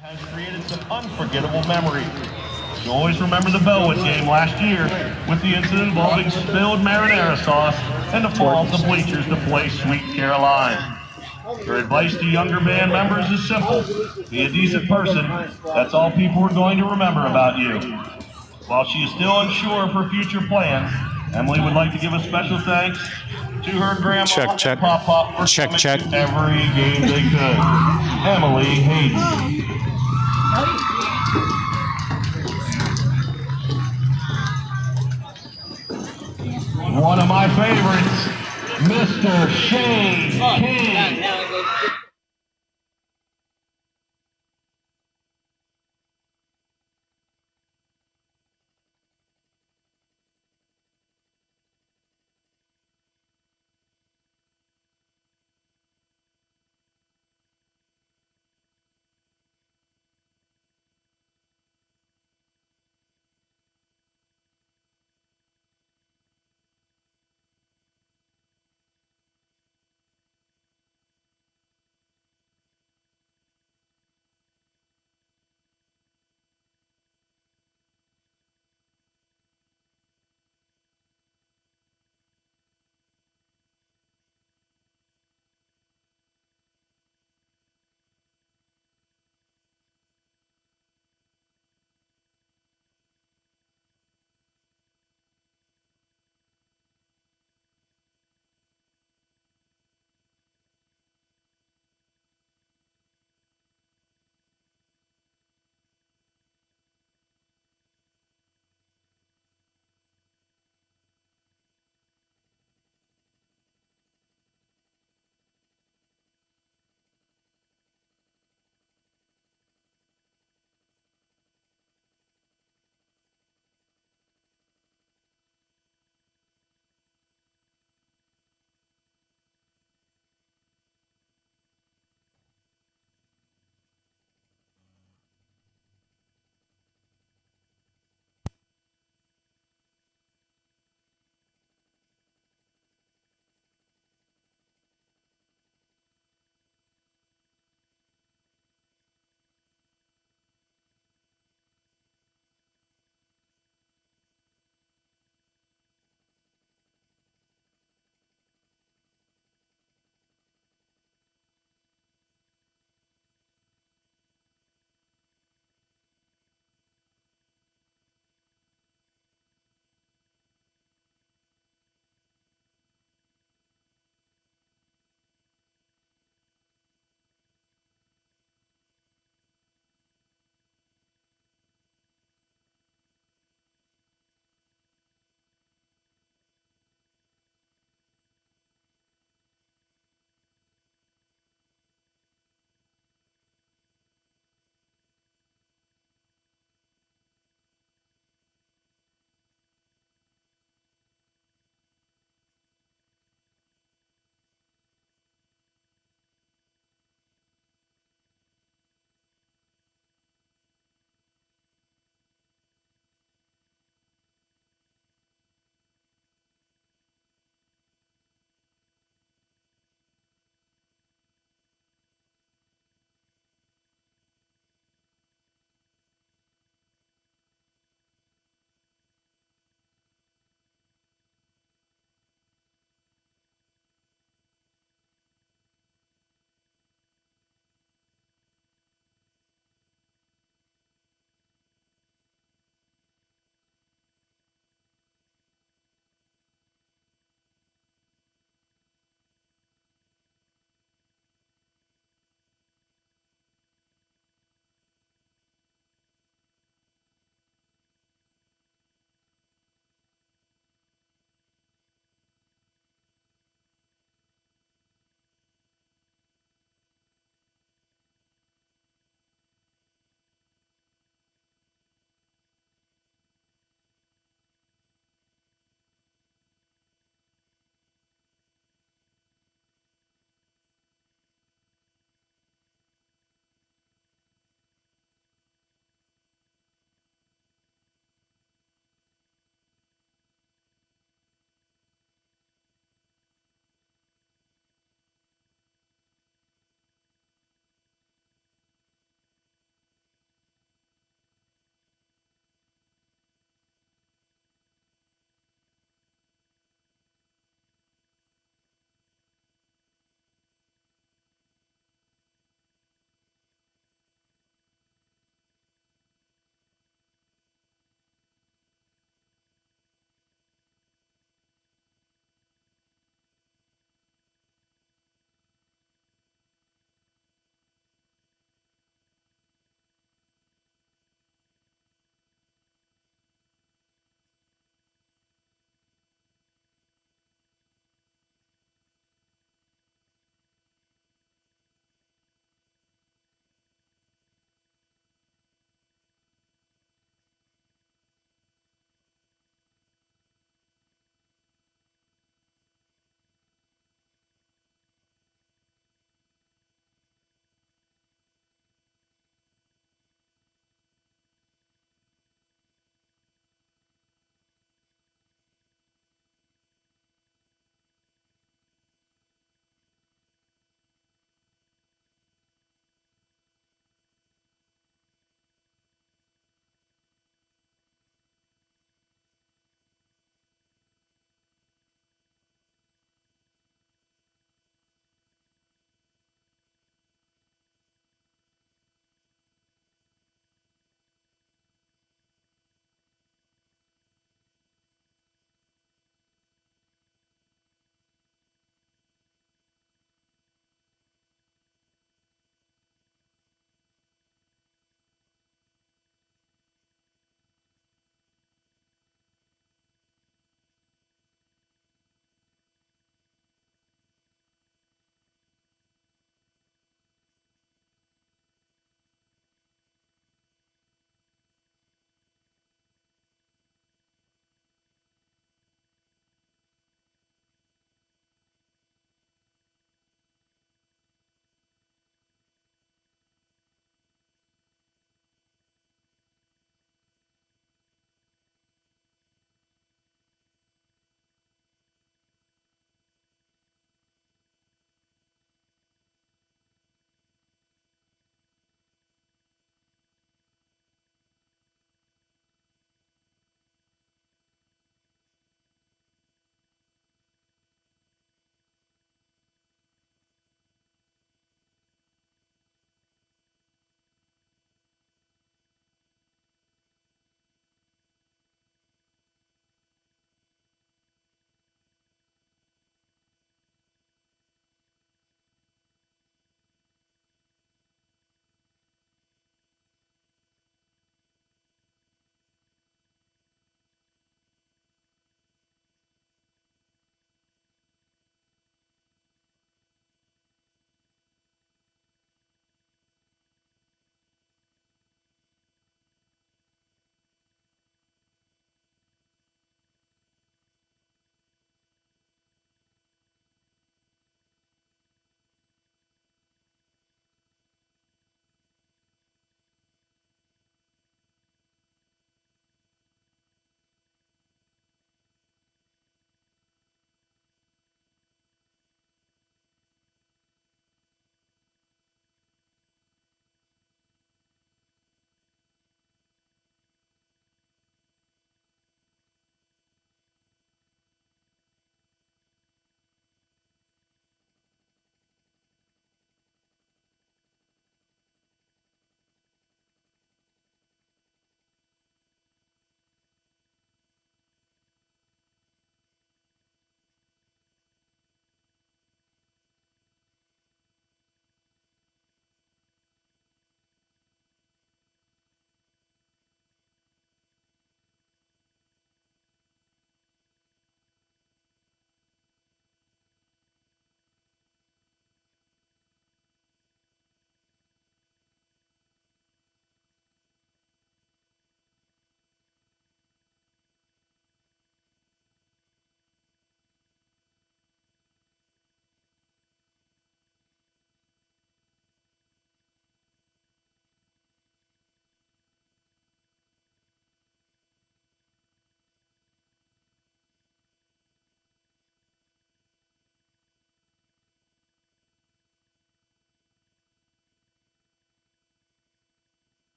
Has created some unforgettable memories. You always remember the Bellwood game last year with the incident involving spilled marinara sauce and the fall off the bleachers to play Sweet Caroline. Your advice to younger band members is simple. Be a decent person. That's all people are going to remember about you. While she is still unsure of her future plans, Emily would like to give a special thanks to her grandma and papa for coming to every game they could. Emily Hayden. One of my favorites, Mr. Shane King.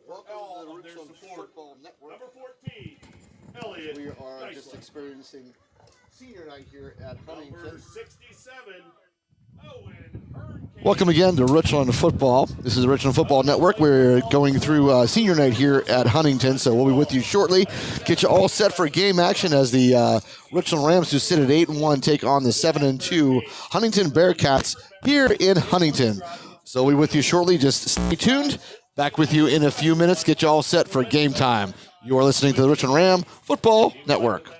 Welcome to the Richland Football Network. Number 14, Elliot. We are just experiencing senior night here at Huntington. Number 67, Owen. Welcome again to Richland Football. This is the Richland Football Network. We're going through senior night here at Huntington, so we'll be with you shortly. Get you all set for game action as the Richland Rams, who sit at 8-1, take on the 7-2 Huntington Bearcats here in Huntington. So we'll be with you shortly. Just stay tuned. Back with you in a few minutes. Get you all set for game time. You are listening to the Richland Ram Football Network.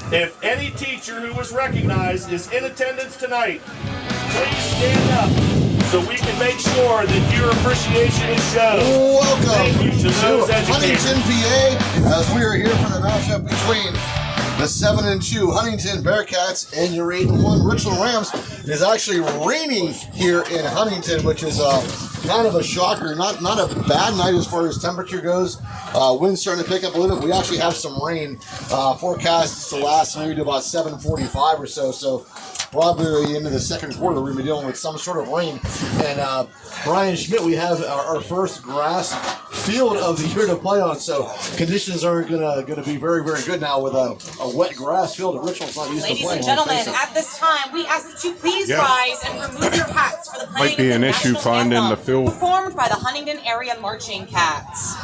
If any teacher who was recognized is in attendance tonight, please stand up so we can make sure that your appreciation is shown. Welcome Thank you to those educators. Huntington, PA, as we are here for the matchup between the 7-2 Huntington Bearcats and your 8-1 Richland Rams. It is actually raining here in Huntington, which is kind of a shocker. Not a bad night as far as temperature goes. Wind's starting to pick up a little bit. We actually have some rain forecast to last maybe to about 7:45 or so. So probably into the second quarter, we're going to be dealing with some sort of rain. And Brian Schmidt, we have our first grass field of the year to play on. So conditions are going to be very, very good now with a wet grass field that Richland's not used to playing. Ladies and gentlemen, at this time, we ask that you please rise and remove your hats for the playing Might be of the an issue national finding anthem the field. performed by the Huntington Area Marching Cats.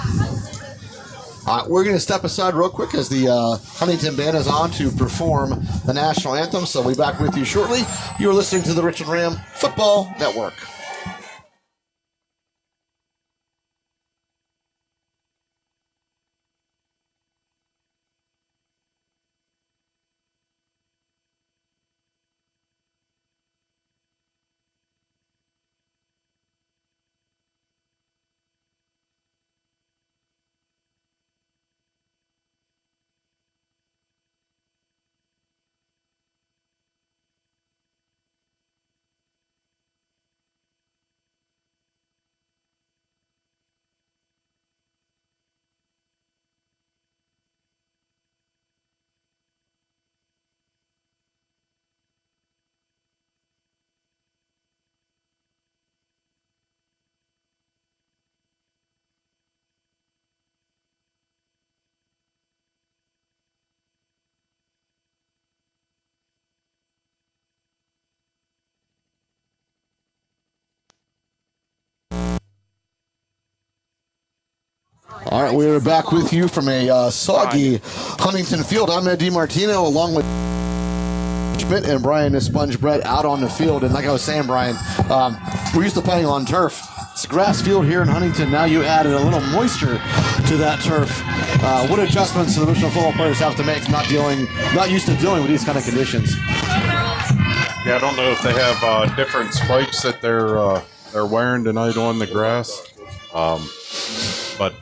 We're going to step aside real quick as the Huntington Band is on to perform the national anthem. So we'll be back with you shortly. You're listening to the Richland Ram Football Network. All right, we are back with you from a soggy Huntington field. I'm Ed DiMartino along with Schmidt and Brian Sponge Brett out on the field. And like I was saying, Brian, we're used to playing on turf. It's a grass field here in Huntington. Now you added a little moisture to that turf. What adjustments do the Richland football players have to make not used to dealing with these kind of conditions? Yeah, I don't know if they have different spikes that they're wearing tonight on the grass, but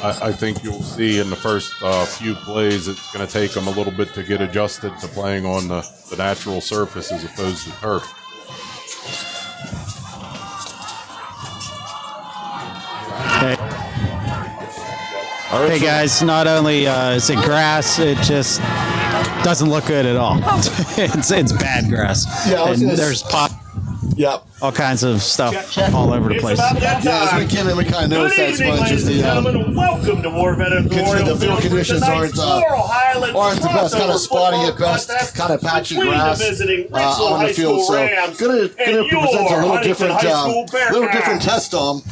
I think you'll see in the first few plays it's going to take them a little bit to get adjusted to playing on the natural surface as opposed to turf. Hey guys, not only is it grass, it just doesn't look good at all. it's bad grass. Yeah, and there's Yep. all kinds of stuff all over the place. Yeah, as we came in, we kind of noticed that Sponge is Welcome to War the field conditions aren't the best, kind of spotty at best, kind of patchy grass on the field. So gonna present a little different test, Dom.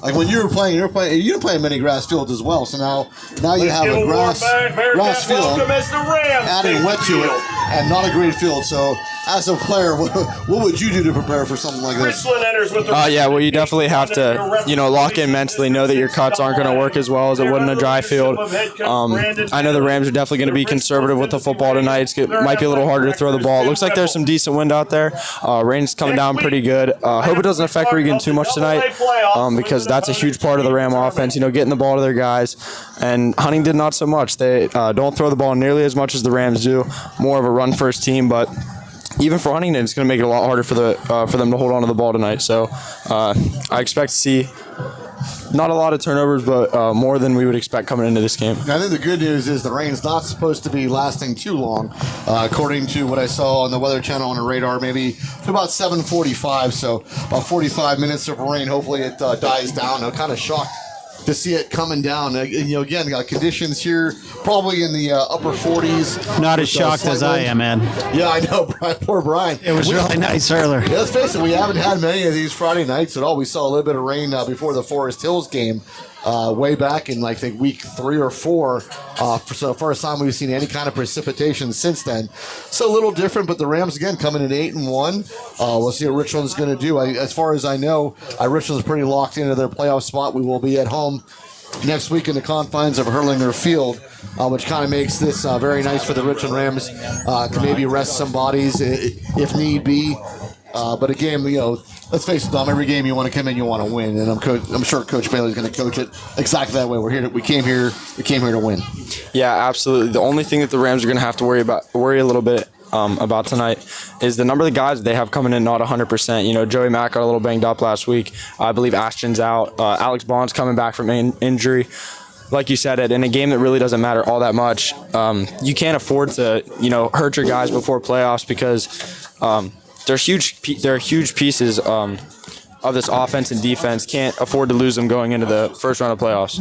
Like when you didn't play many grass fields as well. So now you have a grass field adding wet to it and not a great field. So as a player, what would you do to prepare for something like this? Yeah, well, you definitely have to, lock in mentally, know that your cuts aren't going to work as well as it would in a dry field. I know the Rams are definitely going to be conservative with the football tonight. It might be a little harder to throw the ball. It looks like there's some decent wind out there. Rain's coming down pretty good. Hope it doesn't affect Regan too much tonight because that's a huge part of the Ram offense, getting the ball to their guys. And Huntington, not so much. They don't throw the ball nearly as much as the Rams do. More of a run-first team, but even for Huntington, it's going to make it a lot harder for them to hold on to the ball tonight. So I expect to see not a lot of turnovers, but more than we would expect coming into this game. I think the good news is the rain's not supposed to be lasting too long, according to what I saw on the Weather Channel on the radar, maybe to about 7:45. So about 45 minutes of rain. Hopefully it dies down. I'm kind of shocked to see it coming down. Again, got conditions here probably in the upper 40s. Not as shocked as I am, man. Yeah, I know. Poor Brian. It was really nice earlier. Yeah, let's face it, we haven't had many of these Friday nights at all. We saw a little bit of rain before the Forest Hills game way back in, I think, week 3 or 4. So first time we've seen any kind of precipitation since then. So a little different, but the Rams, again, coming in 8-1. We'll see what Richland's going to do. As far as I know, Richland's pretty locked into their playoff spot. We will be at home next week in the confines of Hurlinger Field, which kind of makes this very nice for the Richland Rams to maybe rest some bodies if need be. But a game, let's face it, Dom, every game you want to come in, you want to win, and I'm sure Coach Bailey's going to coach it exactly that way. We came here to win. Yeah, absolutely. The only thing that the Rams are going to have to worry a little bit about tonight is the number of the guys they have coming in not 100%. Joey Mack got a little banged up last week. I believe Ashton's out. Alex Bond's coming back from injury. Like you said, in a game that really doesn't matter all that much, you can't afford to hurt your guys before playoffs because they're huge pieces of this offense and defense. Can't afford to lose them going into the first round of playoffs.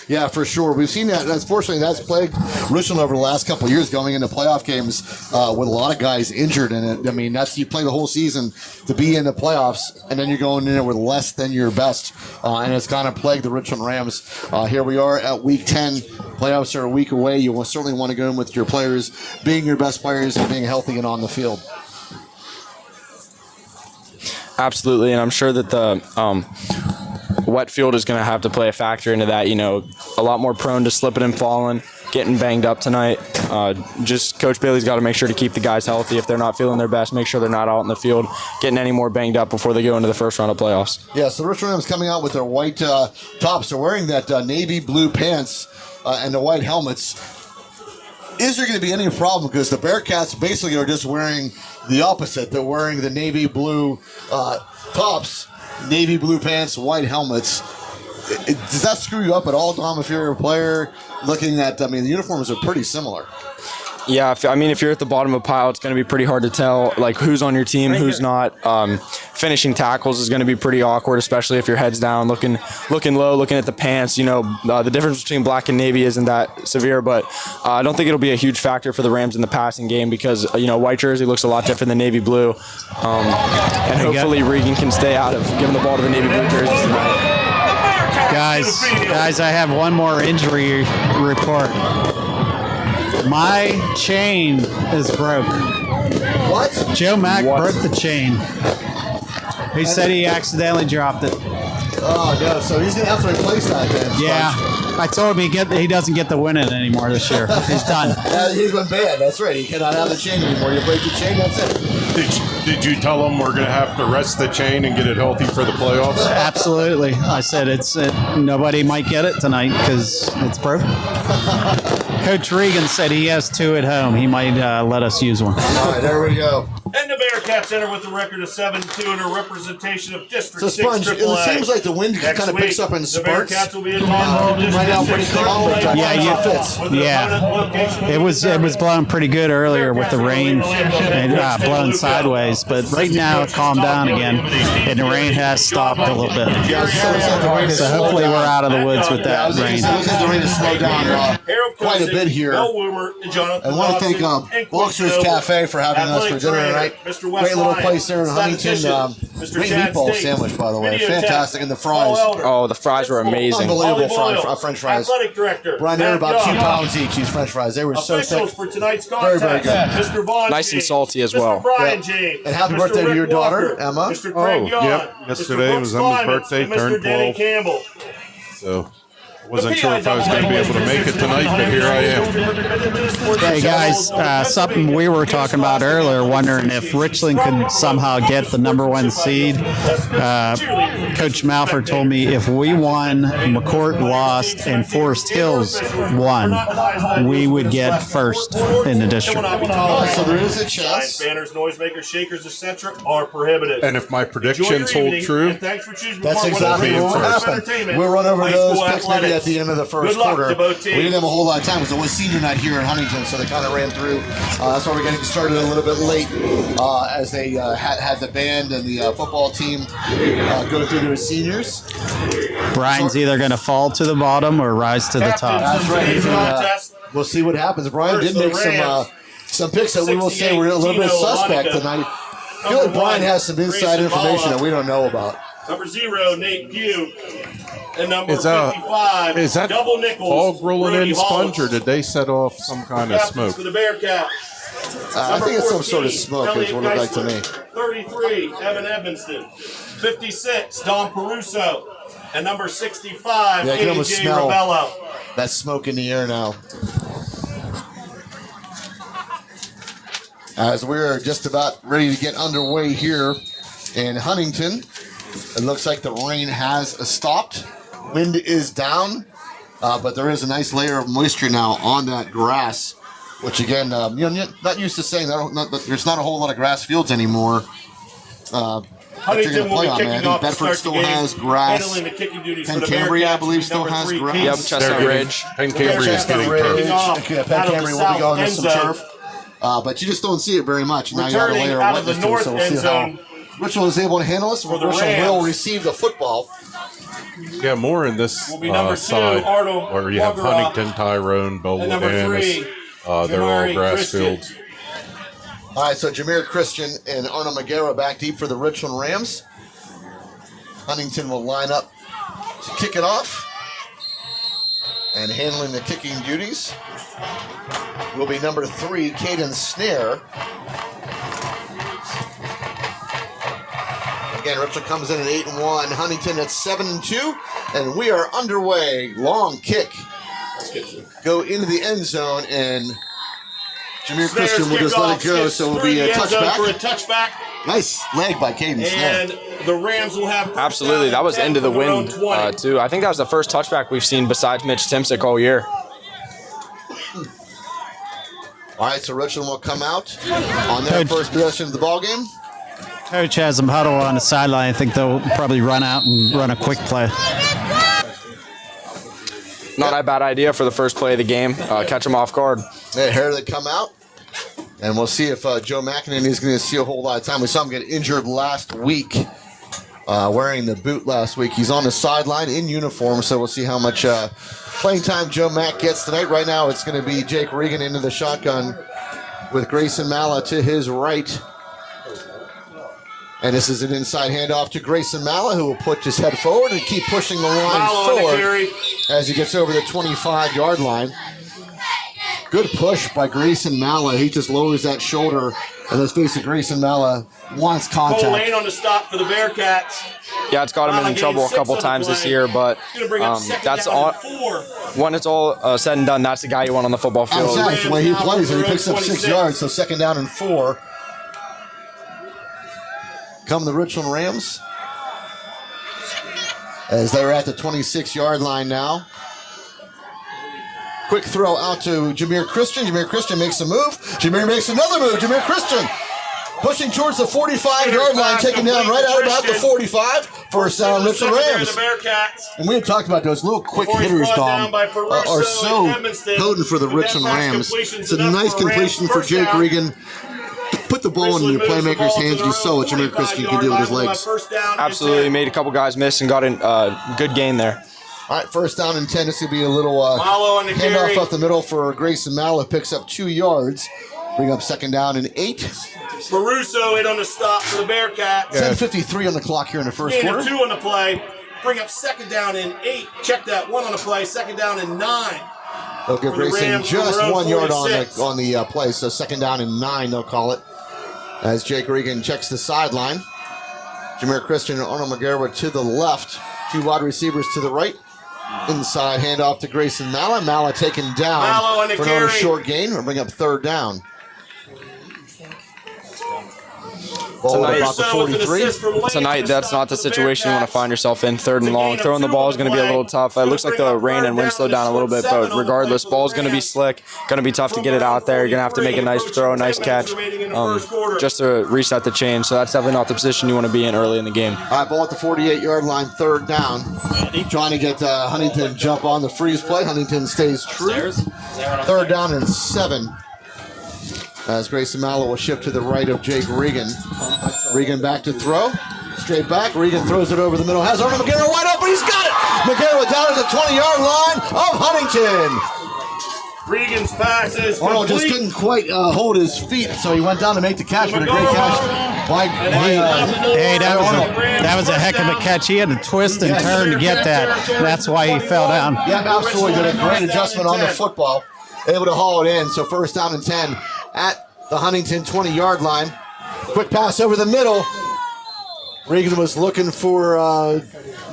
Yeah, for sure. We've seen that. Unfortunately, that's plagued Richland over the last couple of years, going into playoff games with a lot of guys injured in it. I mean, you play the whole season to be in the playoffs, and then you're going in there with less than your best, and it's kind of plagued the Richland Rams. Here we are at Week 10. Playoffs are a week away. You will certainly want to go in with your players being your best players and being healthy and on the field. Absolutely, and I'm sure that the wet field is going to have to play a factor into that. A lot more prone to slipping and falling, getting banged up tonight. Just Coach Bailey's got to make sure to keep the guys healthy. If they're not feeling their best, make sure they're not out in the field getting any more banged up before they go into the first round of playoffs. Yeah, so Richland Rams coming out with their white tops. They're wearing that navy blue pants and the white helmets. Is there going to be any problem? Because the Bearcats basically are just wearing the opposite. They're wearing the navy blue tops, navy blue pants, white helmets. Does that screw you up at all, Dom, if you're a player looking at, the uniforms are pretty similar. Yeah, if you're at the bottom of a pile, it's going to be pretty hard to tell who's on your team, who's not. Finishing tackles is going to be pretty awkward, especially if your head's down, looking low, looking at the pants. The difference between black and navy isn't that severe, but I don't think it'll be a huge factor for the Rams in the passing game because white jersey looks a lot different than navy blue, and hopefully Regan can stay out of giving the ball to the navy blue jerseys tonight. Guys, I have one more injury report. My chain is broke. What? Joe Mack broke the chain. He said he accidentally dropped it. Oh, no. So he's going to have to replace that then. Yeah. I told him he doesn't get the winning anymore this year. He's done. He's been banned. That's right. He cannot have the chain anymore. You break the chain, that's it. Did you tell them we're going to have to rest the chain and get it healthy for the playoffs? Absolutely. I said nobody might get it tonight because it's broken. Coach Regan said he has two at home. He might let us use one. All right, there we go. And the Bearcats enter with a record of 7-2 and a representation of District 6 Sponge, it AAA. seems like the wind kind of picks up in sparks. The Bearcats will be involved in right now pretty calm. It was blowing pretty good earlier with the rain and blowing sideways, but right now it calmed down again, and the rain has stopped a little bit. So hopefully we're out of the woods with that rain. It looks like the rain has slowed down quite a bit here. I want to thank Boxer's Cafe for having us for dinner tonight. Great little place there in Huntington. Great meatball sandwich, by the way. Fantastic. And the fries. Oh, the fries were amazing. Unbelievable French fries. Brian, they were about 2 pounds each, these French fries. They were so thick. Very, very good. Nice and salty as well. And happy birthday to your daughter, Emma. Oh, yep. Yesterday was Emma's birthday, turned 12. So wasn't sure if I was going to be able to make it tonight, but here I am. Hey guys, something we were talking about earlier, wondering if Richland could somehow get the #1 seed. Coach Malford told me if we won, McCourt lost, and Forest Hills won, we would get first in the district. So there is a chance. Banners, noisemakers, shakers, etc. are prohibited. And if my predictions hold true, That's exactly what will happen. We'll run over those picks maybe at the end of the first quarter. We didn't have a whole lot of time because it was senior night here in Huntington, so they kind of ran through. That's why we're getting started a little bit late as they had the band and the football team go through their seniors. Brian's either going to fall to the bottom or rise to the top. That's right. We'll see what happens. Brian did make some picks that we will say were a little bit suspect tonight. I feel like Brian has some inside information that we don't know about. Number 0, Nate Pugh. And number is 55, that Double Nichols, fog rolling Rudy in sponge, Hollis. or did they set off some kind of smoke? For the Bearcats. I think it's some sort of smoke, is what it looked like to me. 33, Evan Evanston. 56, Don Peruso. and number 65, Yeah, I can almost AJ smell Rebello. that smoke in the air now. As we're just about ready to get underway here in Huntington, it looks like the rain has stopped. Wind is down, but there is a nice layer of moisture now on that grass, which again, you're not used to saying that. There's not a whole lot of grass fields anymore. Huntington will be kicking off to Bedford start still the game. has grass. Handling the kicking duties for Penn the Cambria, I Bearcats believe, will be still number has 3, grass. Keith. Yep, Chestnut Ridge. Penn Cambria is Chestnut getting Ridge. turf. Kicking off Penn out of the Cambria will be south going to end some zone. turf. But you just don't see it very much. Now you have a Returning layer out of of the wetness to it, north so we'll end see zone how Richland is able to handle this. for the Richland will Rams. receive the football. Yeah, more in this Will be number 2, side Arnold where you have Walker, Huntington, Tyrone, and Bellwood, number 3, Annis. They're all Jamari grass Christian. fields. All right, so Jameer Christian and Arnold Magera back deep for the Richland Rams. Huntington will line up to kick it off. And handling the kicking duties will be number 3, Caden Snare. Again, Richland comes in at 8-1. Huntington at 7-2. And we are underway. Long kick. Go into the end zone, and Jameer Christian will just let it go, so it'll be a for a touchback. touchback. Nice leg by Caden Snare. And the Rams will have Absolutely, that was into the wind too. I think that was the first touchback we've seen besides Mitch Timsick all year. All right, so Richland will come out on their first possession of the ball game. Coach has them huddle on the sideline. I think they'll probably run out and run a quick play. Not a bad idea for the first play of the game. Catch them off guard. They here they come out, and we'll see if Joe McEnany is going to see a whole lot of time. We saw him get injured last week, wearing the boot last week. He's on the sideline in uniform, so we'll see how much playing time Joe Mack gets tonight. Right now, it's going to be Jake Regan into the shotgun with Grayson Malla to his right. And this is an inside handoff to Grayson Malla, who will put his head forward and keep pushing the line forward as he gets over the 25-yard line. Good push by Grayson Malla. He just lowers that shoulder, and let's face it, Grayson Malla wants contact. Cole Lane on the stop for the Bearcats. Yeah, it's got him in trouble a couple times this year, but that's all. When it's all said and done, that's the guy you want on the football field. That's the way he plays, and he picks up 6 yards, so 2nd down and 4. Come the Richland Rams as they're at the 26-yard line now. Quick throw out to Jameer Christian. Jameer Christian makes a move. Jameer makes another move. Jameer Christian pushing towards the 45-yard line, taken down right out about the 45. First down, Richland Rams. And we had talked about those little quick hitters, Dom, are so potent for the Richland Rams. It's a nice completion for Jake Regan. Put the ball in your playmaker's hands. You saw what Jameer Christian can do with his legs. Absolutely, made a couple guys miss and got a good gain there. All right, 1st down and 10. This will be a little handoff up the middle for Grayson Malla. Picks up 2 yards. Bring up 2nd down and 8. Baruso in on the stop for the Bearcats. 10:53 on the clock here in the first quarter. 2 on the play. Bring up 2nd down and 8. Check that. 1 on the play. 2nd down and 9. They'll give For the Grayson Rams just from around 1 yard 46. on the play, so 2nd down and 9, they'll call it. As Jake Regan checks the sideline. Jameer Christian and Arnold McGarrett to the left. 2 wide receivers to the right. Inside handoff to Grayson Malla. Malla taken down for another short gain. We'll bring up 3rd down. Ball at about the 43. Tonight, that's not the situation you want to find yourself in. 3rd and long. Throwing the ball is going to be a little tough. It looks like the rain and wind slowed down a little bit, but regardless, ball's going to be slick. Going to be tough to get it out there. You're going to have to make a nice throw, a nice catch, just to reset the chain. So that's definitely not the position you want to be in early in the game. All right, ball at the 48-yard line, 3rd down. Trying to get Huntington jump on the freeze play. Huntington stays true. 3rd down and 7. As Grayson Malla will shift to the right of Jake Regan. Regan back to throw. Straight back. Regan throws it over the middle. Has Arnold McGarrett wide open. He's got it. McGarrett down at the 20-yard line of Huntington. Regan's passes. Arnold just couldn't quite hold his feet, so he went down to make the catch, but a great catch. Hey, that was a heck of a catch. He had to twist and turn to get that. That's why he fell down. Yeah, absolutely. Did a great adjustment on the football. Able to haul it in, so 1st down and 10 at the Huntington 20-yard line. Quick pass over the middle. Regan was looking for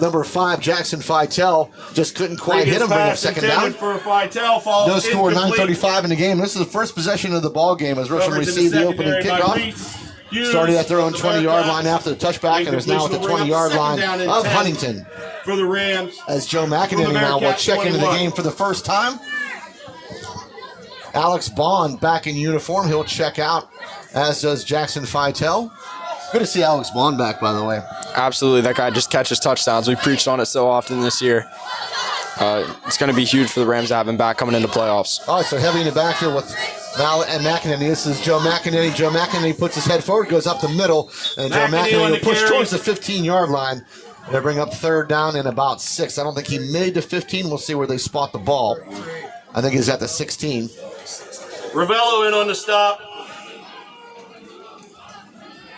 number 5, Jackson Fytel. Just couldn't quite hit him. Bring up second down. For Fytel falls No score, incomplete. 9:35 in the game. This is the first possession of the ball game as Richland received the opening kickoff. Started at their own 20-yard line after the touchback and is now at the 20-yard line of Huntington. For the Rams. As Joe McEnany now will check into the game for the first time. Alex Bond back in uniform. He'll check out, as does Jackson Fytel. Good to see Alex Bond back, by the way. Absolutely. That guy just catches touchdowns. We preached on it so often this year. It's going to be huge for the Rams to have him back coming into playoffs. All right, so heavy in the backfield with Mallet and McEnany. This is Joe McEnany. Joe McEnany puts his head forward, goes up the middle, and Joe McEnany will push towards the 15-yard line. They'll bring up third down and about 6. I don't think he made the 15. We'll see where they spot the ball. I think he's at the 16. Ravello in on the stop.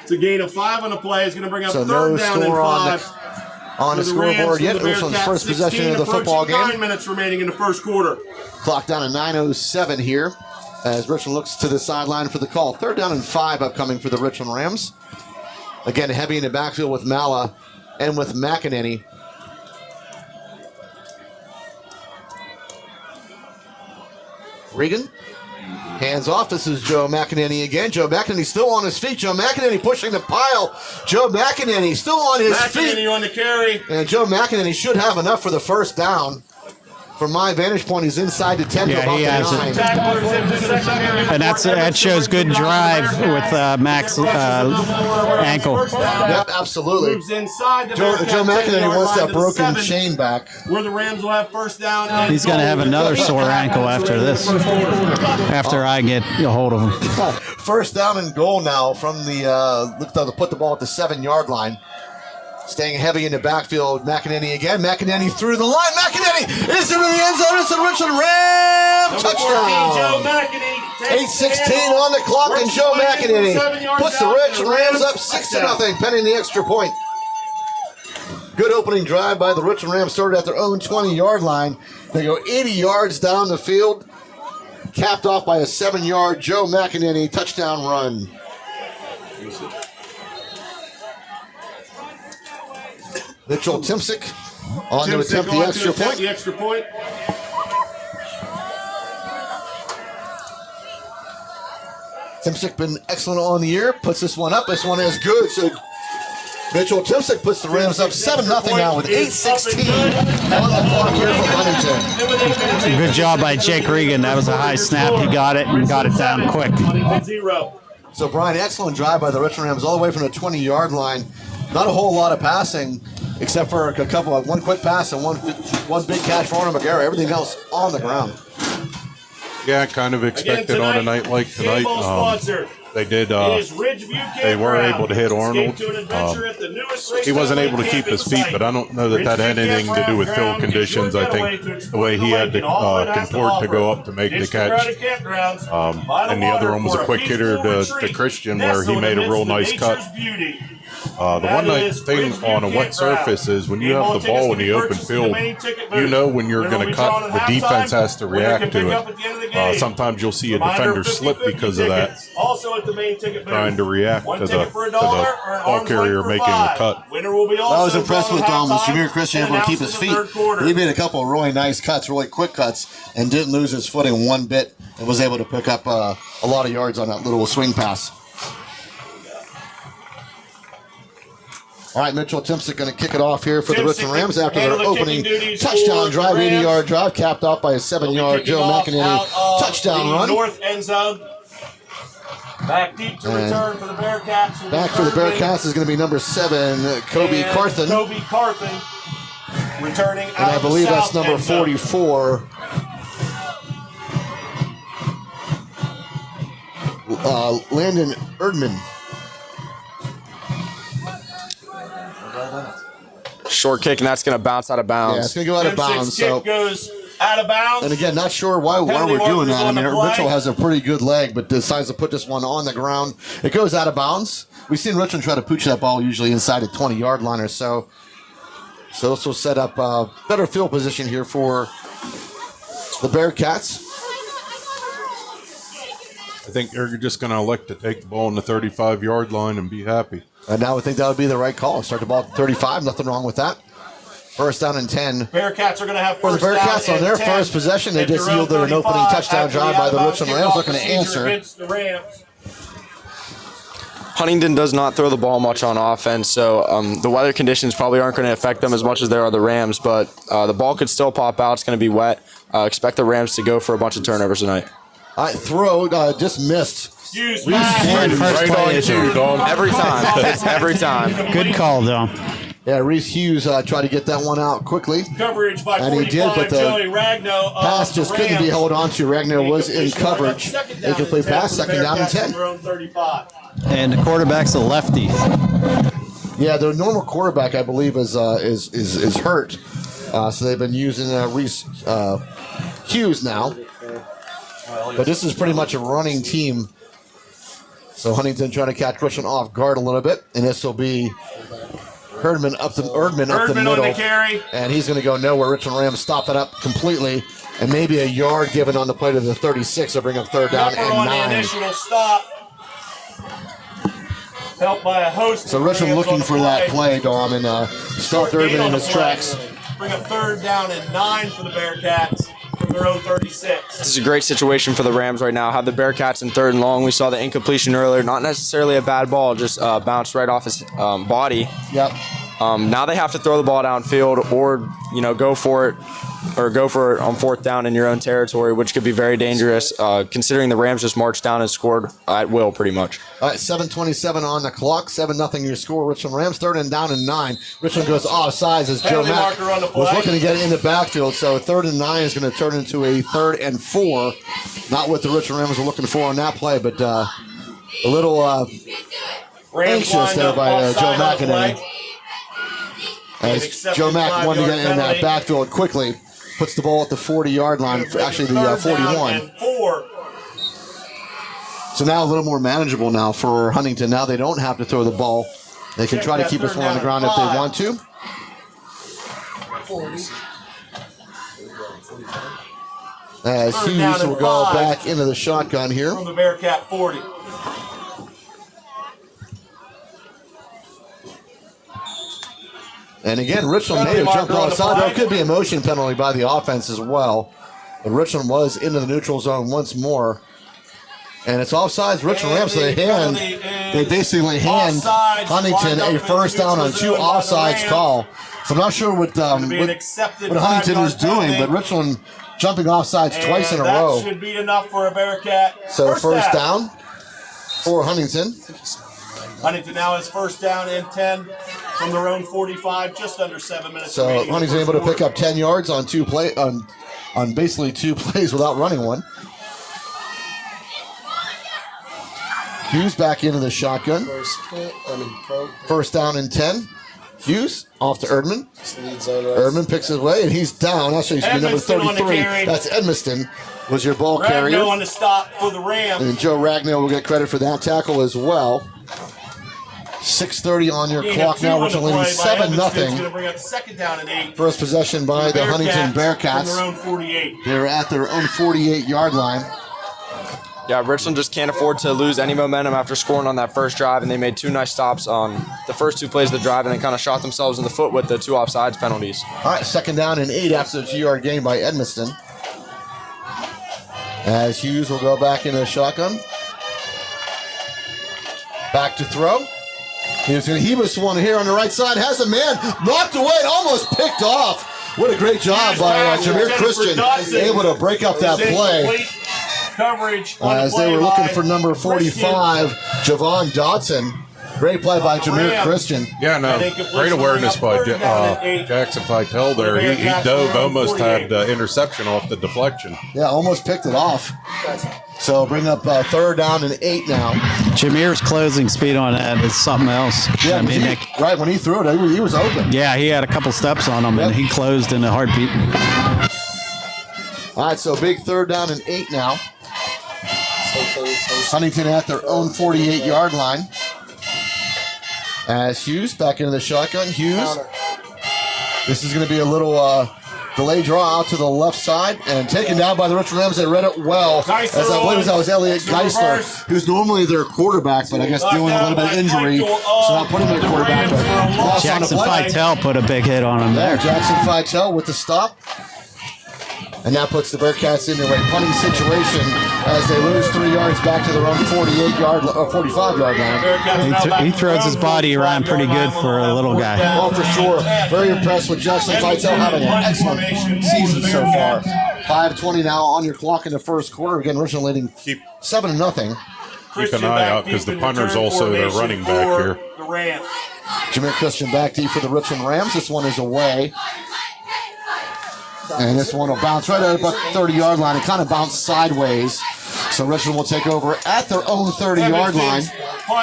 It's a gain of 5 on the play. It's going to bring up So third no down and score 5. on the scoreboard yet. Richland's first possession of the football game. 9 minutes remaining in the first quarter. Clock down at 9:07 here as Richland looks to the sideline for the call. Third down and 5 upcoming for the Richland Rams. Again, heavy in the backfield with Mala and with McEnany. Regan. Hands off. This is Joe McEnany again. Joe McEnany still on his feet. Joe McEnany pushing the pile. Joe McEnany still on his feet. McEnany on the carry. And Joe McEnany should have enough for the first down. From my vantage point, he's inside the 10 to about he has the 9. And that shows good drive with Mac's ankle. Yep, absolutely. Moves inside the Joe McEnany 10-yard wants line that to the broken 7, chain back. where the Rams will have first down. And He's going to have another sore ankle after this, after I get a hold of him. First down and goal now from the, looked like to put the ball at the 7-yard line. Staying heavy in the backfield, McEnany again. McEnany through the line. McEnany is into the end zone. It's a Richland Ram touchdown. Joe McEnany 8:16 on the clock, and Joe McEnany puts the Richland Rams up 6-0, pending the extra point. Good opening drive by the Richland Rams. Started at their own 20-yard line. They go 80 yards down the field, capped off by a 7-yard Joe McEnany touchdown run. Mitchell Timsick on to attempt the extra point. The extra point. Timsick been excellent on the year. Puts this one up. This one is good. So Mitchell Timsick puts the Rams up 7-0 now with 8:16 on the clock here for Huntington. Good job by Jake Regan. That was a high snap. He got it and got it down quick. So Brian, excellent drive by the Richland Rams all the way from the 20-yard line. Not a whole lot of passing, except for a couple of one quick pass and one big catch for Arnold McGarry. Everything else on the ground. Yeah, kind of expected on a night like tonight. They did. They were able to hit Arnold. He wasn't able to keep his feet, but I don't know that had anything to do with field conditions. I think the way he had to contort to go up to make the catch. And the other one was a quick hitter to Christian, where he made a real nice cut. The one nice thing on a wet surface is when you have the ball in the open field, you know when you're going to cut, the defense has to react to it. Sometimes you'll see a defender slip because of that, trying to react to the ball carrier making a cut. I was impressed with was Jameer Christian able to keep his feet. He made a couple of really nice cuts, really quick cuts, and didn't lose his footing one bit, and was able to pick up a lot of yards on that little swing pass. All right, Mitchell Timsick going to kick it off here for the Richland Rams after their opening touchdown drive, 80-yard drive, capped off by a 7-yard Joe McEnany touchdown run. North end zone. Back deep to return for the Bearcats. Back for the Bearcats is going to be number 7, Kobe Carthen. Kobe Carthen returning out and I believe that's number 44. Landon Erdman. Short kick, and that's going to bounce out of bounds. Yeah, it's going to go out of bounds. So goes out of bounds. And again, not sure why we're doing that. I mean, Mitchell has a pretty good leg, but decides to put this one on the ground. It goes out of bounds. We've seen Richland try to pooch that ball usually inside the 20-yard line or so. So this will set up a better field position here for the Bearcats. I think they're just going to elect to take the ball on the 35-yard line and be happy. And now I think that would be the right call. Start the ball at 35. Nothing wrong with that. First down and 10. Bearcats are going to have For the Bearcats on their first possession, they just yielded an opening touchdown drive by the Richland Rams, looking to answer. Huntington does not throw the ball much on offense, so the weather conditions probably aren't going to affect them as much as there are the Rams, but the ball could still pop out. It's going to be wet. Expect the Rams to go for a bunch of turnovers tonight. All right, throw just missed. First play is Every time. It's every time. good call, though. Yeah, Reese Hughes tried to get that one out quickly. Coverage by And he did, but the Joey Ragno pass just couldn't be held on to. Ragnar was in coverage. Incomplete pass, second down and 10. And the quarterback's a lefty. Yeah, their normal quarterback, I believe, is hurt. So they've been using Reese Hughes now. But this is pretty much a running team. So Huntington trying to catch Richland off guard a little bit. And this will be Erdman up the middle. On the carry. And he's going to go nowhere. Richland Rams stop that up completely. And maybe a yard given on the play to the 36. They'll bring up third down and 9. The initial stop. Helped by a host. So Richland looking for that play, Dom, and stop Erdman in his tracks. Bring up third down and 9 for the Bearcats from their own 36. This is a great situation for the Rams right now. Have the Bearcats in third and long. We saw the incompletion earlier. Not necessarily a bad ball, just bounced right off his body. Yep. Now they have to throw the ball downfield or, go for it on fourth down in your own territory, which could be very dangerous considering the Rams just marched down and scored at will pretty much. All right, 7:27 on the clock, 7-0 your score. Richland Rams, third and down and 9. Richland goes offsides as Joe Mack was looking to get in the backfield. So third and 9 is going to turn into a third and 4. Not what the Richland Rams were looking for on that play, but a little anxious there by Joe McInerney. As Joe Mack wanted to get in that backfield quickly, puts the ball at the 40-yard line, actually the 41. So now a little more manageable now for Huntington. Now they don't have to throw the ball. They can try to keep this one on the ground if they want to. As Hughes will go back into the shotgun here. From the Bearcat 40. And again, Richland may have jumped outside. There could be a motion penalty by the offense as well. But Richland was into the neutral zone once more. And it's offsides. Richland Rams, they basically hand Huntington a first down on 2 offsides call. So I'm not sure what Huntington is doing, but Richland jumping offsides twice in a row. That should be enough for a Bearcat. So first down for Huntington. Huntington now has first down and 10 from their own 45, just under 7 minutes. So Huntington able to pick up 10 yards on on basically 2 plays without running one. Hughes back into the shotgun. First down and 10. Hughes off to Erdman. Erdman picks his way and he's down. Actually, he's number 33. That's Edmiston was your ball carrier. On the stop for the Rams. And Joe Ragnar will get credit for that tackle as well. 6:30 on your clock now. Richland leading 7-0. First possession by the Huntington Bearcats. They're at their own 48-yard line. Yeah, Richland just can't afford to lose any momentum after scoring on that first drive, and they made 2 nice stops on the first 2 plays of the drive and then kind of shot themselves in the foot with the 2 offsides penalties. All right, second down and 8 after the 2-yard gain by Edmiston. As Hughes will go back into the shotgun. Back to throw. He was one here on the right side. Has a man knocked away and almost picked off. What a great job by Jameer Christian. Able to break up that play. As they were looking for number 45, Javon Dodson. Great play by Jameer Christian. Yeah, no, great awareness by Jackson Vitale there. He dove, almost had interception off the deflection. Yeah, almost picked it off. So bring up third down and 8 now. Jameer's closing speed on that is something else. Yeah, right when he threw it, he was open. Yeah, he had a couple steps on him, and he closed in a heartbeat. All right, so big third down and 8 now. Huntington at their own 48-yard line. As Hughes back into the shotgun. Hughes. This is going to be a little Delay draw out to the left side and taken down by the Richland Rams. They read it well. As I believe that was Elliot Geisler, who's normally their quarterback, but I guess dealing with a little bit of injury, so not putting their quarterback. But Jackson Feitel put a big hit on him there. Jackson Feitel with the stop. And that puts the Bearcats in their punting situation as they lose 3 yards back to their own 45-yard line. He throws his body around pretty good for a little guy. Oh, for sure. Very impressed with Jackson Feitel having an excellent season so far. 5:20 now on your clock in the first quarter. Again, Richland leading 7-0. Keep an eye out because the punter's also their running back here. Jameer Christian back deep for the Richland Rams. This one is away. And this one will bounce right at about the 30-yard line. It kind of bounced sideways. So Richland will take over at their own 30-yard line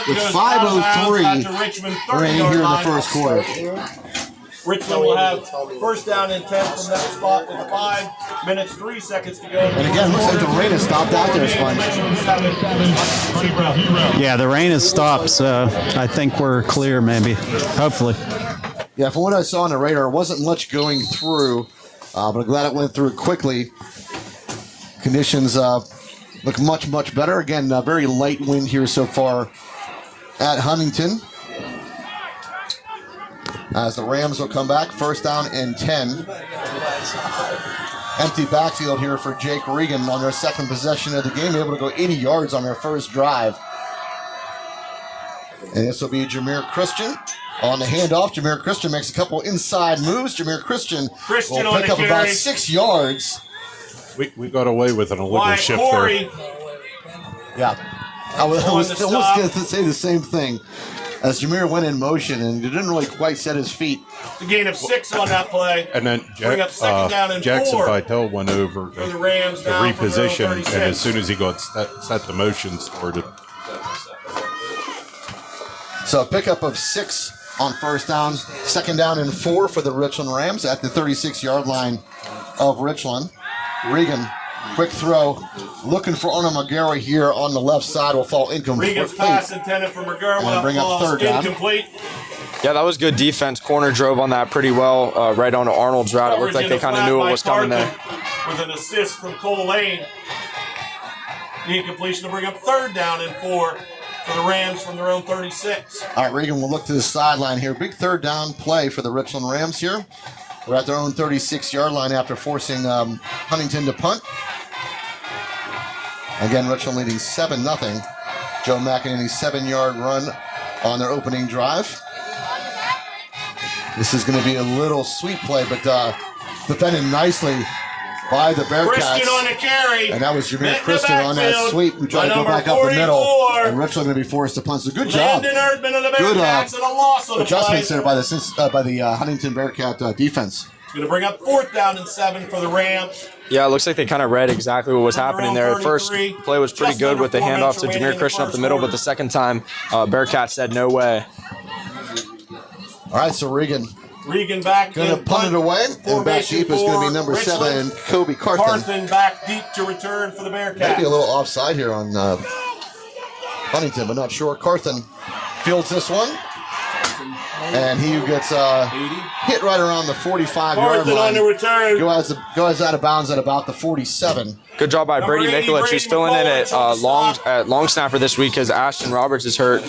with 5:03 remaining here in the first quarter. Richland will have first down and 10 from that spot with 5 minutes, 3 seconds to go. And again, looks like the rain has stopped out there, Sponge. Yeah, the rain has stopped, so I think we're clear maybe, hopefully. Yeah, from what I saw on the radar, wasn't much going through. But I'm glad it went through quickly. Conditions look much, much better. Again, very light wind here so far at Huntington. As the Rams will come back, first down and 10. Empty backfield here for Jake Regan on their second possession of the game. Able to go 80 yards on their first drive. And this will be Jameer Christian. On the handoff, Jameer Christian makes a couple inside moves. Jameer Christian will pick up about 6 yards. We got away with an illegal shift there. Yeah. I was almost going to say the same thing. As Jameer went in motion and didn't really quite set his feet. The gain of 6 on that play. And then Jackson Feitel went over to the Rams reposition, and as soon as he got set the motion started. So a pickup of 6 on first down, second down and 4 for the Richland Rams at the 36-yard line of Richland. Regan, quick throw, looking for Arnold McGarry here on the left side, will fall incomplete. Regan's pass intended for McGarry. And bring up third down. Incomplete. Yeah, that was good defense. Corner drove on that pretty well, right onto Arnold's route. It looked like they kind of knew what was coming there. With an assist from Cole Lane. The incompletion to bring up third down and 4. For the Rams from their own 36. All right, Regan will look to the sideline here. Big third down play for the Richland Rams here. They're at their own 36-yard line after forcing Huntington to punt. Again, Richland leading 7-0. Joe McEnany's 7-yard run on their opening drive. This is going to be a little sweep play, but defended nicely by the Bearcats. Christian on the carry. And that was Jameer Christian on that sweep. We tried to go back up the middle. And Richland going to be forced to punt. So good job. Good adjustments there by the Huntington Bearcat defense. Going to bring up fourth down and 7 for the Rams. Yeah, it looks like they kind of read exactly what was happening there. The first play was pretty good with the handoff to Jameer Christian up the middle, but the second time, Bearcat said no way. All right, so Regan back. Going to punt it away. And back deep is going to be number 7, Kobe Carthen. Carthen back deep to return for the Bearcats. Maybe a little offside here on Huntington, but not sure. Carthen fields this one. And he gets hit right around the 45-yard line. On the return. Goes out of bounds at about the 47. Good job by Brady Mikulich, who's filling in at long snapper this week because Ashton Roberts is hurt.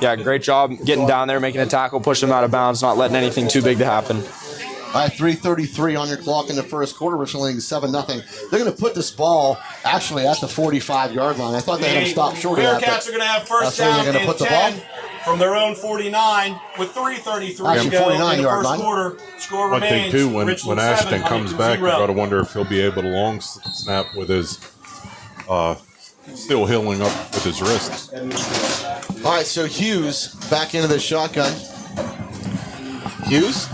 Yeah, great job getting down there, making a tackle, pushing him out of bounds, not letting anything too big to happen. All right, 3:33 on your clock in the first quarter. Richland leading 7-0. They're going to put this ball actually at the 45-yard line. I thought they had him stop short of that. Bearcats are going to have first down and 10 from their own 49 with 3:33 to go in the first quarter. Score One thing remains too, when Richland Ashton 7, comes back, you 0. got to wonder if he'll be able to long snap with his still healing up with his wrist. All right, so Hughes back into the shotgun. Hughes,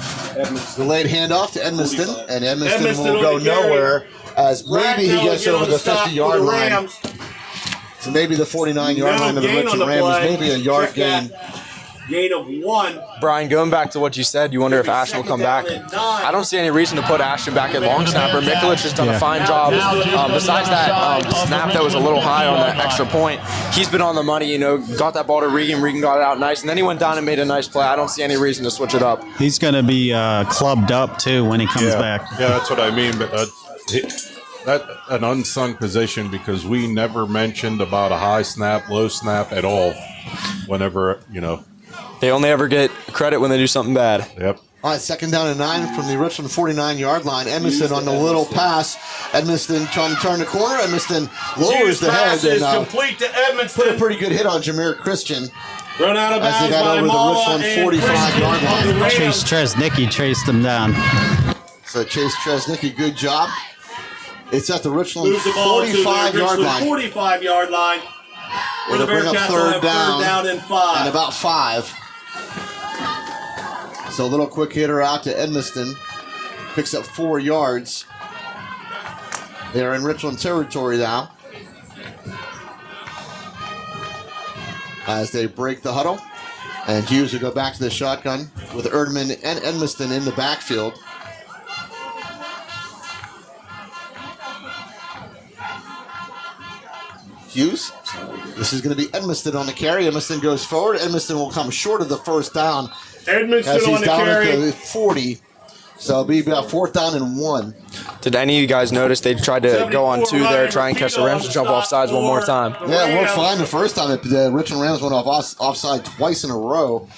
delayed handoff to Edmiston, and Edmiston will go nowhere as maybe he gets over the 50-yard line. So maybe the 49-yard line of the Richland Rams, maybe a yard gain. Gain of 1. Brian, going back to what you said, you wonder if Ashton will come back. I don't see any reason to put Ashton back at long snapper. Mikulich has done a fine job. Besides that snap that was a little high on that extra point, he's been on the money, got that ball to Regan. Regan got it out nice, and then he went down and made a nice play. I don't see any reason to switch it up. He's going to be clubbed up, too, when he comes back. Yeah, that's what I mean. But that's an unsung position because we never mentioned about a high snap, low snap at all whenever, They only ever get credit when they do something bad. Yep. All right, 2nd down and 9 from the Richland 49-yard line. Edmiston on the little pass. Edmiston trying to turn the corner. Edmiston lowers the head and and complete to Edmiston. put a pretty good hit on Jameer Christian. Run out of bounds as they got over the Richland 45-yard line. Chase Tresnicki chased him down. So Chase Tresnicki, good job. It's at the Richland Moves the ball 45-yard line. 45-yard line. Where the Bring up Bearcats will have third down and 5. And about 5. So a little quick hitter out to Edmiston. Picks up 4 yards. They're in Richland territory now. As they break the huddle. And Hughes will go back to the shotgun with Erdman and Edmiston in the backfield. Hughes. This is going to be Edmiston on the carry. Edmiston goes forward. Edmiston will come short of the first down. Edmiston as he's on the down carry. at the 40. So it'll be about 4th down and 1. Did any of you guys notice they tried to go on 2 there, try and catch the Rams to jump off sides one more time? Yeah, it worked fine the first time. The Richland Rams went offside twice in a row.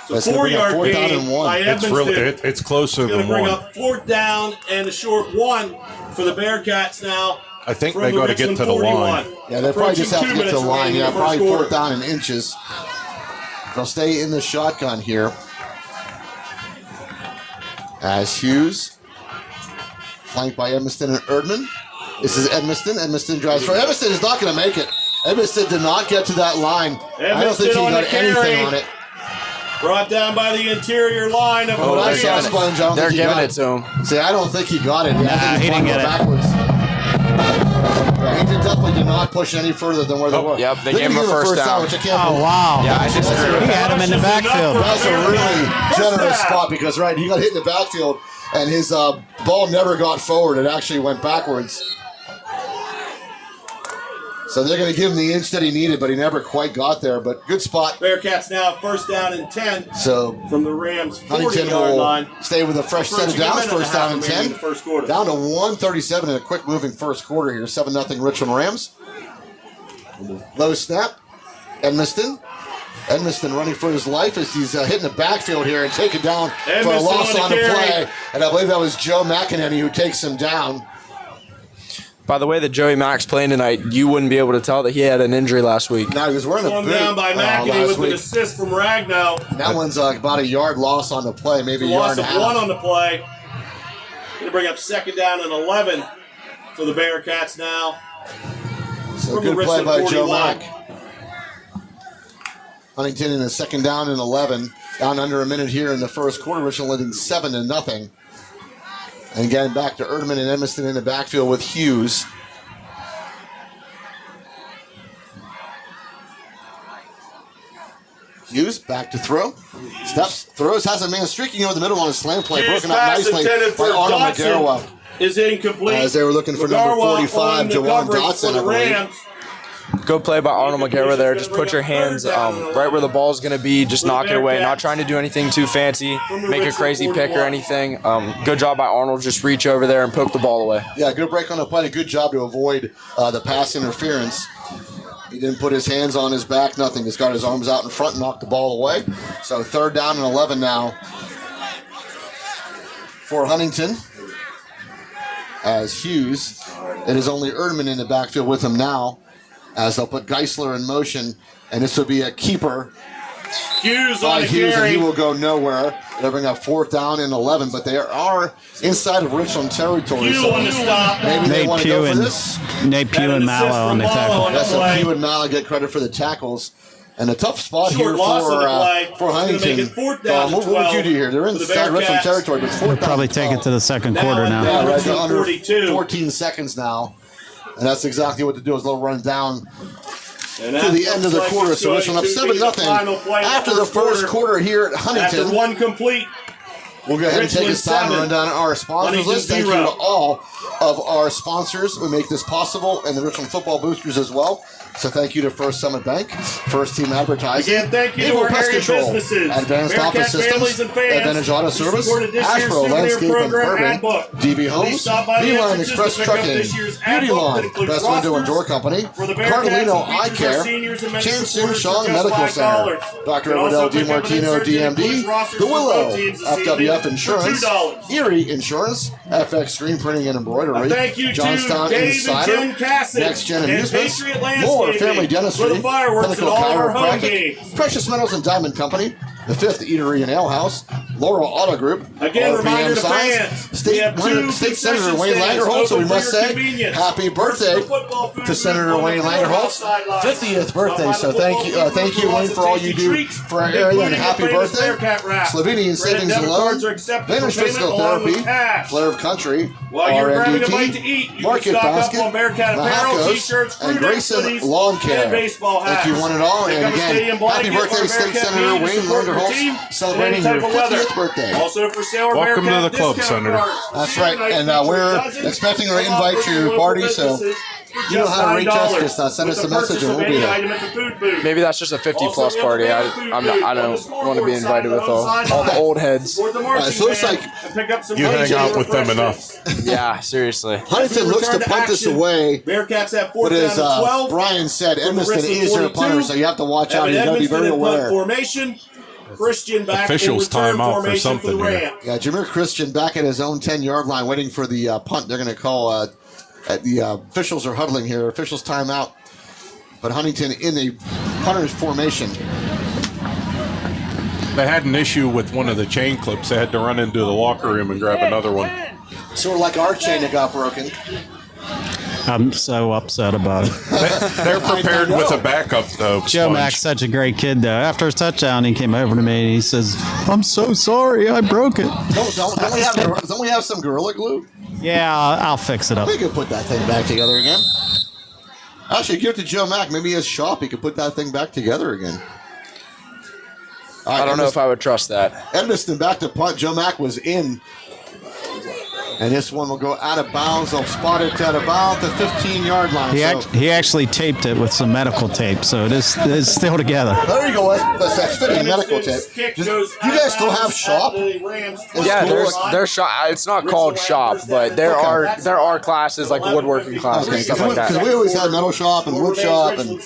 So 4-yard 4th down gain and 1. by Edmiston. It's closer Going to than bring 1. up 4th down and a short 1 for the Bearcats now. I think they got to get to the line. Yeah, they probably just have to get to the line. Yeah, probably 4th down in inches. They'll stay in the shotgun here. As Hughes, flanked by Edmiston and Erdman. This is Edmiston. Edmiston drives for Edmiston is not going to make it. Edmiston did not get to that line. I don't think he got anything on it. Brought down by the interior line of They're giving it to him. See, I don't think he got it. Nah, he didn't get it. Backwards. Yeah, he definitely did not push any further than where they were. Yep, they gave him a first down. which I can't Oh, believe. wow. Yeah, I disagree with He that. had him in the backfield. That's a really generous spot because, he got hit in the backfield and his ball never got forward. It actually went backwards. So they're going to give him the inch that he needed, but he never quite got there. But good spot. Bearcats now 1st down and 10 So from the Rams Huntington 40-yard will line. stay with a fresh set of downs. First down and 10. First quarter. Down to 1:37 in a quick moving first quarter here. 7-0 Richland Rams. Low snap. Edmiston running for his life as he's hitting the backfield here and taken down for a Edmiston loss on the carry. play. And I believe that was Joe McEnany who takes him down. By the way that Joey Mack's playing tonight, you wouldn't be able to tell that he had an injury last week. Now he was wearing a Slowed boot down by McEnany last with week. an assist from Ragnow. And that one's about a yard loss on the play, maybe a yard Loss and of a 1 half. on the play. Going to bring up 2nd down and 11 for the Bearcats now. So from the good play Richland by Joe 41. Mack. Huntington in a 2nd down and 11. Down under a minute here in the first quarter. Richland leading 7-0. And again, back to Erdman and Edmiston in the backfield with Hughes. Hughes back to throw. Steps, throws, has a man streaking over the middle on a slam play. Hughes Broken up pass nicely intended by for Arnold Dotson McGarwa. is incomplete. As they were looking for number McGarwa 45, on the Jawan coverage Dotson, for the I believe. Rams. Good play by Arnold McGarwa there. Just put your hands right where the ball's going to be. Just knock it away. Not trying to do anything too fancy, make a crazy pick or anything. Good job by Arnold. Just reach over there and poke the ball away. Yeah, good break on the play. A good job to avoid the pass interference. He didn't put his hands on his back, nothing. Just got his arms out in front and knocked the ball away. So 3rd down and 11 now for Huntington. As Hughes, it is only Erdman in the backfield with him now. As they'll put Geisler in motion, and this will be a keeper Hughes by on the Hughes, and carry. he will go nowhere. They'll bring up 4th down and 11, but they are inside of Richland territory. Hughes So on the stop. maybe they Nate want to go Pugh for and this. Nate Pugh and assist Mallow on from the Mallow tackle. on the That's so play. Pugh and Mala get credit for the tackles. And a tough spot Short here loss on the play. for Gonna Huntington. make it 4th down and what would 12 you do here? They're for the inside Richland Bearcats. territory, but it's 4th down. Probably and take 12. it to the second Now quarter on now. Yeah, right. They're under 42. 14 seconds now. And that's exactly what to do is they'll run down to the end of the quarter. So Richland up 7-0 after the first quarter here at Huntington. After one complete. We'll go ahead and take this time to run down our sponsors list. Thank you to all of our sponsors who make this possible, and the Richland football boosters as well. So thank you to First Summit Bank, First Team Advertising, Again, thank you to Naval our Pest area Control, businesses, Advanced Bearcat Office Systems, families and fans, Advantage Auto who Service, supported this year's Ashbro souvenir Landscape and program Bourbon, and book. DB Please Homes, stop by the Beeline entrances Express to pick up Trucking, this year's ad Beauty book that Lawn, includes Best Window and rosters Door Company, for the Bearcats Cardinal and Eye features our Care, seniors and Chan men's Soon supporters Shang for just Medical $5. Center, Dr. You can also Everdell pick up an DiMartino insert that DMD, includes rosters The for Willow, both teams this FWF evening Insurance, for $2. Erie Insurance, FX Screen Printing and Embroidery, Thank you to Johnstown Dave Insider, and Jen Casson Next Gen and Amusements, Patriot Moore Landscaping Family Dentistry, for the fireworks Pinnacle at all of our home Chiropractic, games. Precious Metals and Diamond Company, the Fifth Eatery and Ale House, Laurel Auto Group, Again, RPM reminder to Signs, fans, we State have two Senator concession Wayne stands Langerholtz, so we open for must your say convenience. happy birthday First, the football food to Senator booth on Wayne the Langerholtz, sideline. 50th birthday. Stop by So the thank you, football thank food you, booth Wayne, for all you tasty do treats, for our area, and including happy the famous birthday. Bearcat wrap. Slovenian Credit Savings and debit Loan, cards are accepted Vantage for payment Physical along with Therapy, cash. Flair of Country, While you're grabbing a bite to RNDT, eat, you Market can stock Basket, up on Bearcat apparel, Mahakos, t-shirts, and crew necks, Grayson hoodies, Lawn Care. and baseball hats. Thank you one and all, Pick and up a again, stadium happy blanket or birthday, a State Bearcat Senator beanie to Wayne support your team Langerholtz, in celebrating any type your of weather. 50th birthday. Also for sale, Welcome to Bearcat the club, discount Senator. cards. That's Senior right, night and features we're dozens expecting to of invite offers you to from your local party, so businesses for you know just how to reach us. $9 Just send us with a the message purchase and of we'll be any there. item at the food booth. Maybe that's just a 50-plus Also, party. we I have the food booth on the don't want to be scoreboard invited with side of the all the old heads. Support the marching so it's band like and pick up some You hang lunch and out with them refreshments. enough. Yeah, seriously. Huntington We looks to return to punt this action. away, Bearcats have but 4th down as and 12. Brian said, From the Edmiston Richland is their 42. punter, so you have to watch out. Evan You got to be Edmiston very in punt aware. formation. Christian back Officials in return time out for formation for the something here. Rams. Yeah, Jameer Christian back at his own 10-yard line waiting for the punt. They're going to call the officials are huddling here. Officials timeout. But Huntington in the punter's formation. They had an issue with one of the chain clips. They had to run into the locker room and grab another one. Sort of like our chain that got broken. I'm so upset about it. They're prepared with a backup, though. Joe Sponge. Mack's such a great kid, though. After his touchdown, he came over to me and he says, "I'm so sorry, I broke it." Don't we have some Gorilla Glue? Yeah, I'll fix it up. We could put that thing back together again. Actually, give it to Joe Mack. Maybe his shop, he could put that thing back together again. All right, I don't know if I would trust that. Edmiston back to punt. Joe Mack was in. And this one will go out of bounds. They'll spot it at about the 15-yard line. He actually taped it with some medical tape, so it's still together. There you go. That's fitting medical tape. Do you guys still have shop? Yeah, there's shop. It's not called shop, but there are classes like woodworking classes and stuff like Because that. we always had metal shop and wood shop, and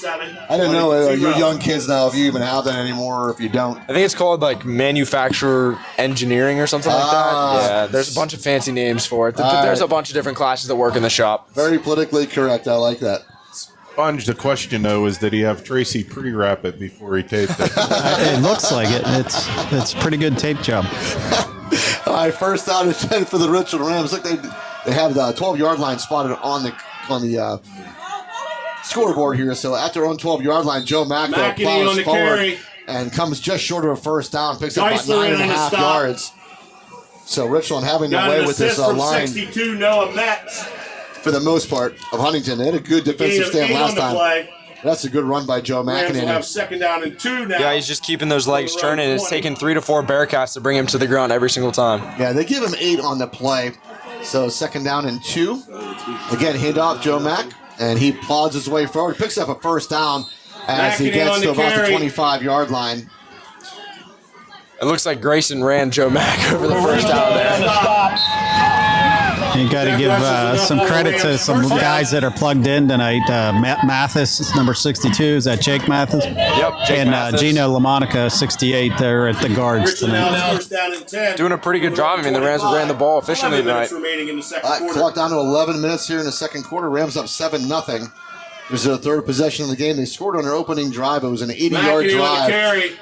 I didn't know you young kids now if you even have that anymore or if you don't. I think it's called like manufacturer engineering or something like that. Yeah, there's a bunch of fancy names for it. There's a bunch of different classes that work in the shop. Very politically correct. I like that. Sponge, the question, though, is did he have Tracy pre-wrap it before he taped it? It looks like it. It's a pretty good tape job. All right, first down and 10 for the Richland Rams. Look, they have the 12-yard line spotted on the scoreboard here. So at their own 12-yard line, Joe Mack McEnany on the forward carry. and comes just short of a first down, picks up about Geisler in on the 9.5 stop. yards. So Richland having their Got way an with this assist from line 62, Noah Metz. for the most part of Huntington. They had a good defensive stand last time. Play. That's a good run by Joe Rams will have McEnany. 2nd down and 2 now. Yeah, he's just keeping those legs turning. It's taking 3 to 4 Bearcats to bring him to the ground every single time. Yeah, they give him 8 on the play. So 2nd down and 2. Again, handoff Joe Mack, and he plods his way forward. Picks up a first down as he McEnany gets on to the about the carry. 25-yard line. It looks like Grayson ran Joe Mack over the first down there. You got to give some credit to some guys that are plugged in tonight. Mathis, number 62, is that Jake Mathis? Yep, Jake and Mathis. Gino LaMonica, 68. They're at the guards Richland tonight. now is 1st down and 10. Doing a pretty good job. I mean, the Rams ran the ball efficiently 11 minutes tonight. remaining in the second quarter. Clock down to 11 minutes here in the second quarter. Rams up 7-0. This is their third possession of the game. They scored on their opening drive. It was an 80-yard McEnany on the drive carry.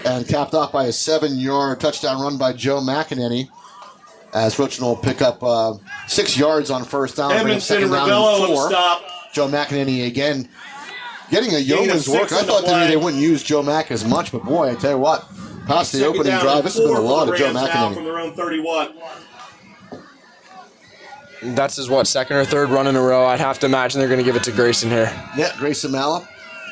and capped off by a 7-yard touchdown run by Joe McEnany. As Richland will pick up 6 yards on first down. bring up Edmondson and 2nd down Ravello and will 4. stop. Joe McEnany again getting a yeoman's Gain of work. 6 I on the thought play. they wouldn't use Joe Mack as much, but boy, I tell you what, past the 2nd opening down drive, and this has been a 4 lot for of the Joe Rams now from McEnany. their own 31. That's his, 2nd or 3rd run in a row. I'd have to imagine they're going to give it to Grayson here. Yeah, Grayson Malla.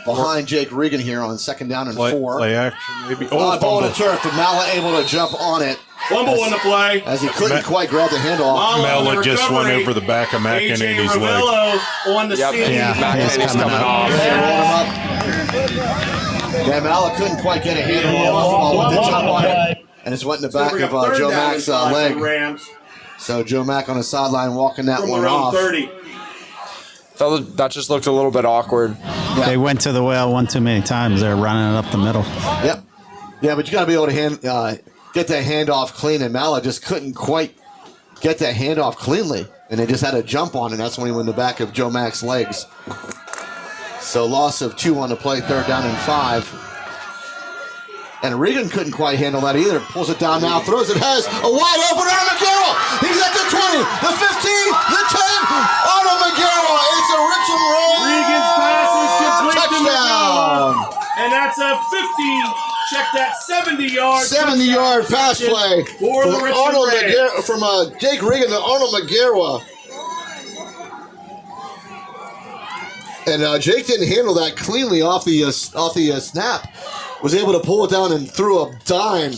behind Jake Regan here on 2nd down and 4. Play action, maybe. Ball fumble. to turf, but Mala able to jump on it. Fumble in the play. As he couldn't quite grab the handoff. Mela just went over the back of McEnany's leg. On the scene. Yeah, he's coming off. Yeah, Mala couldn't quite get a handle on the ball with the jump on it. And it's went in the back of Joe Mack's leg. So Joe Mack on the sideline walking that one off. 30. That just looked a little bit awkward. Yeah. They went to the well one too many times. They're running it up the middle. Yep. Yeah, but you got to be able to get that handoff clean, and Mala just couldn't quite get that handoff cleanly. And they just had a jump on it. That's when he went in the back of Joe Mack's legs. So loss of 2 on the play, 3rd down and 5. And Regan couldn't quite handle that either. Pulls it down now, throws it, has a wide open Arnold McGarrell. He's at the 20, the 15, the 10. Arnold McGarrell. It's a Richland Rams. Regan's pass is complete to Touchdown. And that's a 50. Check that 70-yard. 70-yard pass play for the Richland Rams. From Jake Regan to Arnold McGarrell. And Jake didn't handle that cleanly off the snap. Was able to pull it down and threw a dime.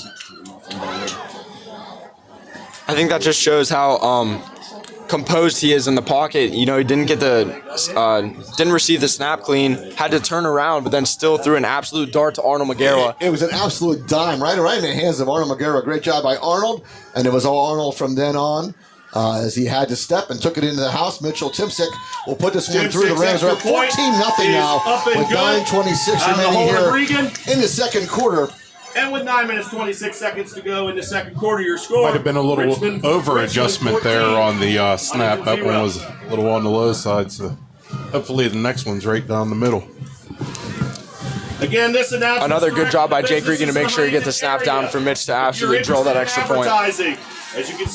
I think that just shows how composed he is in the pocket. You know, he didn't get didn't receive the snap clean, had to turn around, but then still threw an absolute dart to Arnold McGarrell. It was an absolute dime, right in the hands of Arnold McGarrell. Great job by Arnold, and it was all Arnold from then on. As he had to step and took it into the house. Mitchell Timsick will put this one through. The Rams are up 14-0 now with 9:26 remaining here in the second quarter. And with 9 minutes, 26 seconds to go in the second quarter, your score. Might have been a little over-adjustment there on the snap. That one was a little on the low side, so hopefully the next one's right down the middle. Again, this announcement. Another good job by Jake Regan to make sure he gets the snap down for Mitch to absolutely drill that extra point.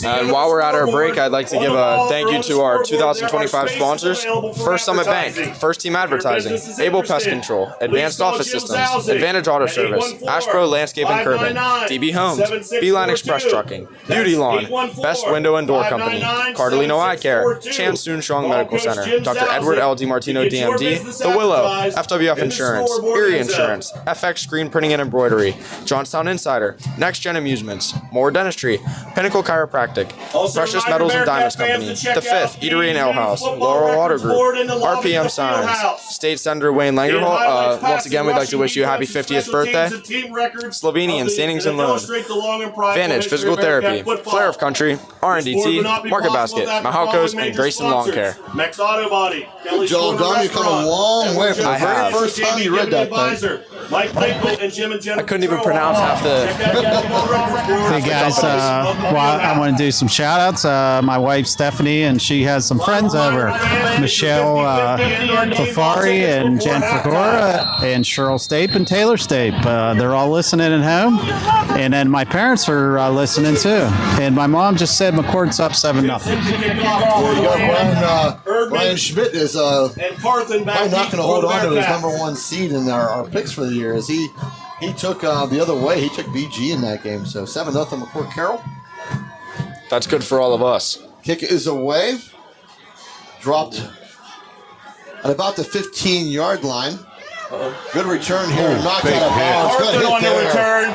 And while we're at our break, I'd like to give a thank you to our 2025 sponsors: First Summit Bank, First Team Advertising, Able Pest Control, Advanced Office Systems, Advantage Auto Service, Ashbro Landscape and Curbing, DB Homes, Beeline Express Trucking, Beauty Lawn, Best Window and Door Company, Cardellino Eye Care, Chan Soon Strong Medical Center, Dr. Edward L. DiMartino DMD, The Willow, FWF Insurance, Erie Insurance, FX Screen Printing and Embroidery, Johnstown Insider, Next Gen Amusements, Moore Dentistry, Pinnacle Chiropractic, Precious Metals and Diamonds Company, The Fifth Eatery and Ale House, Laurel Water Group, RPM Signs, State Senator Wayne Langerhall. Once again, we'd like to wish you a happy 50th birthday. Slovenian Standings and Loan, Vantage Physical Therapy, Flair of Country, R&DT, Market Basket, Mahalco's, and Grayson Lawn Care. Max Auto Body. Good job, Don. You've come a long way from the very first time you read that thing. I couldn't even pronounce half the... Hey guys, I want to do some shout outs. My wife Stephanie, and she has some friends over. Michelle Fafari and Jen Fagora and Cheryl Stape and Taylor Stape. They're all listening at home. And then my parents are listening too. And my mom just said McCord's up 7-0. There you go. Brian Schmidt is probably not going to hold on to his number 1 seed in our picks for the year, as he took the other way. He took BG in that game. So 7-0 McCord Carroll. That's good for all of us. Kick is away. Dropped at about the 15-yard line. Good return here. Knocked out of bounds. Good hit there. Return.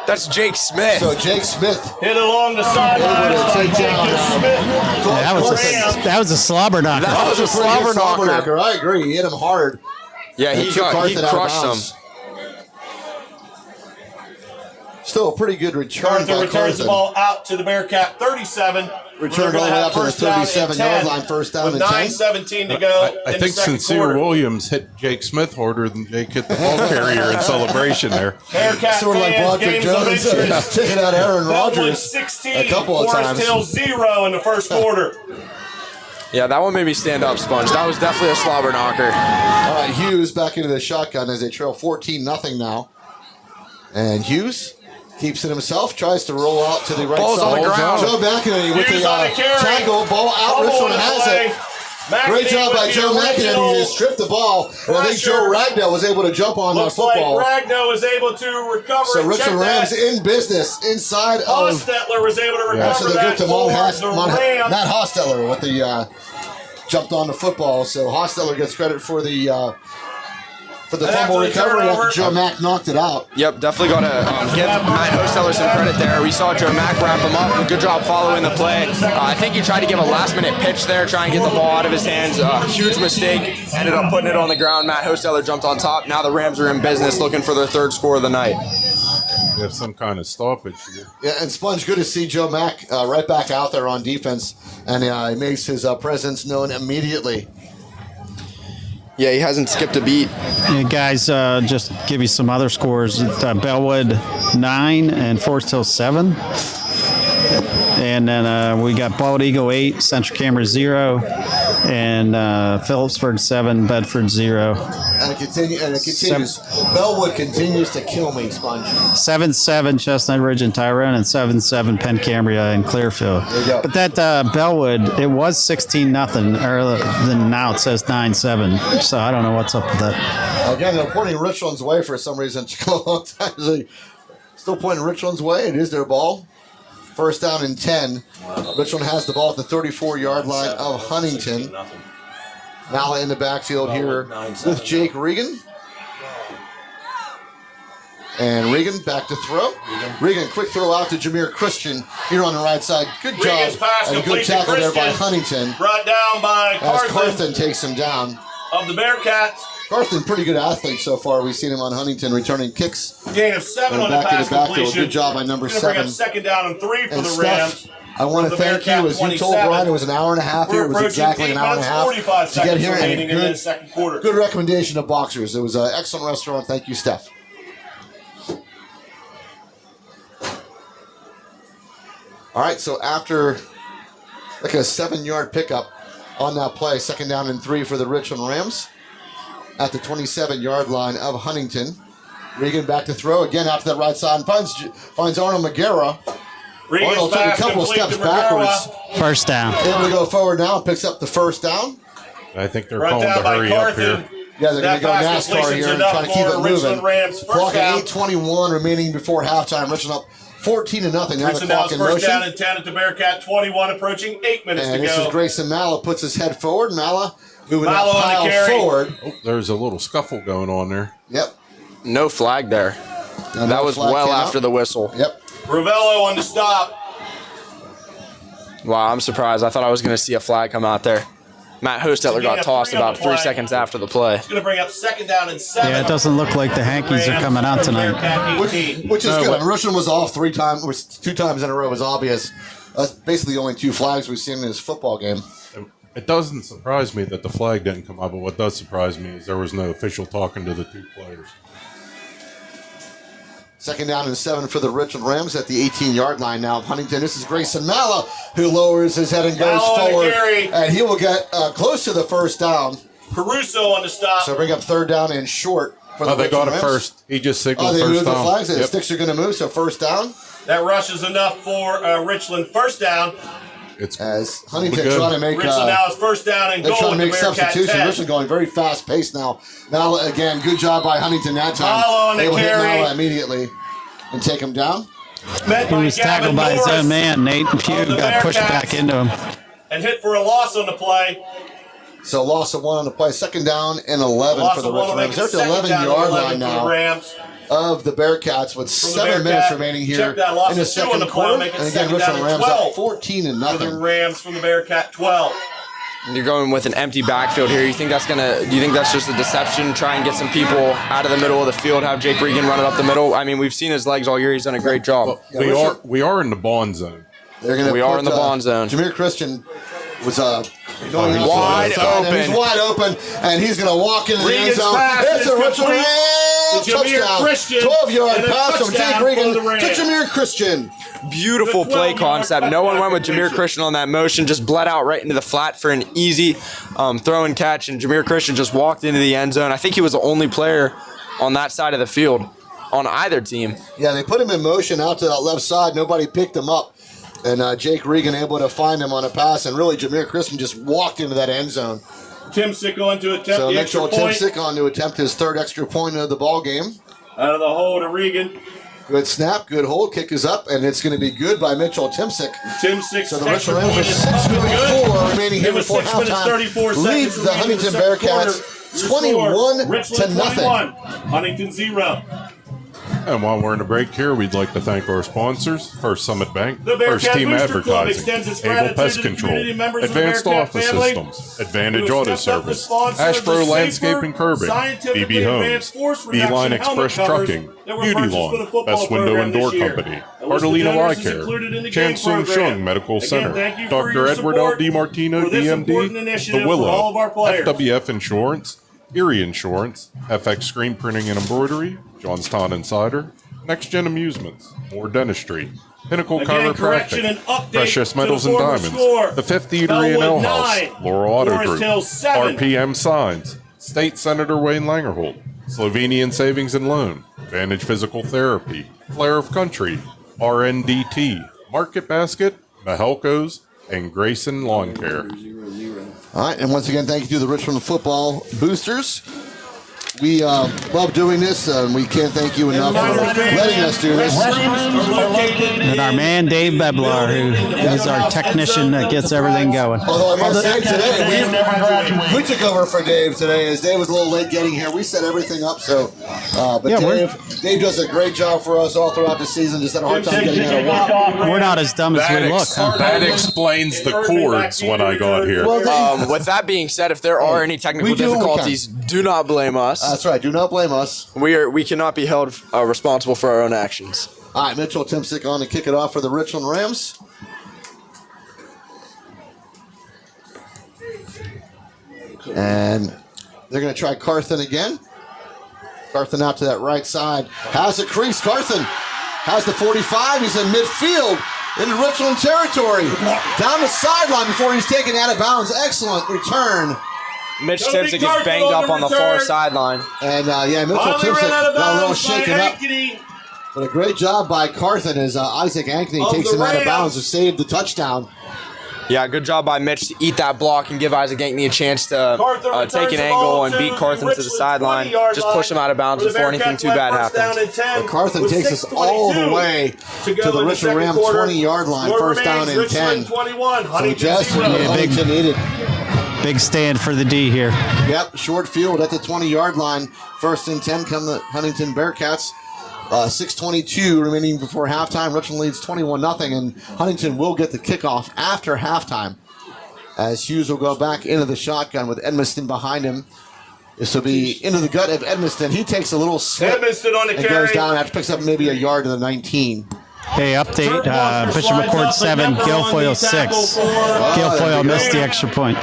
That's Jake Smith. So Jake Smith hit along the sideline. That was a slobber knocker. That was a slobber knocker. I agree. He hit him hard. Yeah, he crushed him. Still a pretty good return. Arthur returns the ball out to the Bearcat 37. Returned all the way out to the 37-yard line, first down and 10. 9:17 to go. I think Sincere Williams hit Jake Smith harder than Jake hit the ball carrier in celebration there. Bearcat sort of like Broderick Jones taking out Aaron Rodgers a couple of times. Forest Hill 0 in the first quarter. Yeah, that one made me stand up, Sponge. That was definitely a slobber knocker. All right, Hughes back into the shotgun as they trail 14-0 now. And Hughes keeps it himself, tries to roll out to the right Ball's side. On the ground. Joe McEnany with the tackle, ball out, Richland has it. Great job by Joe McEnany to strip the ball. And I think Joe Ragnow was able to jump on the football. Like Ragnow was able to recover. So Richland Rams in business inside of... Hostetler was able to recover so they get to Matt Hostetler with the jumped on the football. So Hostetler gets credit for the for the fumble recovery after Joe Mack knocked it out. Yep, definitely got to give Matt Hosteller some credit there. We saw Joe Mack wrap him up. Good job following the play. I think he tried to give a last-minute pitch there, try and get the ball out of his hands. Huge mistake. Ended up putting it on the ground. Matt Hosteller jumped on top. Now the Rams are in business looking for their third score of the night. We have some kind of stoppage here. Yeah, and Sponge, good to see Joe Mack right back out there on defense, and he makes his presence known immediately. Yeah, he hasn't skipped a beat. Yeah, guys, just give you some other scores. Bellwood 9 and Forest Hill 7. And then we got Bald Eagle 8, Central Camera 0, and Phillipsburg 7, Bedford 0. And it continues. Bellwood continues to kill me, Sponge. 7-7 Chestnut Ridge and Tyrone, and 7-7 Penn Cambria and Clearfield. There you go. But that Bellwood, it was 16-0 earlier, then now it says 9-7. So I don't know what's up with that. Again, they're pointing Richland's way for some reason. Still pointing Richland's way. It is their ball. First down and 10. Richland has the ball at the 34-yard line of Huntington. Nala in the backfield here with Jake Regan. And Regan back to throw. Regan, quick throw out to Jameer Christian here on the right side. Good job and good tackle there by Huntington. Brought down by As Carthen Carthen takes him down. of the Bearcats. Carthen, pretty good athlete so far. We've seen him on Huntington returning kicks. Gain of 7 on the Back pass to the backfield. completion. Good job by number Gonna bring 7. up second down and 3 for And the Rams. Steph, I want to thank you. As you told Brian, it was an hour and a half here. It was exactly an hour and a half 45 to get here. remaining And in the second quarter. good recommendation of Boxers. It was an excellent restaurant. Thank you, Steph. All right, so after like a 7-yard pickup on that play, second down and 3 for the Richland Rams at the 27-yard line of Huntington. Regan back to throw again out to that right side and finds Arnold McGarrah. Regan's Arnold took a pass couple of complete steps to Vergara. backwards. First down. Able to go forward now, picks up the first down. I think they're Brought calling down to by hurry up Carthen. here. Yeah, they're going That to go pass NASCAR completion's here and enough try to keep for it moving. Richland Rams. First Clock down. at 8:21 remaining before halftime. Richland up 14-0. Now the Richland now clock is in first motion. down and 10 at the Bearcat 21, approaching 8 minutes And to this go. is Grayson Malla puts his head forward. Malla moving Mallow that on the pile carry. forward. Oh, there's a little scuffle going on there. Yep. No flag there. And That was flag well came after out. the whistle. Yep. Ravello on the stop. Wow, I'm surprised. I thought I was going to see a flag come out there. Matt Hosteller Gain got of tossed 3 on about the 3 flag. seconds after the play. It's going to bring up second down and 7. Yeah, it doesn't look like the Hankies are coming out tonight. Bearcat 18. Which is No, good. but- Richland was off 2 times in a row. Was obvious. That's basically the only 2 flags we've seen in this football game. It doesn't surprise me that the flag didn't come out, but what does surprise me is there was no official talking to the 2 players. Second down and 7 for the Richland Rams at the 18-yard line now of Huntington. This is Grayson Malla who lowers his head and goes Mallow on the forward. carry. And he will get close to the first down. Caruso on the stop. So bring up third down and short for the Oh, they got Richland it Rams. first. He just signaled Oh, they first moved the down. flags. The Yep. sticks are going to move, so first down. That rush is enough for Richland. First down. It's As Huntington good. trying to make Richland now is first down and they're goal trying to at make the Bearcat substitutions. 10. Richland going very fast paced now. Malla again, good job by Huntington that time. Mallow on the Able to hit carry. Malla immediately and take him down. Met He by was Gavin tackled by his Norris own man. Nate Pugh of the got pushed Bearcats. back into him. and hit for a loss on the play. So loss of 1 on the play. Second down and 11 Loss for the of 1 will Richland make Rams. it They're at the second down and 11-yard 11 line for the now Rams. of the Bearcats with From the 7 minutes Bearcat. remaining here Check that loss in the of 2 on second the play. quarter. Make it And again, second down Richland and Rams 12 up 14 and for the nothing. Rams from the Bearcat 12. You're going with an empty backfield here. Do you think that's just a deception? Try and get some people out of the middle of the field. Have Jake Regan run it up the middle. I mean, we've seen his legs all year. He's done a great job. Yeah, we are in the bond zone. We are in the bond zone. Jameer Christian was going Wide outside, and he's open. wide open, and he's going to walk into the end Regan's zone. pass It's is a Richland complete Rams to Jameer touchdown. Christian, 12-yard and a pass from Jake touchdown Regan for the to Rams. Jameer Christian. Beautiful The play 12-yard concept. No one went with Jameer completion. Christian on that motion. Just bled out right into the flat for an easy throw and catch. And Jameer Christian just walked into the end zone. I think he was the only player on that side of the field on either team. Yeah, they put him in motion out to that left side. Nobody picked him up. And Jake Regan able to find him on a pass. And really, Jameer Christian just walked into that end zone. Timsick on to attempt So the extra Mitchell point. Timsick on to attempt his 3rd extra point of the ball game. Out of the hole to Regan. Good snap, good hold, kick is up, and it's going to be good by Mitchell Timsick. Timsick's So the extra Richland point Rams is with up and good. 6:34 remaining here It was before 6 minutes, halftime. 34 Lead seconds the remaining in Huntington second Bearcats quarter. 21 Richland to nothing. 21, Huntington 0. And while we're in the break here, we'd like to thank our sponsors: First Summit Bank, The Bearcat First Team Booster Club Advertising, extends its Able gratitude Pest to the Control, community members of the Advanced Bearcat Office family Systems, Advantage who have Auto stepped up to Service, sponsor the Ashboro safer, Landscaping Curbing, scientifically BB advanced Homes, force reduction Beeline helmet Express covers Trucking, that were Beauty purchased for the Lawn, football Best Window program and Door this year. Company, A list of Bartolina Eye donors is Care, included in the game Chansung program. Shung Medical Again, Center, thank you for Dr. your Edward L. support DiMartino, for this important DMD, initiative The for all of our Willow, players. FWF Insurance, Erie Insurance, FX Screen Printing and Embroidery, Johnstown Insider, Next Gen Amusements, More Dentistry, Pinnacle Again, correction and Chiropractic, update Precious to the Metals and former Diamonds, score. the Fifth Eatery and Ale Bellwood House, 9, Laurel Auto Forest Group, Hill 7. RPM Signs, State Senator Wayne Langerholt, Slovenian Savings and Loan, Vantage Physical Therapy, Flair of Country, RNDT, Market Basket, Mahelco's, and Grayson Lawn Care. All right, and once again, thank you to the Richland football boosters. We love doing this, and we can't thank you enough for letting us do this. And our man Dave Beblar, who is our technician that gets everything going. Although I must say today, we took over for Dave today, as Dave was a little late getting here. We set everything up, so but Yeah, Dave does a great job for us all throughout the season. Just had a hard time getting out of work. We're not as dumb as we look, huh? That explains the chords when I got here. Well, With that being said, if there are any technical we do what we difficulties, do not blame us. that's right. Do not blame us. We cannot be held responsible for our own actions. All right, Mitchell Timsick on to kick it off for the Richland Rams. And they're going to try Carthen again. Carthen out to that right side. Has a crease. Carthen has the 45. He's in midfield into Richland territory. Down the sideline before he's taken out of bounds. Excellent return. Mitch Timsick gets banged up on the far sideline. And Mitchell Timsick got a little shaken up. But a great job by Carthen as Isaac Ankney takes him out of bounds to save the touchdown. Yeah, good job by Mitch to eat that block and give Isaac Ankney a chance to take an angle and beat Carthen to the sideline. Just push him out of bounds before anything too bad happens. And Carthen takes us all the way to the Richland Ram 20-yard line, first down and 10. So just Huntington needed. Big stand for the D here. Yep, short field at the 20-yard line. First and 10 come the Huntington Bearcats. 6:22 remaining before halftime. Richland leads 21-0, and Huntington will get the kickoff after halftime. As Hughes will go back into the shotgun with Edmiston behind him. This will be into the gut of Edmiston. He takes a little slip Edmiston on the and carry. goes down after picks up maybe a yard to the 19. Hey, update, Bishop McCord 7, Guilfoyle 6. Guilfoyle missed the extra point.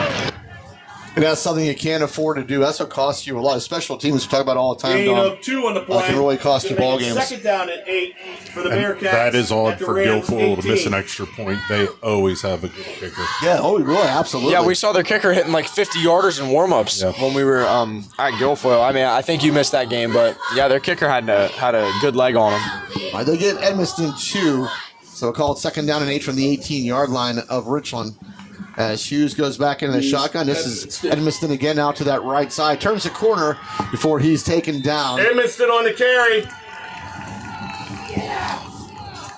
And that's something you can't afford to do. That's what costs you a lot of special teams. We talk about all the time. Gain Dom. of 2 on the play. Can really cost you ball Make it games. Second down and 8 for the And Bearcats. that is odd at the for Rams Guilfoyle to 18. miss an extra point. They always have a good kicker. Yeah, oh, really, absolutely. Yeah, we saw their kicker hitting like 50-yarders in warm-ups when we were at Guilfoyle. I mean, I think you missed that game, but yeah, their kicker had a good leg on him. All right, they get Edmiston 2, so we'll call it second down and 8 from the 18-yard line of Richland. As Hughes goes back into the shotgun. This is Edmiston again out to that right side. Turns the corner before he's taken down. Edmiston on the carry.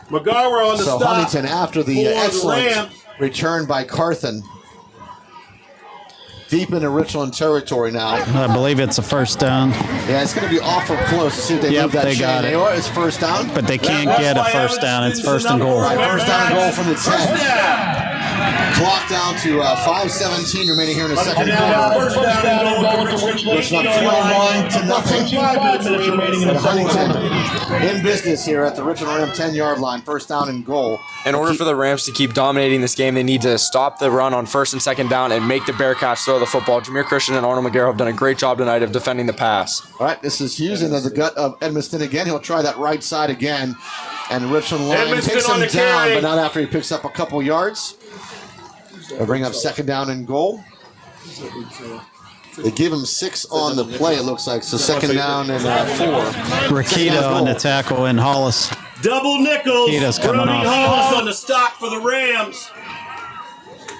McGarver on the So stop. Huntington after the for the excellent Rams. return by Carthen. Deep into Richland territory now. I believe it's a first down, Yeah, it's going to be awful close to see if they Yep, move that they chain. got it. They are. It's first down. but they can't get a first down. It's first and goal. Right, first down and goal from the 10. First down. Clock down to 5:17 remaining here in the second First quarter. down and goal to Richland. It's up 21-0. 5 minutes remaining in the second quarter. Huntington in business here at the Richland Ram 10-yard line. First down and goal. In order for the Rams to keep dominating this game, they need to stop the run on first and second down and make the Bearcats throw the football. Jameer Christian and Arnold McGarrow have done a great job tonight of defending the pass. All right, this is Hughes into the gut of Edmiston again. He'll try that right side again. And Richland line Edmiston takes on him the down, carry. but not after he picks up a couple yards. They'll bring up second down and goal. They give him 6 on the play, it looks like. So second down and 4. Rakita on the tackle and Hollis. Double nickels. Kita's coming Brody off. Hollis on the stop for the Rams.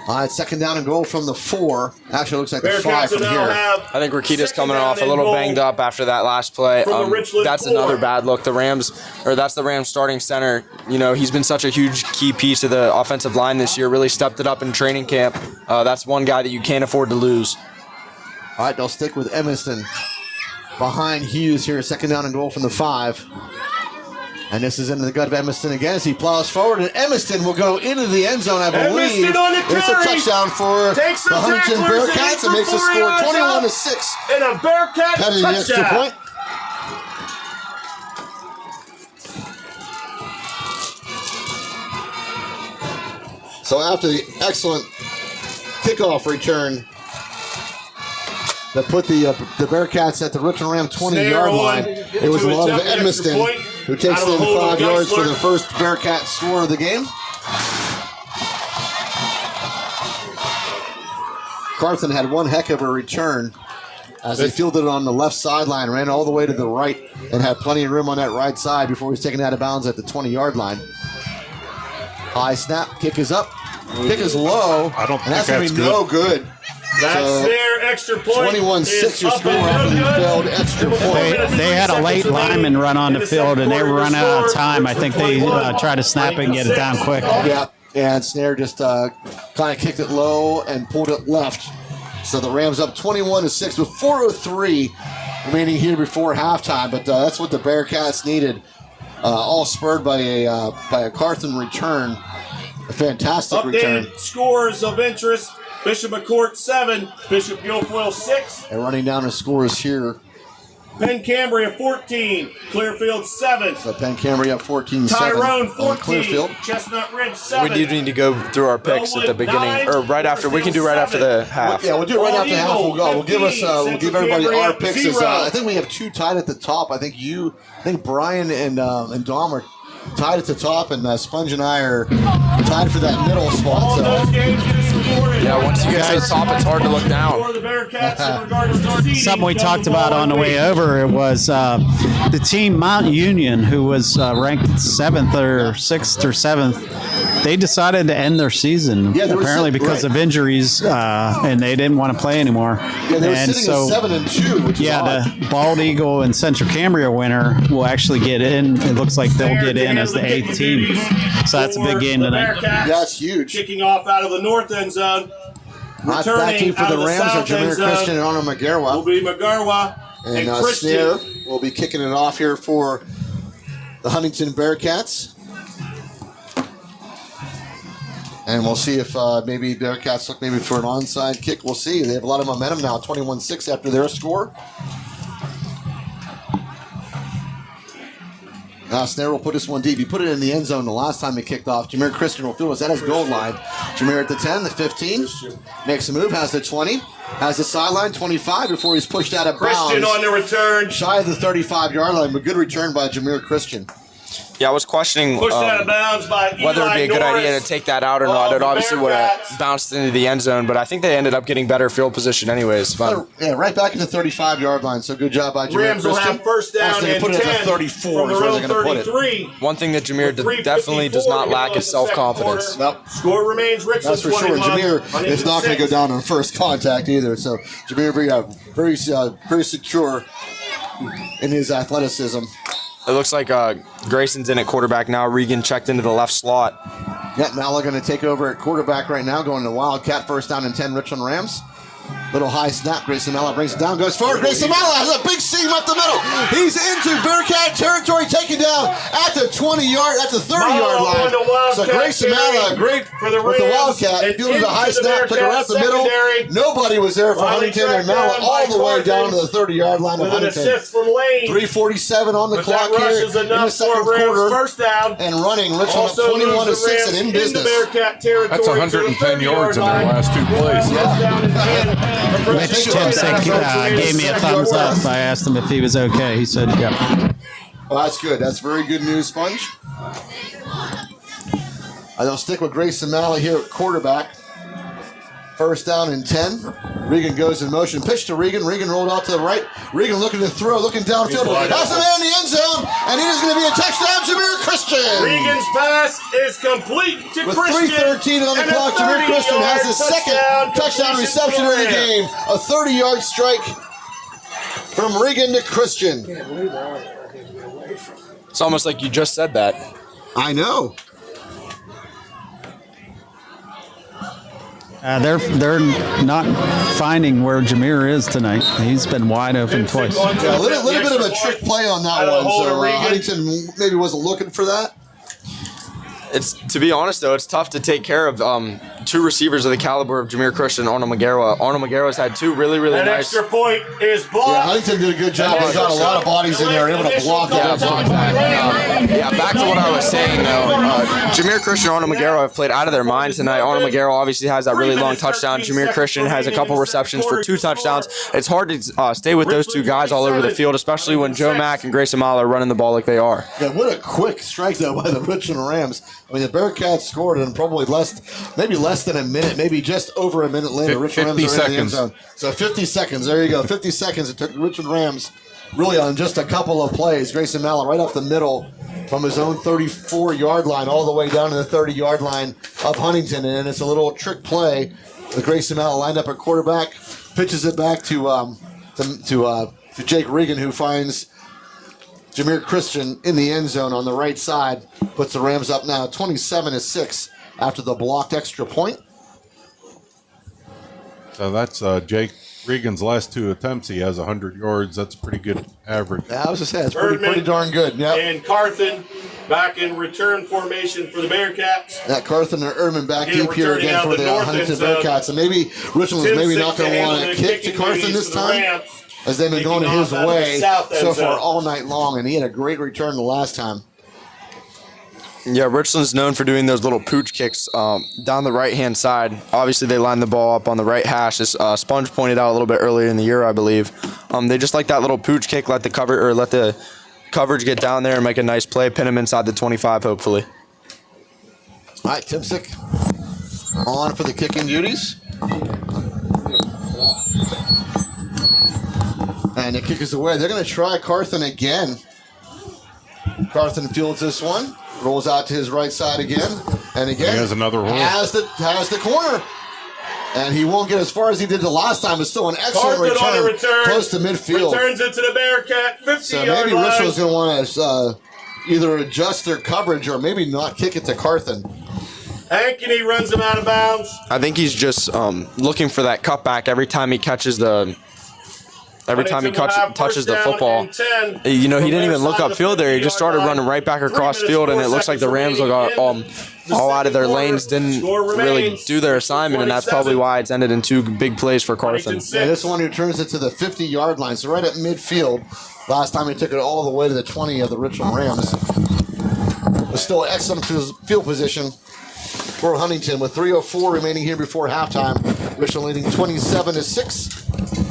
All right, second down and goal from the 4. Actually, it looks like the 5 Bearcats from now here. have I think Rakita's second coming down off a and little goal banged up after that last play. from the Richland That's 4. another bad look. That's the Rams starting center. You know, he's been such a huge key piece of the offensive line this year. Really stepped it up in training camp. That's one guy that you can't afford to lose. All right, they'll stick with Evanston behind Hughes here. Second down and goal from the 5. And this is into the gut of Evanston again as he plows forward. And Evanston will go into the end zone, I believe. Evanston on the It's a carry. touchdown for Takes the Huntington tacklers Bearcats and and makes the for 4 score yards 21-6. And a Bearcat Headed the extra touchdown. point. So after the excellent kickoff return that put the Bearcats at the Richland Ram 20-yard line, it was a lot of Edmiston who takes in 5 yards for the first Bearcat score of the game. Carson had one heck of a return as he fielded it on the left sideline, ran all the way to the right, and had plenty of room on that right side before he was taken out of bounds at the 20-yard line. High snap, kick is up, kick is low, I don't and that's think going to that's be no good. That's So, their extra point. 21-6 your score after the failed extra point. They had a late lineman run on the field, and they were running out of time. I think they tried to snap it and get it down quick. Yeah, and Snare just kind of kicked it low and pulled it left. So the Rams up 21-6 with 4:03 remaining here before halftime. But that's what the Bearcats needed, all spurred by a Carson return, a fantastic return. Updated scores of interest. Bishop McCourt 7, Bishop Guilfoyle 6, And running down the scores here. Penn Cambria 14, Clearfield 7, So Penn Cambria up 14-7 Tyrone on 14, Clearfield. Chestnut Ridge 7. We do need to go through our picks at the beginning, or right after. We can do right after the half. Yeah, we'll do it right after half. We'll give everybody our picks. As, 0. I think we have 2 tied at the top. I think Brian and Dom are tied at the top, and Sponge and I are tied for that middle spot. All So those games are scored. Yeah, once you get to the top, it's hard to look down. For the Bearcats in regards to seeding, Something we double talked about ball on the way week. over, it was the team Mount Union, who was ranked 7th or 6th or 7th. They decided to end their season, Yeah, they were apparently because right. of injuries, and they didn't want to play anymore. yeah, they were And sitting so, at 7-2, which is yeah, odd. the Bald Eagle and Central Cambria winner will actually get in. It looks like they'll get in as the 8th team. So that's a big game For the tonight. Bearcats, That's huge. Kicking off out of the north end zone. That Returning team for out the of the Rams are south end Jameer zone Christian and Arnold will McGarwa. be McGarwa and Snare Christian. will be kicking it off here for the Huntington Bearcats. And we'll see if maybe Bearcats look maybe for an onside kick. We'll see. They have a lot of momentum now, 21-6 after their score. Snare will put this one deep. He put it in the end zone the last time he kicked off. Jameer Christian will field us at his goal line. Jameer at the 10, the 15. Makes a move, has the 20. Has the sideline, 25 before he's pushed out of bounds. Christian on the return. Shy of the 35-yard line, but good return by Jameer Christian. Yeah, I was questioning Pushed out of bounds by Eli whether it'd be a good Norris. idea to take that out or not. It obviously would have bounced into the end zone, but I think they ended up getting better field position anyways. But Yeah, right back at the 35-yard line, so good job by Jameer Rams will Christian. have first down Actually, they and put it 10 at the 34 from is their where own they're going to put it. 33. one thing that Jameer definitely does not lack is self-confidence. Nope. Score remains Richland That's for sure. 21. Jameer is not going to go down on first contact either. So Jameer very secure in his athleticism. It looks like Grayson's in at quarterback now. Regan checked into the left slot. Yeah, Mala going to take over at quarterback right now, going to Wildcat, first down and 10, Richland Rams. Little high snap. Grayson Mala brings it down, goes forward. Grayson Mala has a big seam up the middle. He's into Bearcat territory, taken down at the 30-yard line. So Grayson Mala, great for the with the Rams. Wildcat. And Fielded a high into the snap, took it right up the middle. secondary. Nobody was there for Finally Huntington, and tracked Mala down all by the way down to Carson the 30-yard line of with an Huntington. assist from Lane. 3:47 on the But clock that rush here is in the enough second for a Rams quarter. first down. And running, Richland up Also 21-6 and in business. Bearcat territory. That's 110 yards in their last 2 plays. Mitch Timsick gave me a thumbs up. I asked him if he was okay. He said, yeah. Well, that's good. That's very good news, Sponge. They'll stick with Grayson Malley here at quarterback. First down and 10. Regan goes in motion. Pitch to Regan. Regan rolled out to the right. Regan looking to throw, looking downfield. Has a man in the end zone, and it is going to be a touchdown, Jameer Christian. Regan's pass is complete to With Christian. 3:13 on the and a clock, Jameer Christian has his second touchdown completion reception for of the him. game. A 30-yard strike from Regan to Christian. It's almost like you just said that. I know. They're not finding where Jameer is tonight. He's been wide open twice. Yeah, a little bit of a trick play on that one. So Huntington maybe wasn't looking for that. It's, to be honest though, it's tough to take care of two receivers of the caliber of Jameer Christian and Arnold Magera. Arnold Magera's had two really That nice. extra point is blocked. Yeah, Huntington did a good job. He got a lot of bodies in there, able to block that. Back to what I was saying though. Jameer Christian and Arnold Magera have played out of their minds tonight. Arnold Magera obviously has that really long touchdown. Jameer Christian has a couple receptions for 2 touchdowns. It's hard to stay with those two guys all over the field, especially when Joe Mack and Grayson Mala are running the ball like they are. Yeah, what a quick strike though by the Richland Rams. I mean, the Bearcats scored in probably maybe less than a minute, maybe just over a minute later. Richland Rams 50 are in the end seconds. zone. So 50 seconds. There you go. 50 seconds. It took the Richland Rams really on just a couple of plays. Grayson Mallon right up the middle from his own 34-yard line all the way down to the 30-yard line of Huntington. And it's a little trick play with Grayson Mallon lined up at quarterback, pitches it back to Jake Regan, who finds Jameer Christian in the end zone on the right side, puts the Rams up now 27-6 after the blocked extra point. So that's Jake Regan's last 2 attempts. He has 100 yards. That's pretty good average. Yeah, I was just saying, it's pretty darn good. Yep. And Carthen back in return formation for the Bearcats. That Carthen and Erdman back deep here again for the Huntington Bearcats. And maybe Richland's maybe not going to want to kick to Carthen this time, as they've been going his way so far all night long, and he had a great return the last time. Yeah, Richland's known for doing those little pooch kicks down the right-hand side. Obviously, they line the ball up on the right hash. As Sponge pointed out a little bit earlier in the year, I believe. They just like that little pooch kick, let the coverage get down there and make a nice play, pin him inside the 25, hopefully. All right, Timsick on for the kicking duties. And the kick is away. They're going to try Carthen again. Carthen fields this one, rolls out to his right side again, and again He has another roll. has the corner. And he won't get as far as he did the last time. It's still an excellent Carthen on the return. close to midfield. Returns it to the Bearcat 50-yard So maybe line. Richland's going to want to either adjust their coverage or maybe not kick it to Carthen. Ankeny runs him out of bounds. I think he's just looking for that cutback every time he catches the. Every time he touches the football, you know, he didn't even look upfield there. He just started running right back across field, and it looks like the Rams got all out of their lanes, didn't really do their assignment, and that's probably why it's ended in 2 big plays for Carthen. Yeah, this one returns it to the 50-yard line, so right at midfield. Last time he took it all the way to the 20 of the Richland Rams. But still excellent field position for Huntington with 3:04 remaining here before halftime. Richland leading 27-6.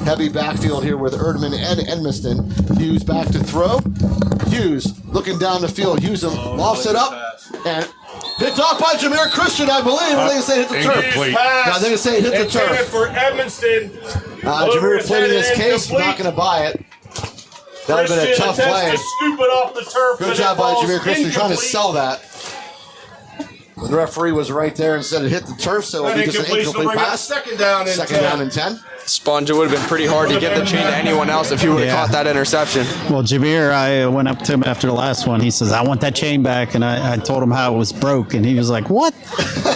Heavy backfield here with Erdman and Edmiston. Hughes back to throw. Hughes looking down the field. Hughes lofts it up and picked off by Jameer Christian, I believe. I think they say hit the turf. Incomplete. I think they say hit the Intended turf. for Edmiston. Jameer pleading his case, not going to buy it. That would have been a tough play. To scoop it off the turf. Good job by Jameer Christian trying to sell that. The referee was right there and said it hit the turf, so it'll be just an incomplete pass. Second down and 10. Sponge, it would have been pretty hard to get the chain to anyone else if he would have caught that interception. Well, Jameer, I went up to him after the last one. He says, I want that chain back. And I told him how it was broke. And he was like, what?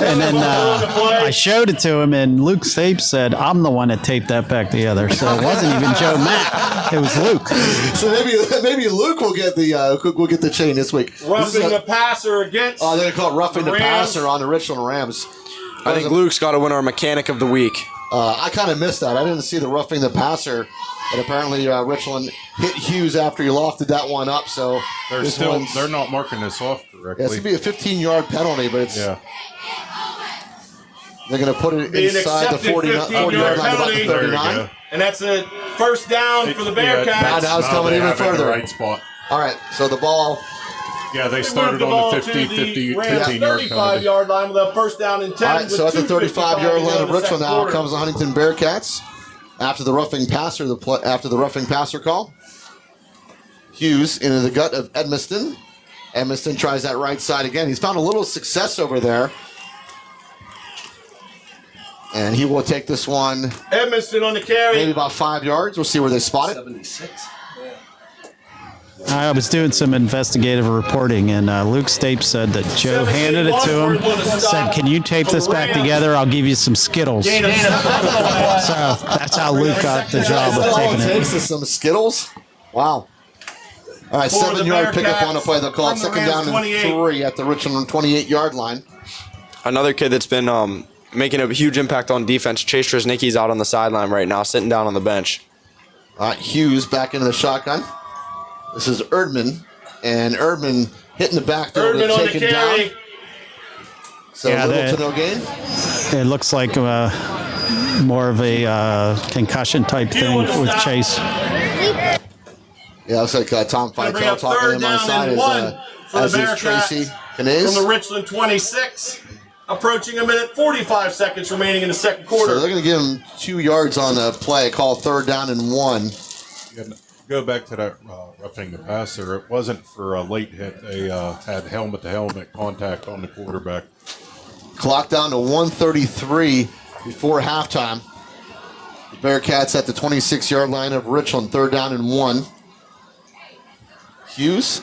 And then I showed it to him. And Luke Stapes said, I'm the one that taped that back together. So it wasn't even Joe Mack. It was Luke. So maybe Luke will get the chain this week. roughing the passer against. Oh, they're going to call it roughing the Rams. passer on the Richland Rams. I think Luke's got to win our mechanic of the week. I kind of missed that. I didn't see the roughing the passer, but apparently Richland hit Hughes after he lofted that one up. So They're not marking this off correctly. Yeah, it's going to be a 15-yard penalty, but it's they're going to put it inside the 40-yard line, about the 39. And that's a first down for the Bearcats. Now it's coming even further. Right spot. All right, so the ball. Yeah, they started on the 15-yard 35-yard line with a first down and 10. All right, so at the 35-yard line of Richland now comes the Huntington Bearcats after the roughing passer call. Hughes into the gut of Edmiston. Edmiston tries that right side again. He's found a little success over there. And he will take this one. Edmiston on the carry. Maybe about 5 yards. We'll see where they spot it. 76. I was doing some investigative reporting, and Luke Stapes said that Joe handed it to him, said, "Can you tape this back together? I'll give you some Skittles." So that's how Luke got the job of taping it. Takes us some Skittles. Wow. All right, 7-yard pickup on the play. They'll call it second down and 3 at the Richland 28-yard line. Another kid that's been making a huge impact on defense, Chase Tresnicki's out on the sideline right now, sitting down on the bench. All right, Hughes back into the shotgun. This is Erdman, and Erdman hitting the backfield and taken down. So little to no gain. It looks like more of a concussion type thing with Chase. Yeah, looks like Tom Feitel talking to him on the side as is Tracy Canese. From the Richland 26, approaching a minute 45 seconds remaining in the second quarter. So they're going to give him 2 yards on the play, called third down and 1. Go back to that roughing the passer. It wasn't for a late hit. They had helmet-to-helmet contact on the quarterback. Clock down to 1:33 before halftime. The Bearcats at the 26-yard line of Richland, third down and 1. Hughes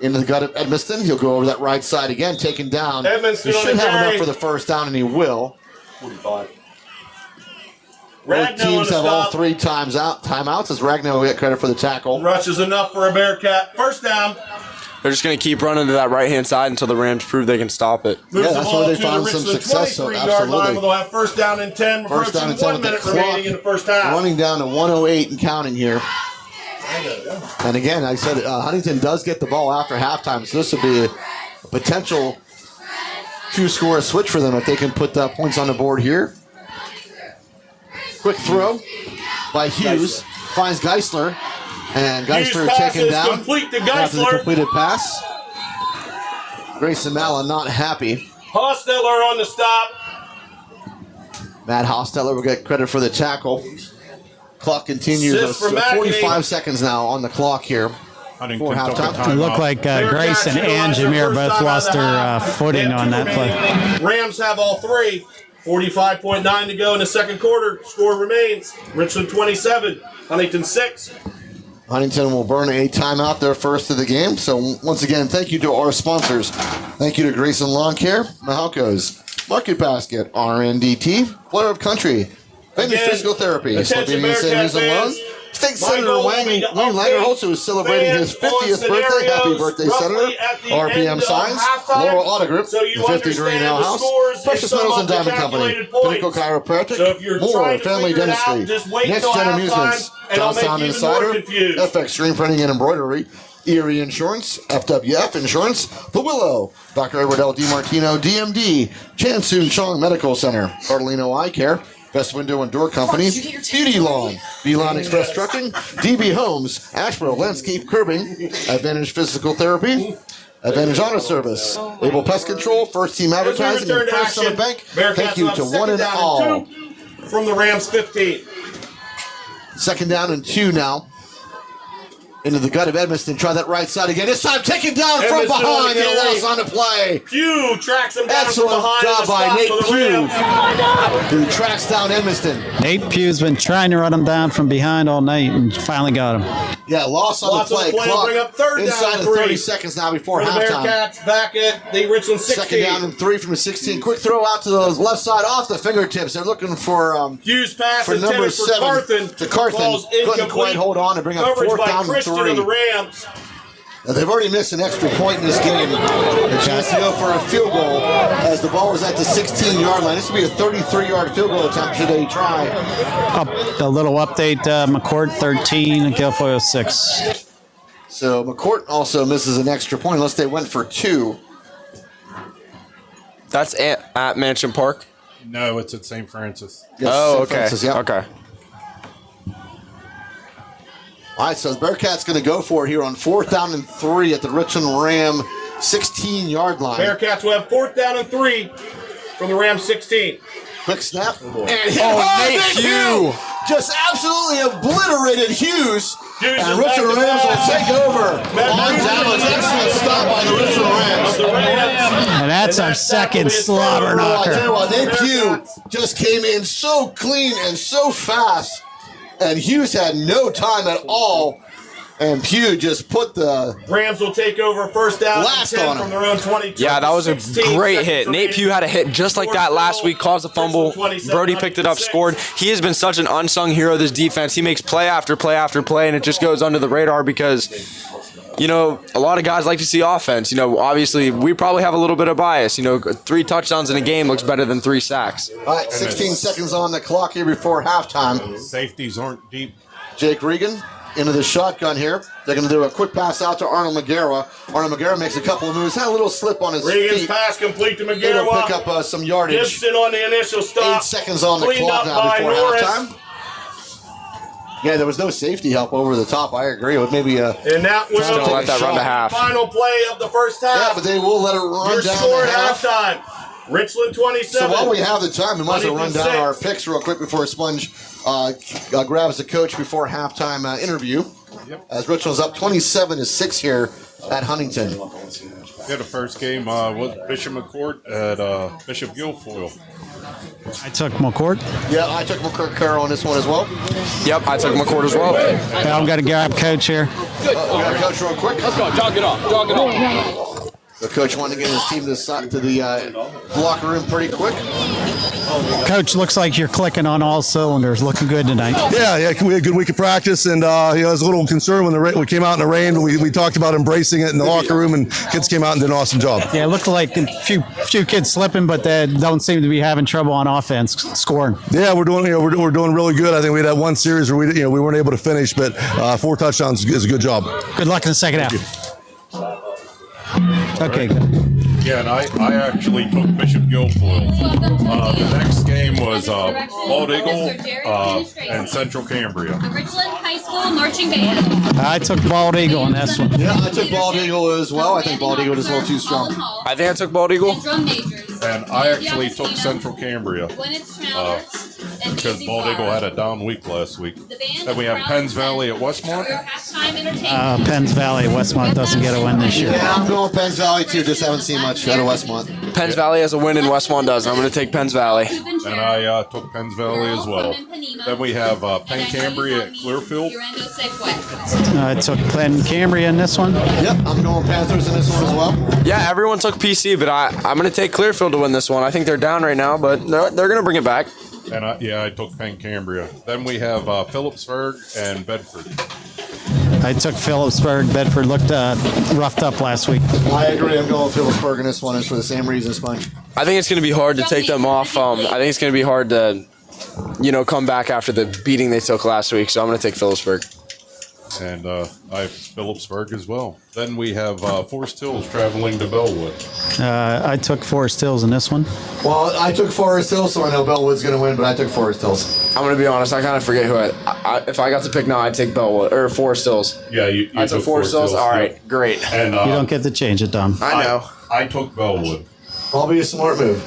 into the gut of Edmiston. He'll go over that right side again, taken down. He should have enough for the first down, and he will. 45. Both teams have all 3 timeouts as Ragnar will get credit for the tackle. Rush is enough for a Bearcat. First down. They're just going to keep running to that right-hand side until the Rams prove they can stop it. Yeah, that's where they found some success. So absolutely. They'll have first down and 10. First down and 10 with the clock in the first half. Running down to 1:08 and counting here. And again, like I said, Huntington does get the ball after halftime, so this would be a potential 2-score switch for them if they can put points on the board here. Quick throw by Hughes. Finds Geisler. And Geisler taken down complete to after the Geisler. completed pass. Grayson Mallon not happy. Hosteller on the stop. Matt Hosteller will get credit for the tackle. Clock continues. 45 seconds now on the clock here. Before halftime. It looked like Grayson and Jameer both lost their footing on that play. Rams have all 3. 45.9 to go in the second quarter. Score remains. Richland 27, Huntington 6. Huntington will burn a timeout, their first of the game. So once again, thank you to our sponsors. Thank you to Grayson Lawn Care, Mahalco's, Market Basket, RNDT, Flare of Country, Vintage Physical Therapy, Slovenian Savings and Loans, State Senator Wayne Langerholtz, who is celebrating his 50th birthday. Happy birthday, Senator. RPM Signs, Laurel Auto Group, the 50 Green Ale House, Precious Metals and Diamond Company, Pinnacle Chiropractic, Moore Family Dentistry, Next Gen Amusements, Johnstown Insider, FX Screen Printing and Embroidery, Erie Insurance, FWF Insurance, The Willow, Dr. Edward L. DiMartino, DMD, Chansoon Chong Medical Center, Cardellino Eye Care, Best Window and Door Company, Beauty Lawn, Beeline Express Trucking, DB Homes, Ashboro Landscape Curbing, Advantage Physical Therapy, Advantage Auto Service, Able Pest Control, First Team Advertising, and First Summit Bank. Thank you to one and all. From the Rams 15. Second down and 2 now. Into the gut of Edmiston. Try that right side again. This time taken down from behind and a loss on the play. Pugh tracks him down from Excellent behind. job by Nate Pugh, who tracks down Edmiston. Nate Pugh's been trying to run him down from behind all night and finally got him. Yeah, loss on the play. Clock bring up third inside down of 30 3. seconds now before For the halftime. Bearcats back at the Richland 16. Second down and 3 from the 16. Quick throw out to the left side off the fingertips. They're looking for Hughes pass for number intended for 7 Carthen. to Carthen. Falls Couldn't incomplete. quite hold on to bring up Coverage fourth by down and Christian 3. of the Rams. Now, they've already missed an extra point in this game. A chance to go for a field goal as the ball was at the 16-yard line. This would be a 33-yard field goal attempt should they try. A little update, McCourt 13 and Guilfoyle 6. So McCourt also misses an extra point unless they went for 2. That's at Mansion Park? No, it's at St. Francis. Yes, Oh, St. okay. Francis, yeah. Okay. All right, so the Bearcats going to go for it here on 4th down and 3 at the Richland Ram 16-yard line. Bearcats will have 4th down and 3 from the Rams 16. Quick snap. And Nate Pugh. Just absolutely obliterated Hughes. Hughes And is Richland back to Rams will pass. take over. On down, an excellent stop by the Richland Rams. And that's our second slobber Oh, I tell you knocker. what, Nate Pugh just came in so clean and so fast. And Hughes had no time at all. And Pugh just put the Rams will take over first down Blast and 10 on from him. their own 22. Yeah, that was a 16 great hit. seconds Nate Pugh had a hit just like that last week, caused a fumble. Brody picked it up, scored. He has been such an unsung hero of this defense. He makes play after play after play, and it just goes under the radar because, you know, a lot of guys like to see offense. You know, obviously, we probably have a little bit of bias. You know, 3 touchdowns in a game looks better than 3 sacks. All right, 16 seconds on the clock here before halftime. Safeties aren't deep. Jake Regan into the shotgun here. They're going to do a quick pass out to Arnold McGarrah. Arnold McGarrah makes a couple of moves. Had a little slip on his Regan's feet. pass complete to It'll McGarrah. pick up some yardage. Gibson on the initial stop. 8 seconds on the Cleaned clock up now by before Norris. halftime. Yeah, there was no safety help over the top. I agree with maybe a. And that will Just don't let that run to half. Final play of the first half. Yeah, but they will let it run Your down score to at half. halftime. Richland 27. So while we have the time, we might as well run down 20-6. our picks real quick before Sponge grabs the coach before halftime interview. As Richland's up 27-6 here at Huntington. Yeah, the first game was Bishop McCourt at Bishop Guilfoyle. I took McCourt. Yeah, I took McCourt on this one as well. Yep, I took McCourt as well. I'm going to grab coach here. We got coach real quick. Let's go. Jog it off. Jog it off. The coach wanted to get his team to the locker room pretty quick. Coach, looks like you're clicking on all cylinders. Looking good tonight. Yeah, we had a good week of practice, and I was a little concerned when we came out in the rain. But we talked about embracing it in the locker room, and kids came out and did an awesome job. Yeah, it looked like a few kids slipping, but they don't seem to be having trouble on offense scoring. Yeah, we're doing we're doing really good. I think we had that one series where we weren't able to finish, but 4 touchdowns is a good job. Good luck in the second half. Okay. Yeah, and I actually took Bishop Guilfoyle. The next game was Bald Eagle and Central Cambria. The Richland High School Marching Band. I took Bald Eagle on this one. Yeah, I took Bald Eagle as well. I think Bald Eagle is a little too strong. I think I took Bald Eagle. Drum majors. And I actually took Central Cambria because Bald Eagle had a down week last week. And we have Penns Valley at Westmont. Penns Valley, Westmont doesn't get a win this year. Yeah, I'm going Penns Valley too. Just haven't seen much out of Westmont. Penns Valley has a win and Westmont doesn't. I'm going to take Penns Valley. And I took Penns Valley as well. Then we have Penn Cambria at Clearfield. I took Penn Cambria in this one. Yep, I'm going Panthers in this one as well. Yeah, everyone took PC, but I'm going to take Clearfield to win this one. I think they're down right now, but they're going to bring it back. And I took Penn Cambria. Then we have Phillipsburg and Bedford. I took Phillipsburg. Bedford looked roughed up last week. I agree. I'm going Phillipsburg in this one. It's for the same reason, Sponge. I think it's going to be hard to take them off. I think it's going to be hard to, come back after the beating they took last week. So I'm going to take Phillipsburg. And I have Phillipsburg as well. Then we have Forest Hills traveling to Bellwood. I took Forest Hills in this one. Well, I took Forest Hills, so I know Bellwood's going to win, but I took Forest Hills. I'm going to be honest. I kind of forget who if I got to pick now, I'd take Bellwood or Forest Hills. Yeah, you I took Forest Hills. All right, great. And You don't get to change it, Dom. I know. I took Bellwood. Probably a smart move.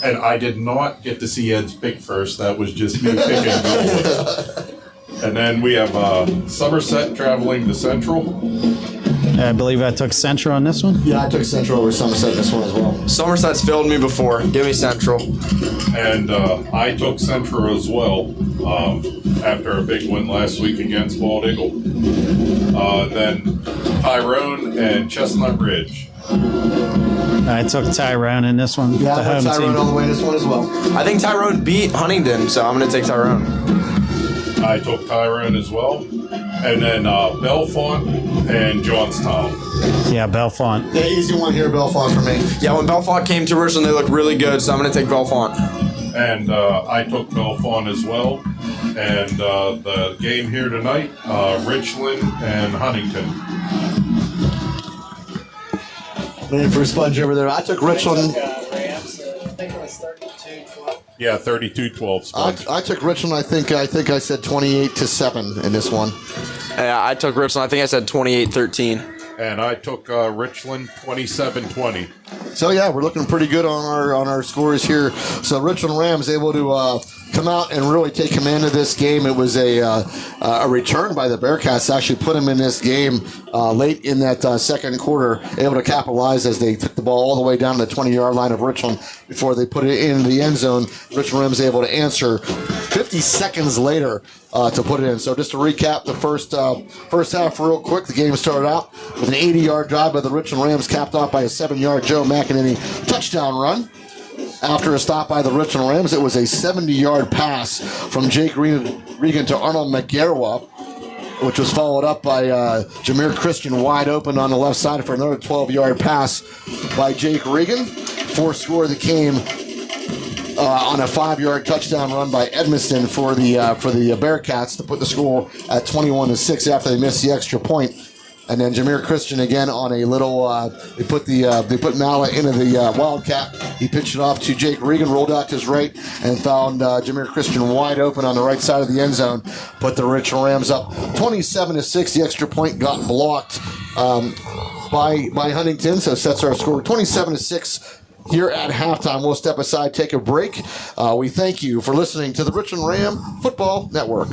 And I did not get to see Ed's pick first. That was just me picking Bellwood. And then we have Somerset traveling to Central. I believe I took Central on this one. Yeah, I took Central over Somerset in this one as well. Somerset's failed me before. Give me Central. And I took Central as well after a big win last week against Bald Eagle. Then Tyrone and Chestnut Ridge. I took Tyrone in this one. Yeah, the I home took Tyrone team. all the way in this one as well. I think Tyrone beat Huntington, so I'm going to take Tyrone. I took Tyrone as well. And then Belfont and Johnstown. Yeah, Belfont. The easy one here, Belfont for me. Yeah, when Belfont came to Richland, they looked really good, so I'm going to take Belfont. And I took Belfont as well. And the game here tonight, Richland and Huntington. Waiting for a Sponge over there. I took Richland. Yeah, 32-12 Sponge. I took Richland. I think I said 28-7 in this one. Yeah, I took Richland. I think I said 28-13. And I took Richland 27-20. So yeah, we're looking pretty good on our scores here. So Richland Rams able to come out and really take command of this game. It was a return by the Bearcats to actually put them in this game late in that second quarter, able to capitalize as they took the ball all the way down to the 20-yard line of Richland before they put it in the end zone. Richland Rams able to answer 50 seconds later to put it in. So just to recap the first half real quick, the game started out with an 80-yard drive by the Richland Rams, capped off by a 7-yard Joe McEnany touchdown run. After a stop by the Richland Rams, it was a 70-yard pass from Jake Regan to Arnold McGarwa, which was followed up by Jameer Christian wide open on the left side for another 12-yard pass by Jake Regan. Fourth score of the game on a 5-yard touchdown run by Edmiston for the Bearcats to put the score at 21-6 after they missed the extra point. And then Jameer Christian again on a little. They put Mala into the Wildcat. He pitched it off to Jake Regan, rolled out to his right, and found Jameer Christian wide open on the right side of the end zone. Put the Richland Rams up 27-6. The extra point got blocked by Huntington, so sets our score 27-6. Here at halftime, we'll step aside, take a break. We thank you for listening to the Richland Ram Football Network.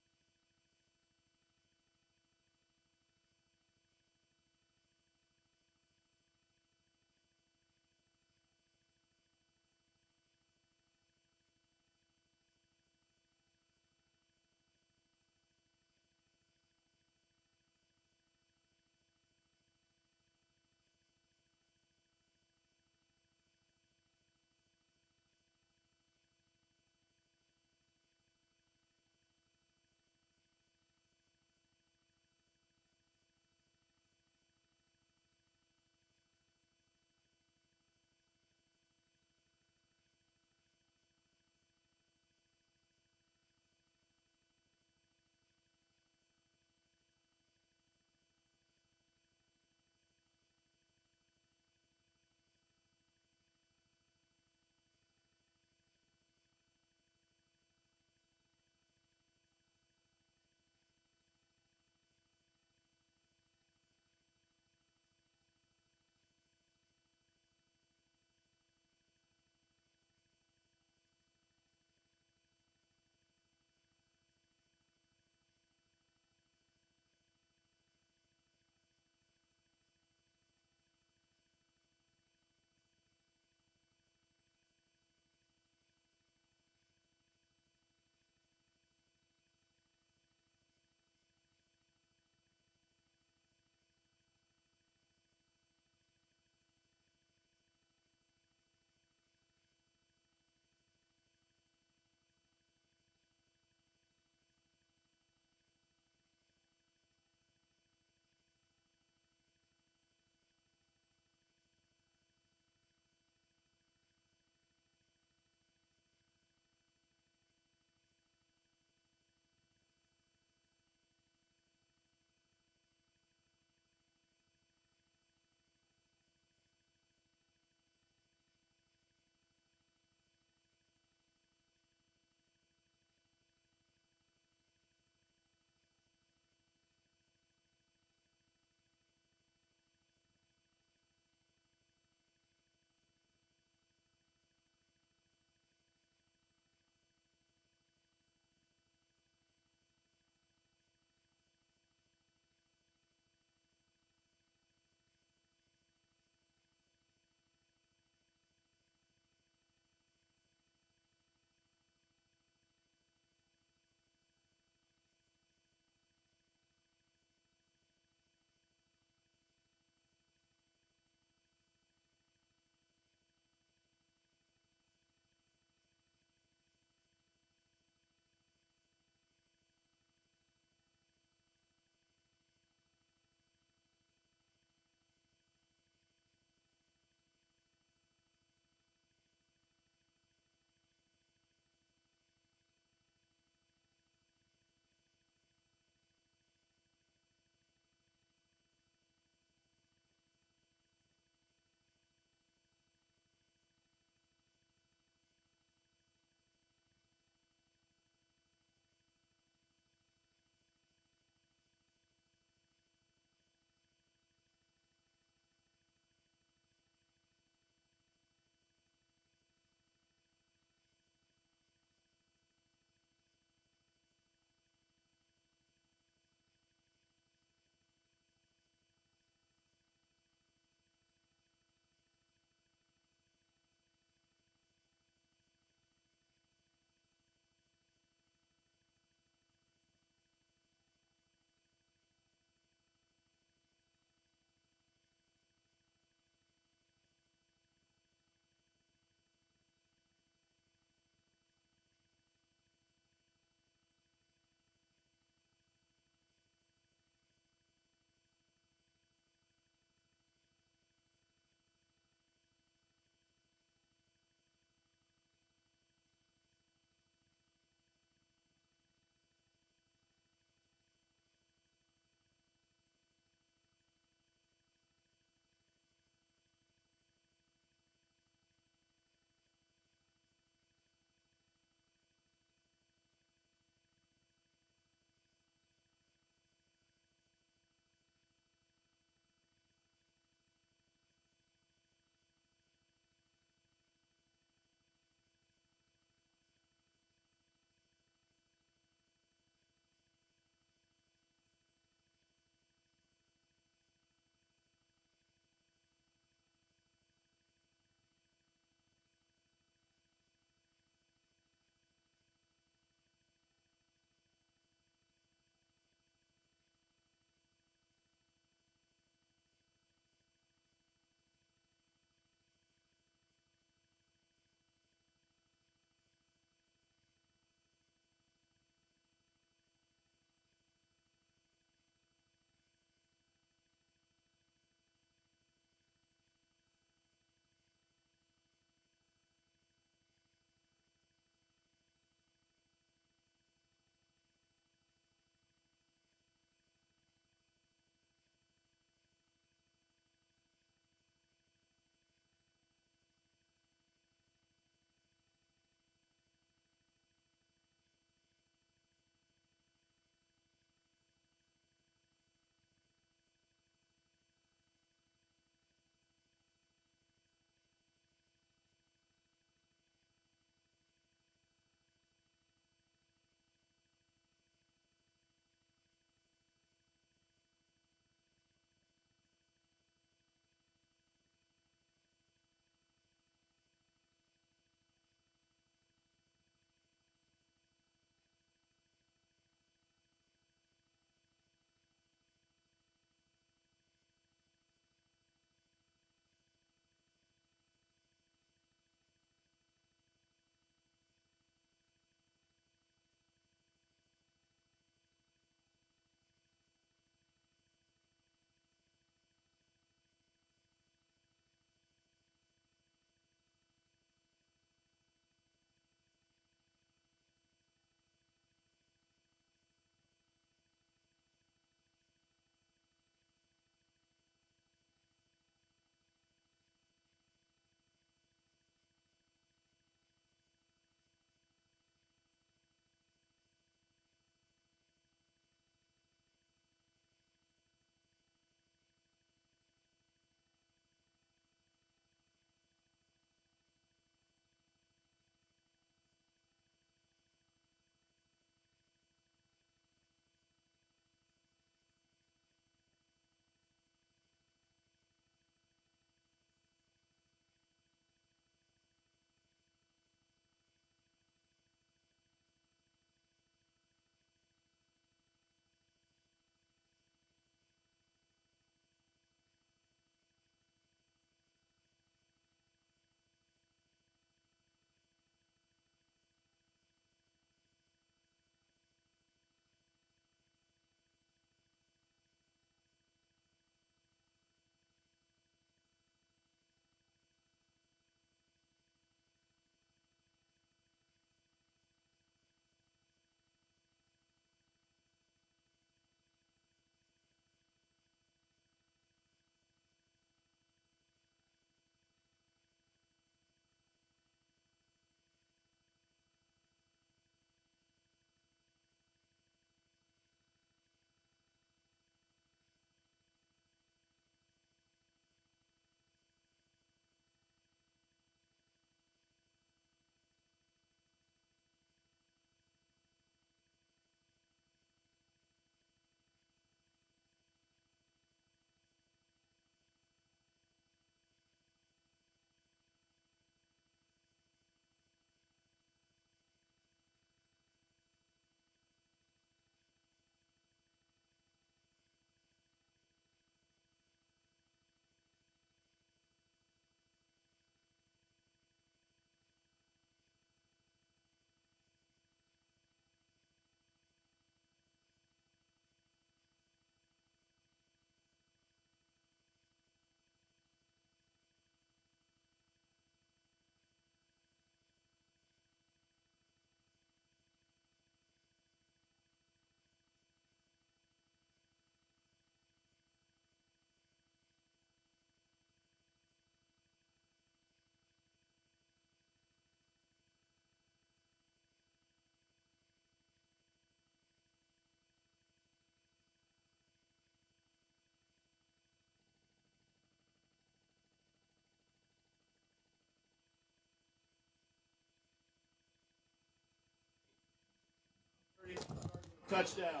Touchdown.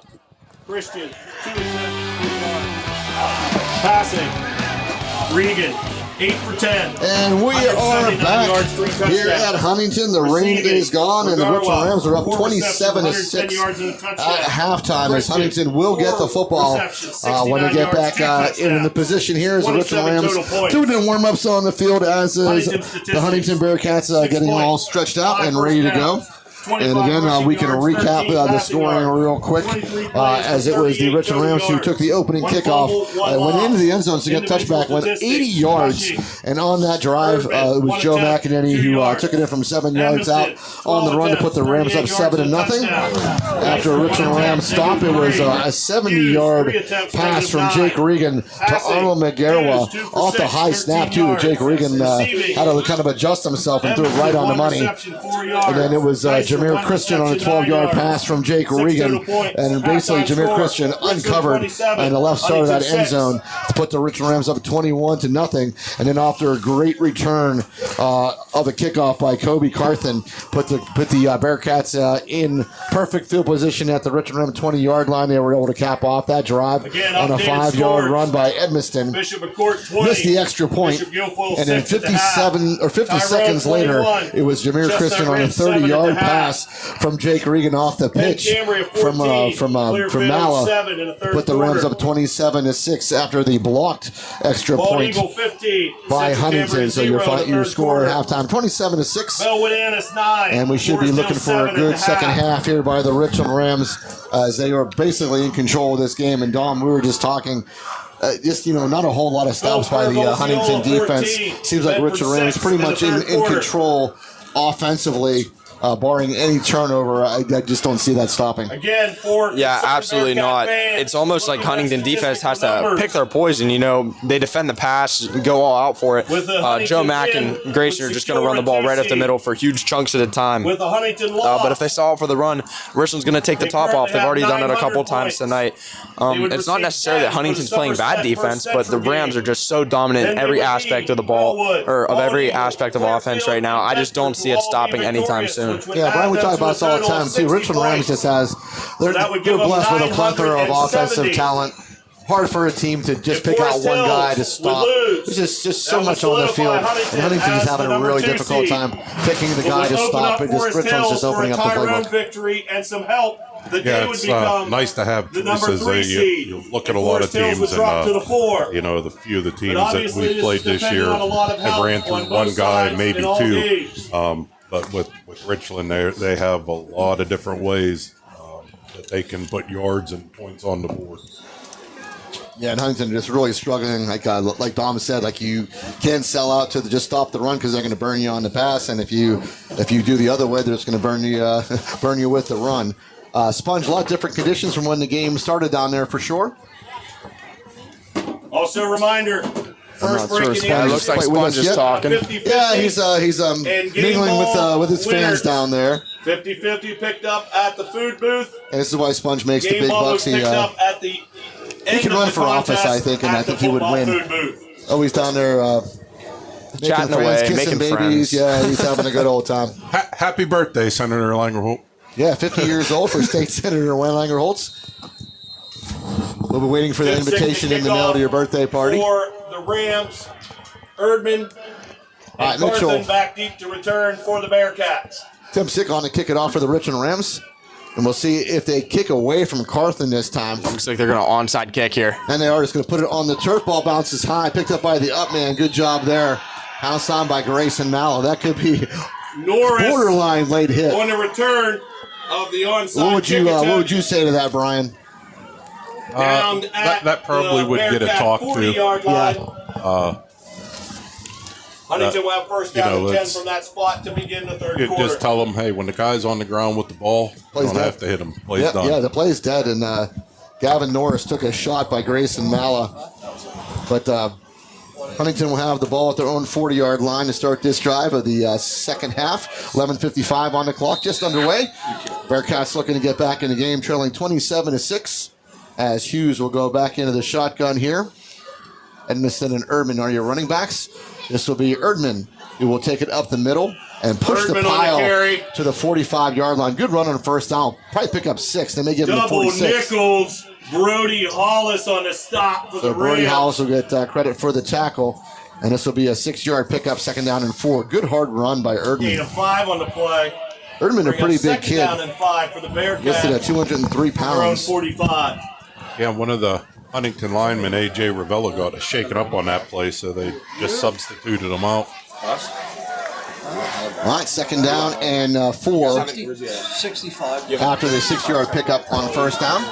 Christian, 2 attempts, 3 yards. Passing. Regan, 8 for 10. And we are back yards, 3 touchdowns. here at Huntington. The rain is gone, and the Richland Rams are up 27-6 at halftime. As Huntington will get the football when they get back in the position here. As the Richland Rams doing their warm-ups on the field, as is the Huntington Bearcats getting all stretched out and ready to go. And again, we can recap the scoring real quick, as it was the Richland Rams who took the opening kickoff, went into the end zone to get a touchback, went 80 yards, and on that drive, it was Joe McEnany who took it in from 7 yards out on the run to put the Rams up 7-0. After a Richland Rams stop, it was a 70-yard pass from Jake Regan to Arnold McGarwa off the high snap, too. Jake Regan had to kind of adjust himself and threw it right on the money. And then it was Jameer Christian on a 12-yard pass from Jake Regan, and basically Jameer Christian uncovered on the left side of that end zone to put the Richland Rams up 21-0. And then after a great return of a kickoff by Kobe Carthen, put the Bearcats in perfect field position at the Richland Ram 20-yard line. They were able to cap off that drive on a 5-yard run by Edmiston. Missed the extra point, and then 50 seconds later, it was Jameer Christian on a 30-yard pass from Jake Regan off the pitch from Mala, put the Rams up 27-6 after the blocked extra point by Huntington. So your score at halftime 27-6, and we should be looking for a good second half here by the Richland Rams, as they are basically in control of this game. And Dom, we were just talking. Not a whole lot of stops by the Huntington defense. Seems like Richland Rams pretty much in control offensively. Barring any turnover, I just don't see that stopping. Again, absolutely not. It's almost like Huntington defense has to pick their poison. They defend the pass, go all out for it. Joe Mack and Grayson are just going to run the ball right up the middle for huge chunks at a time. But if they stall for the run, Richland's going to take the top off. They've already done it a couple times tonight. It's not necessarily that Huntington's playing bad defense, but the Rams are just so dominant in every aspect of the ball, or of every aspect of offense right now. I just don't see it stopping anytime soon. Yeah, Brian, we talk about this all the time, too. Richland Rams just they're blessed with a plethora of offensive talent. Hard for a team to just pick out one guy to stop. There's just so much on the field. And Huntington's having a really difficult time picking the guy to stop. Richland's just opening up the playbook. Victory and some help. It's nice to have choices. You look at a lot of teams, and the few of the teams that we've played this year have ran through one guy, maybe two. But with Richland, they have a lot of different ways that they can put yards and points on the board. Yeah, and Huntington just really struggling. Like Dom said, you can't sell out to just stop the run because they're going to burn you on the pass, and if you do the other way, they're just going to burn you with the run. Sponge, a lot of different conditions from when the game started down there for sure. Also, a reminder. First breaking in. It looks like Sponge is talking. 50-50. Yeah, he's mingling with his fans down there. 50-50 picked up at the food booth. And this is why Sponge makes the big bucks. He can run for office, I think, and I think he would win. Oh, he's down there chatting away, making babies. Friends. Yeah, he's having a good old time. Happy birthday, Senator Langerholt. Yeah, 50 years old for State Senator Wayne Langerholtz. We'll be waiting for the invitation in the mail to your birthday party. For the Rams, Erdman and Carthen back deep to return for the Bearcats. Tim Sick on to kick it off for the Richland Rams. And we'll see if they kick away from Carthen this time. Looks like they're going to onside kick here. And they are just going to put it on the turf. Ball bounces high, picked up by the up man. Good job there. House on by Grayson Mallow. That could be Norris borderline late hit. On the return of the onside what would you say to that, Brian? That probably would get a talk to. Yeah. Huntington will have first down and 10 from that spot to begin the third quarter. Just tell them, hey, when the guy's on the ground with the ball, you don't have to hit him. Play's done. Yeah, the play's dead, and Gavin Norris took a shot by Grayson Malla. But Huntington will have the ball at their own 40-yard line to start this drive of the second half. 11:55 on the clock, just underway. Bearcats looking to get back in the game, trailing 27-6. As Hughes will go back into the shotgun here. Edmiston and Erdman are your running backs. This will be Erdman who will take it up the middle and push the Erdman on the pile carry. to the 45-yard line. Good run on first down. Probably pick up 6. They may give him the Double 46. Nichols, Brody Hollis on the stop for So the Brody Rams. Hollis will get credit for the tackle. And this will be a 6-yard pickup, 2nd down and 4. Good hard run by Gain Erdman. of 5 on the play. Erdman, a Bring up pretty big 2nd kid. down and 5 for the Bearcats. Listed at 203 Their own pounds. 45. Yeah, one of the Huntington linemen, A.J. Ravella, got shaken up on that play, so they just substituted him out. All right, 2nd down and 4 65. after the 6-yard pickup on first down.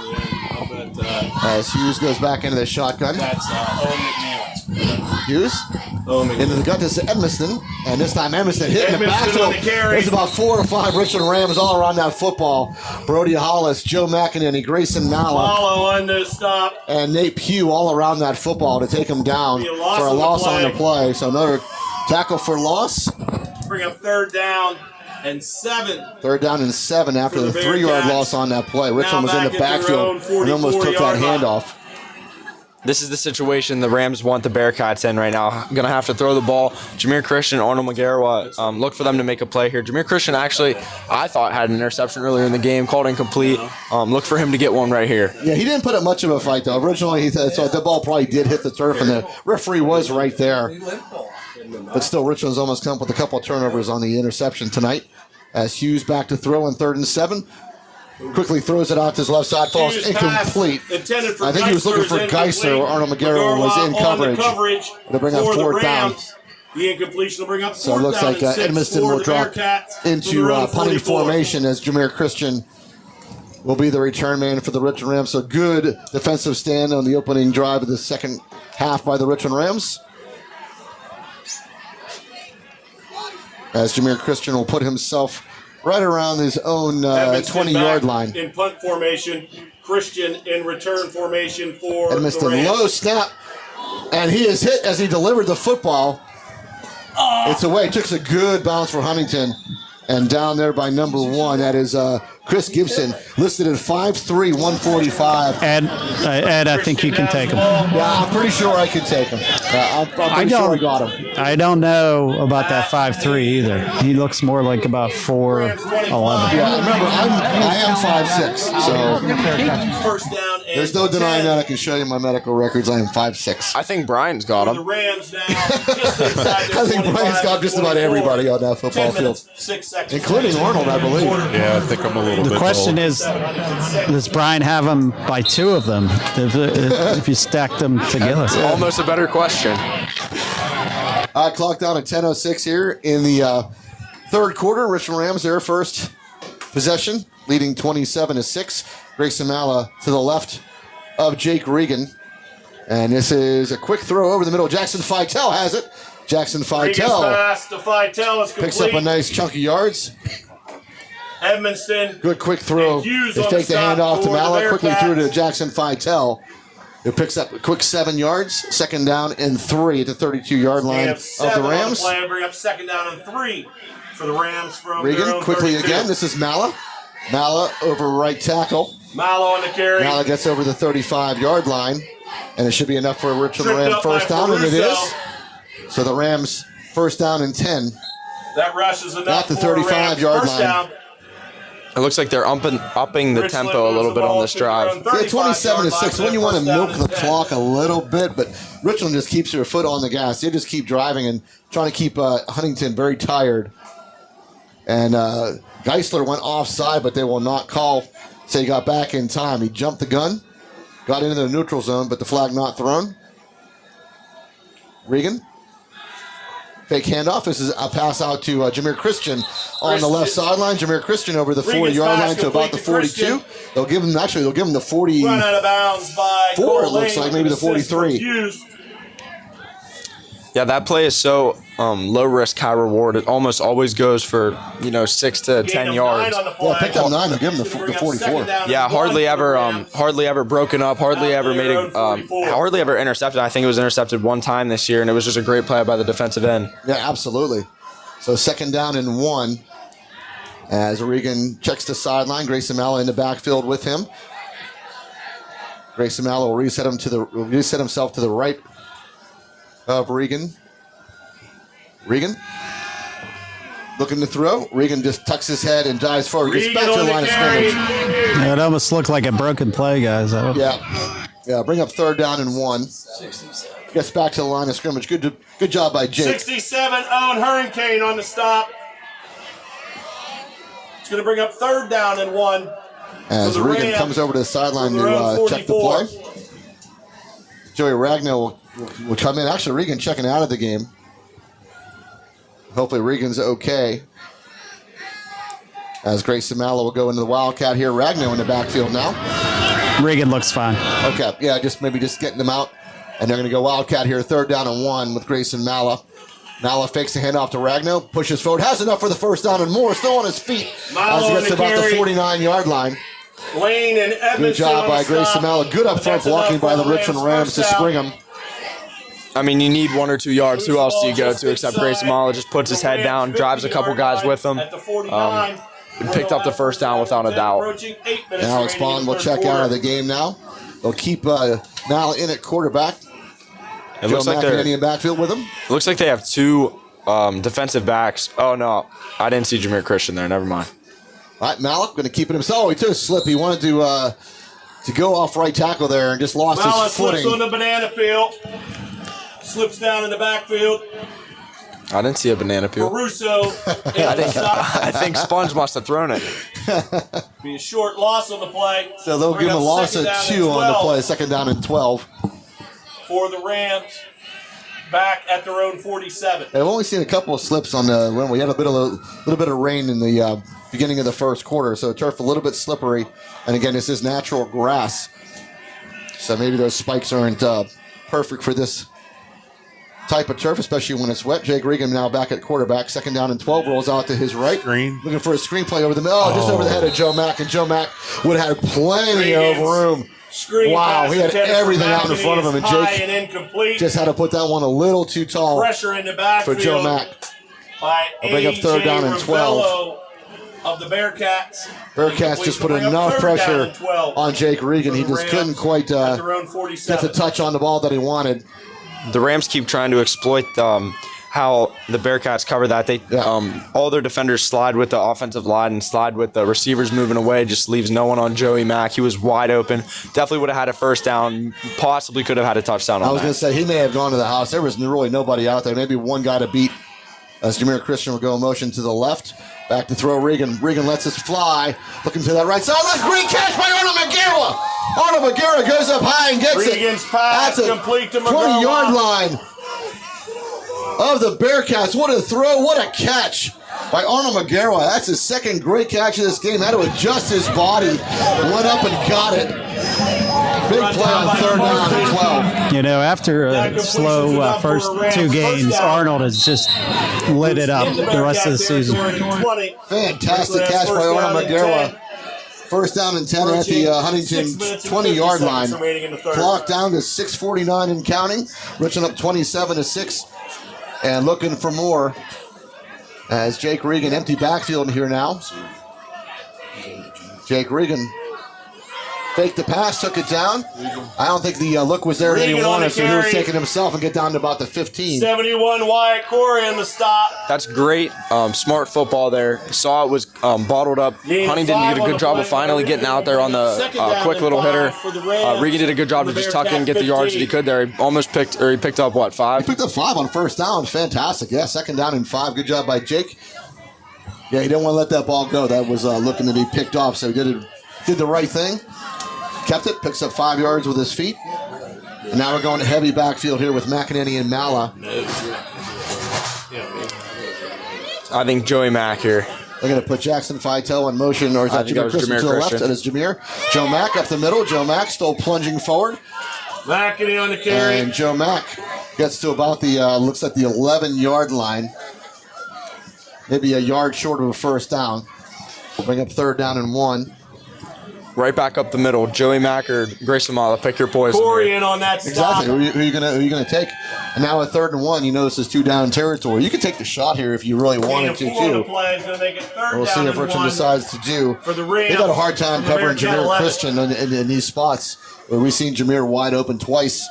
As Hughes goes back into the shotgun. That's Owen McNeil. Hughes into the gut to Edmiston, and this time Edmiston hit in the Edmiston backfield. on the carry. There's about 4 or 5 Richland Rams all around that football. Brody Hollis, Joe McInerney, Grayson Mallett, Follow on the stop. and Nate Pugh all around that football to take him down Be a loss for a on the loss on the play. play. So another tackle for loss. Bring up 3rd down and 7. 3rd down and 7 after For the the 3-yard Bearcats. loss on that play. Richland was in back the at their backfield own and almost took that 44-yard line. handoff. This is the situation the Rams want the Bearcats in right now. Going to have to throw the ball. Jameer Christian, Arnold McGarrett, look for them to make a play here. Jameer Christian actually, I thought, had an interception earlier in the game, called incomplete. Look for him to get one right here. Yeah, he didn't put up much of a fight, though. Originally, he thought the ball probably did hit the turf, and the referee was right there. But still, Richland's almost come up with a couple of turnovers on the interception tonight. As Hughes back to throw on 3rd and 7. Quickly throws it out to his left side, falls Hughes incomplete. pass intended for I think he was looking for Geisler, or Arnold McGarrett was in on the coverage to bring up for the 4th down. Rams. The incompletion will bring up 4th So it looks down like and 6 Edmiston for will the drop Bearcats from into their own punting 44. formation as Jameer Christian will be the return man for the Richland Rams. So good defensive stand on the opening drive of the second half by the Richland Rams. As Jameer Christian will put himself right around his own Edmiston 20-yard back line. in punt formation. Christian in return formation for the Edmiston Rams. low snap, and he is hit as he delivered the football. It's away. It took a good bounce for Huntington, and down there by number 1, that is Chris Gibson, listed at 5'3", 145. Ed, I think you can take him. Yeah, I'm pretty sure I can take him. I'm pretty sure I got him. I don't know about that 5'3" either. He looks more like about 4'11". Yeah, remember, I am 5'6", so First down and there's no denying 10 that. I can show you my medical records. I am 5'6". I think Brian's got for the him. Rams now. Just inside their I think Brian's got just about 25, everybody on that football 10 field, minutes, 6 seconds. including Arnold, I believe. Yeah, I think I'm a little bit The question old. is, does Brian have him by 2 of them if you stacked them together? Almost a better question. Clock down at 10:06 here in the 3rd quarter. Richland Rams, their first possession, leading 27-6. Grayson Malla to the left of Jake Regan. And this is a quick throw over the middle. Jackson Fytel has it. Jackson Regan's Fytel pass to Fytel is complete. picks up a nice chunk of yards. Edmiston. Good quick throw. And Hughes They on take the the stop handoff to for the Malla. Quickly threw to Bearcats. Jackson Fytel, who picks up a quick 7 yards. 2nd down and 3 at the 32-yard They line have of 7 the on Rams. the play and bring up 2nd down and 3 for the Rams from their Regan own quickly 32. again. This is Malla. Malla over right tackle. Mallow on the carry. Malla gets over the 35-yard line, and it should be enough for a Richland Tripped Ram up first by down, and it Caruso. is. So the Rams first down and 10. That rush is enough At the for a Rams 35-yard first line. down. It looks like they're upping the Richland tempo a moves little the bit on ball this to their drive. own Yeah, 35-yard 27-6. line When you for want to first down milk and the 10. clock a little bit, but Richland just keeps their foot on the gas. They just keep driving and trying to keep Huntington very tired. And Geisler went offside, but they will not call. So he got back in time. He jumped the gun, got into the neutral zone, but the flag not thrown. Regan. Fake handoff. This is a pass out to Jameer Christian on the left sideline. Jameer Christian over the Regan's 40-yard pass line to about the complete to 42. They'll give him the 40. Run out of bounds by 4, Cole it looks Lane like, maybe with the an assist from 43. Hughes. Yeah, that play is so low risk, high reward. It almost always goes for 6 to 10 yards. Yeah, picked up 9 and give him the 44. Yeah, hardly ever broken up, hardly ever made hardly ever intercepted. I think it was intercepted one time this year, and it was just a great play by the defensive end. Yeah, absolutely. So 2nd down and 1 as Regan checks the sideline. Grayson Malla in the backfield with him. Grayson Malla will reset himself to the right of Regan. Regan looking to throw. Regan just tucks his head and dives forward. Gets back to the line of scrimmage. It almost looked like a broken play, guys. Yeah, bring up 3rd down and 1. Gets back to the line of scrimmage. Good job by Jake. 67, Owen Hurricane on the stop. It's going to bring up 3rd down and 1. As Regan comes over to the sideline to check the play. Joey Ragnow will come in. Actually, Regan checking out of the game. Hopefully Regan's okay. As Grayson Mallow will go into the Wildcat here. Ragnow in the backfield now. Regan looks fine. Okay, yeah, just getting them out. And they're going to go Wildcat here, 3rd down and 1 with Grayson Mallow. Mallow fakes the handoff to Ragnow, pushes forward, has enough for the 1st down and more, still on his feet as he gets to about the 49-yard line. Lane and Edmondson. Good job by Grayson Mallow. Good up front blocking by the Richland Rams to spring him. I mean, you need 1 or 2 yards. Who else do you go to except Grayson Mallow? Just puts his head down, drives a couple guys with him. And picked up the 1st down without a doubt. And Alex Bond will check out of the game now. They'll keep Mallow in at quarterback. It looks like they're in backfield with him. It looks like they have 2 defensive backs. Oh no, I didn't see Jameer Christian there. Never mind. All right, Malik going to keep it himself. Oh, he took a slip. He wanted to go off right tackle there and just lost his footing. Slips on the banana peel. Slips down in the backfield. I didn't see a banana peel. Caruso. I think Sponge must have thrown it. Be a short loss on the play. So they'll give him a loss of 2 on the play. 2nd down and 12. For the Rams, back at their own 47. I've only seen a couple of slips on the run. We had a little bit of rain in the beginning of the 1st quarter, so the turf a little bit slippery. And again, this is natural grass, so maybe those spikes aren't perfect for this type of turf, especially when it's wet. Jake Regan now back at quarterback. 2nd down and 12, rolls out to his right. Looking for a screenplay over the middle. Just over the head of Joe Mack, and Joe Mack would have had plenty of room. Wow, he had everything out in front of him, and Jake just had to put that one a little too tall Pressure in the backfield for Joe Mack. I'll bring up 3rd down and 12. Of the Bearcats. Bearcats just put enough pressure on Jake Regan. He just couldn't quite get the touch on the ball that he wanted. The Rams keep trying to exploit how the Bearcats cover that. They all their defenders slide with the offensive line and slide with the receivers moving away. Just leaves no one on Joey Mack. He was wide open. Definitely would have had a 1st down. Possibly could have had a touchdown on I was going to say, he may have gone to the house. There was really nobody out there. Maybe one guy to beat as Jameer Christian will go in motion to the left. Back to throw Regan. Regan lets us fly. Looking to that right side. That's great catch by Arnold McGarrett. Arnold McGarrett goes up high and gets Regan's it. Pass That's a complete to 20-yard line of the Bearcats. What a throw. What a catch by Arnold McGarrett. That's his 2nd great catch of this game. Had to adjust his body. Went up and got it. Big play on 3rd down and 12. You know, after a slow first 2 games, Arnold has just lit it up the rest of the season. Fantastic catch by Arnold McGarrett. 1st down and 10 at the Huntington 20-yard line. Clock down to 6:49 and counting. Richland up 27-6 and looking for more as Jake Regan, empty backfield here now. Jake Regan faked the pass, took it down. I don't think the look was there that he wanted, so he was taking himself and get down to about the 15. 71 Wyatt Corey in the stop. That's great, smart football there. Saw it was bottled up. Huntington did a good job of finally getting out there on the quick little hitter. Regan did a good job to just tuck in, get the yards that he could there. He almost picked up, what, 5? He picked up 5 on 1st down. Fantastic. Yeah, 2nd down and 5. Good job by Jake. Yeah, he didn't want to let that ball go. That was looking to be picked off, so he did the right thing. Kept it, picks up 5 yards with his feet. And now we're going to heavy backfield here with McEnany and Mala. I think Joey Mack here. They're going to put Jackson Fitel in motion, or is that Jameer Christian to the left? That is Jameer. Joe Mack up the middle. Joe Mack still plunging forward. McEnany on the carry. And Joe Mack gets to about the, looks like the 11-yard line. Maybe a yard short of a 1st down. We'll bring up 3rd down and 1. Right back up the middle. Joey Mack or Grayson Mala, pick your poison. Corey in on that stop. Exactly. Who are you gonna take? And now at 3rd and 1, you know this is 2 down territory. You can take the shot here if you really wanted to, too. We'll see if Richland decides to do. They've got a hard time covering Jameer Christian in these spots where we've seen Jameer wide open twice.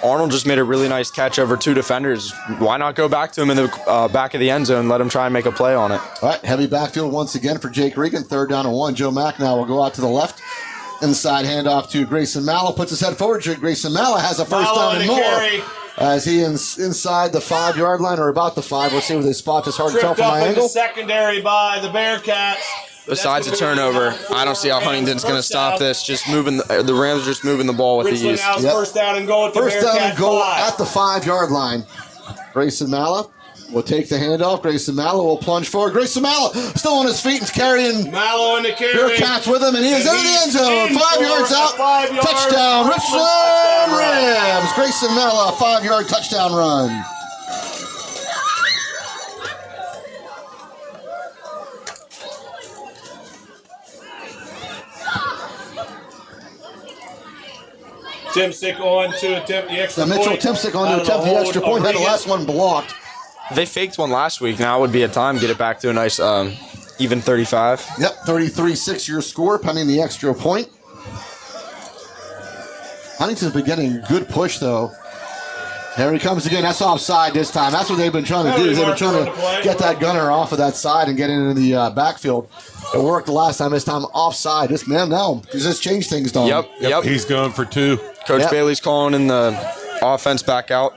Arnold just made a really nice catch over 2 defenders. Why not go back to him in the back of the end zone and let him try and make a play on it? All right, heavy backfield once again for Jake Regan. 3rd down and 1. Joe Mack now will go out to the left. Inside handoff to Grayson Mallow. Puts his head forward. Grayson Mallow has a first down and more. Carry. As he inside the 5-yard line or about the 5. We'll see where they spot this. Hard to tell from my angle. Secondary by the Bearcats. Besides a turnover, I don't see how Huntington's going to stop this. Just moving the Rams are just moving the ball with Richland ease. now first down and goal at the First down Bearcat and goal 5. at the 5-yard line. Grayson Mallow will take the handoff. Grayson Mallow will plunge forward. Grayson Mallow still on his feet and carrying Mallow in the carry. Bearcats with him, and he is in the end zone. 5 yards out. Touchdown, Richland Rams. Grayson Mallow, 5-yard touchdown run. Timsick on to attempt the extra point. Mitchell Timsick on to attempt the extra point. Had the last one blocked. They faked one last week. Now would be a time to get it back to a nice even 35. Yep, 33-6 your score, pending the extra point. Huntington's been getting a good push, though. There he comes again. That's offside this time. That's what they've been trying to do. They've been trying to get that gunner off of that side and get into the backfield. It worked the last time. This time offside. This man now, because this changed things, Don. Yep. He's going for 2. Coach Bailey's calling in the offense back out.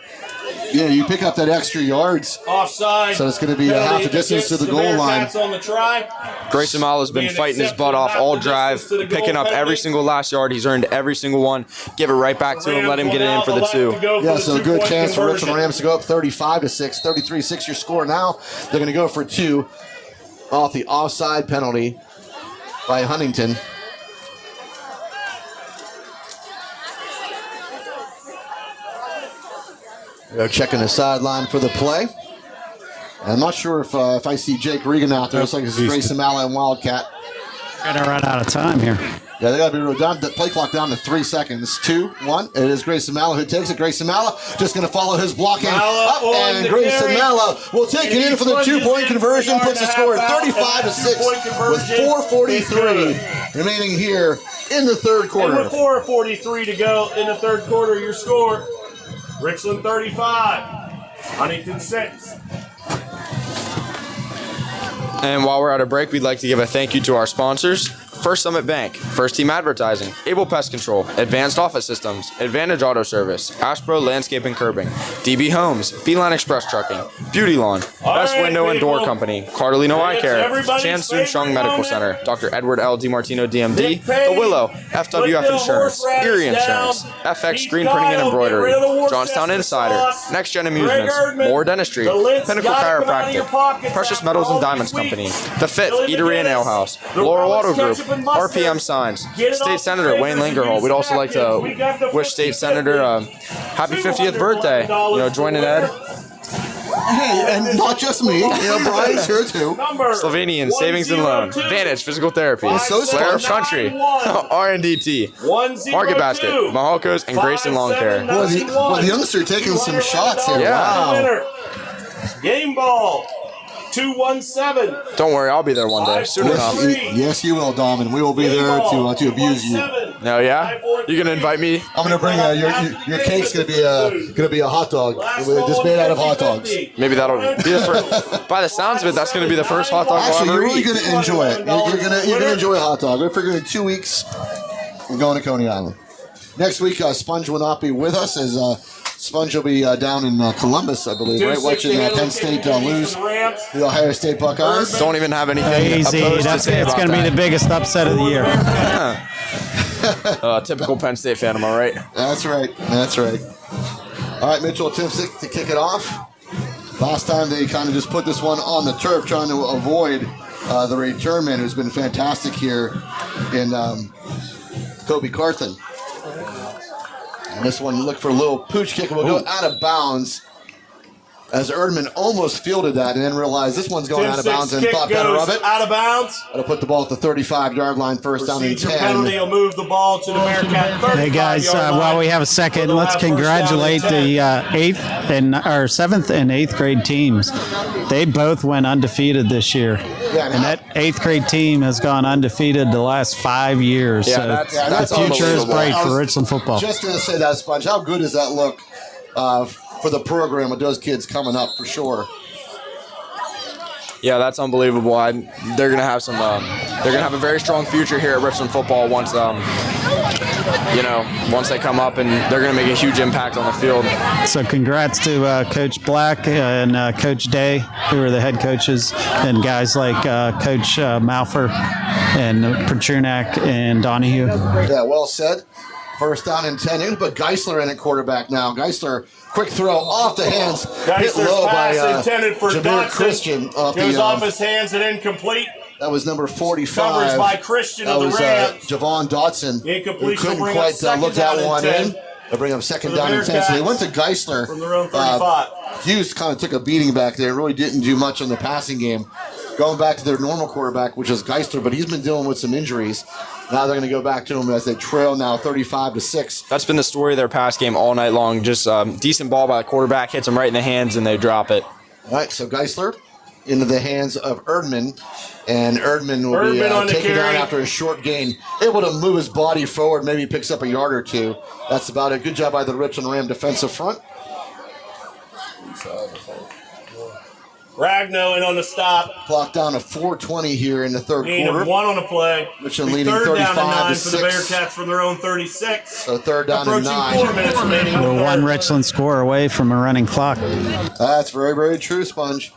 Yeah, you pick up that extra yards. Offside. So it's going to be a half a distance to the goal line. On the try. Grayson Mallow's been fighting his butt off all drive, picking up every single last yard. He's earned every single one. Give it right back to him. Let him get it in for the 2. Yeah, so a good chance for Richland Rams to go up 35-6. 33-6 your score now. They're going to go for 2 off the offside penalty by Huntington. They're checking the sideline for the play. I'm not sure if I see Jake Regan out there. Looks like it's Grayson Mallow and Wildcat. Gonna run out of time here. Yeah, they got to be down. The play clock down to 3 seconds. 2, 1. It is Grayson Mallow who takes it. Grayson Mallow just going to follow his blocking up, and Grayson Mallow will take it in for the 2-point conversion. Puts the score at 35-6 with 4:43 remaining here in the third quarter. And with 4:43 to go in the third quarter, your score: Richland 35, Huntington 6. And while we're at a break, we'd like to give a thank you to our sponsors: First Summit Bank, First Team Advertising, Able Pest Control, Advanced Office Systems, Advantage Auto Service, Ashbro Landscape and Curbing, DB Homes, Beeline Express Trucking, Beauty Lawn, Best Window and Door Company, Carlino Eye Care, Chan Soon Shung Medical Center, Dr. Edward L. DiMartino DMD, The Willow, FWF Insurance, Erie Insurance, FX Screen Printing and Embroidery, Johnstown Insider, Next Gen Amusements, Moore Dentistry, Pinnacle Chiropractic, Precious Metals and Diamonds Company, The Fifth Eatery and Ale House, Laurel Auto Group, RPM Signs, State Senator Wayne Lingerhold. We'd also like to wish State Senator happy 50th birthday. Joining Ed. Hey, and not just me. Brian's here too. Slovenian Savings and Loan, Vantage Physical Therapy, Slayer of Country, R&DT, Market Basket, Mahalkos, and Grayson Lawn Care. Boy, the youngster taking some shots here. Yeah. Wow. Game ball. 217. Don't worry, I'll be there one day. Soon enough. Yes, you will, Dom, and we will be there to abuse you. No, yeah? You're gonna invite me? I'm gonna bring your cake's gonna be a hot dog, just made out of hot dogs. Maybe that'll be the first. By the sounds of it, that's gonna be the first hot dog Actually, I'll ever you're really eat. gonna enjoy it. You're gonna enjoy a hot dog. We're figuring 2 weeks. We're going to Coney Island. Next week, Sponge will not be with us as. Sponge will be down in Columbus, I believe, right? Watching Penn State lose the Ohio State Buckeyes. Don't even have anything Easy. opposed to say It's about going to be that. the biggest upset of the year. Typical Penn State fan, am I right? That's right. That's right. All right, Mitchell Timsick to kick it off. Last time they kind of just put this one on the turf, trying to avoid the return man, who's been fantastic here in Kobe Carthen. And this one, you look for a little pooch kick, and will go out of bounds. As Erdman almost fielded that and then realized this one's going out of bounds and thought better of it. Out of bounds. That'll put the ball at the 35-yard line, first down and 10. Penalty will move the ball to the Bearcat 35-yard Hey guys, line. while we have a second, let's congratulate the 7th and 8th grade teams. They both went undefeated this year. Yeah, And that 8th grade team has gone undefeated the last 5 years. Yeah, So that's the future is unbelievable. bright for Richland football. Just going to say that, Sponge. How good does that look for the program with those kids coming up for sure. Yeah, that's unbelievable. They're gonna have some. They're gonna have a very strong future here at Richland football once, once they come up, and they're gonna make a huge impact on the field. So congrats to Coach Black and Coach Day, who are the head coaches, and guys like Coach Malfer and Petrunak and Donahue. Yeah, well said. First down and 10. They put Geisler in at quarterback now. Geisler, quick throw off the hands. Hit low by intended for Jameer Dodson. Christian. Goes off his hands and incomplete. That was number 45. Coverage by Christian that of the was Rams. Javon Dotson. Incomplete. Who couldn't quite look that one in. They'll bring up second down and 10. So they went to Geisler. From their own 35. Hughes kind of took a beating back there. Really didn't do much on the passing game. Going back to their normal quarterback, which is Geisler, but he's been dealing with some injuries. Now they're going to go back to him as they trail now 35-6. That's been the story of their pass game all night long. Just decent ball by the quarterback, hits them right in the hands, and they drop it. All right, so Geisler into the hands of Erdman, and Erdman will be taken down after a short gain. Able to move his body forward, maybe picks up a yard or two. That's about it. Good job by the Richland Ram defensive front. Ragno in on the stop. Clock down to 4:20 here in the third quarter. 1 on the play. Richland leading 35-6 for the Bearcats from their own 36. So third down and 9. 4 minutes remaining. We're one Richland score away from a running clock. That's very, very true, Sponge.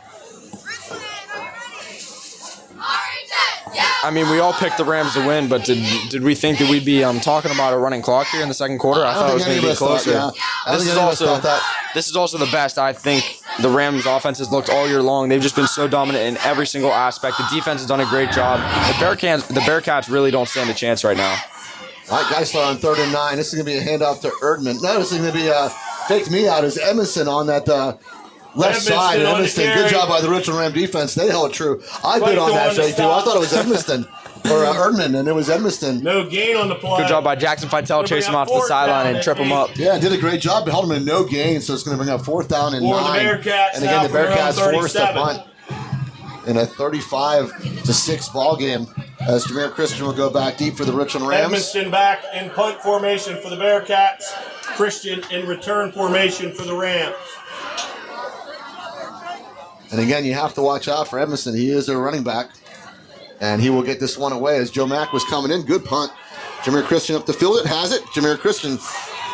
I mean, we all picked the Rams to win, but did we think that we'd be talking about a running clock here in the second quarter? I thought it was going to be closer. This is also the best. I think the Rams' offense has looked all year long. They've just been so dominant in every single aspect. The defense has done a great job. The Bearcats really don't stand a chance right now. All right, Geisler on 3rd and 9. This is going to be a handoff to Erdman. No, this is going to be faked me out as Emerson on that left side. Emerson, good job by the Richland Ram defense. They held true. I bid on that fake too. I thought it was Emerson or Erdman, and it was Emerson. No gain on the play. Good job by Jackson Fitel, chase him off to the sideline and trip him up. Yeah, did a great job. Held him in no gain, so it's going to bring up 4th down and 9. And again, the Bearcats forced a punt in a 35-6 ball game as Jameer Christian will go back deep for the Richland Rams. Edmiston back in punt formation for the Bearcats. Christian in return formation for the Rams. And again, you have to watch out for Edmiston. He is a running back. And he will get this one away as Joe Mack was coming in. Good punt. Jameer Christian up the field. It has it. Jameer Christian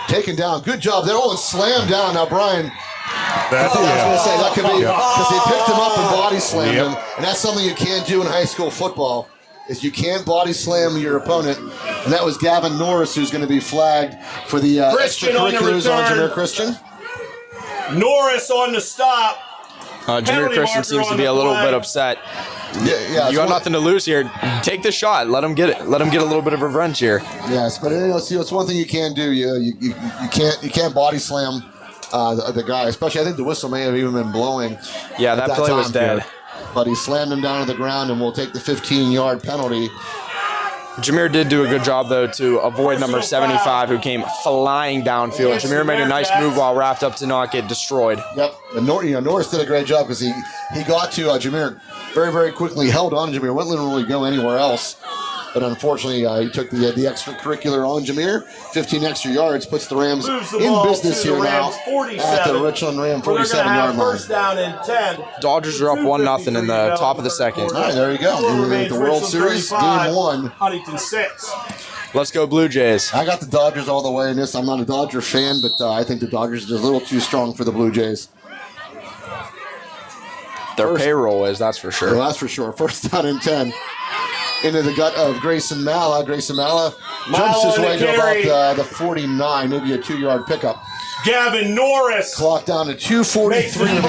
taken down. Good job. They're all slammed down. Now, Brian, I was going to say that could be because he picked him up and body slammed him. And that's something you can't do in high school football is you can't body slam your opponent. And that was Gavin Norris who's going to be flagged for the extracurriculars on Jameer Christian. Norris on the stop. Jameer Christian seems to be a little bit upset. Yeah, you got nothing to lose here. Take the shot. Let him get it. Let him get a little bit of revenge here. Yes, but it's one thing you can't do. You can't body slam the guy. Especially, I think the whistle may have even been blowing. Yeah, that play was dead. But he slammed him down to the ground, and we'll take the 15-yard penalty. Jameer did do a good job, though, to avoid number 75, who came flying downfield. Jameer made a nice move while wrapped up to not get destroyed. Yep, and Norris did a great job because he got to Jameer very, very quickly, held on to Jameer, wouldn't really go anywhere else. But unfortunately, he took the extracurricular on Jameer. 15 extra yards puts the Rams in business here now at the Richland Ram 47-yard line. First down and 10. Dodgers are up 1-0 in the top of the second. All right, there you go. The World Series, Game 1. Huntington 6. Let's go Blue Jays. I got the Dodgers all the way in this. I'm not a Dodger fan, but I think the Dodgers are just a little too strong for the Blue Jays. Their payroll is, that's for sure. Well, that's for sure. First down and 10. Into the gut of Grayson Malla. Grayson Malla jumps his way to about the 49, maybe a 2-yard pickup. Gavin Norris. Clock down to 2:43 in the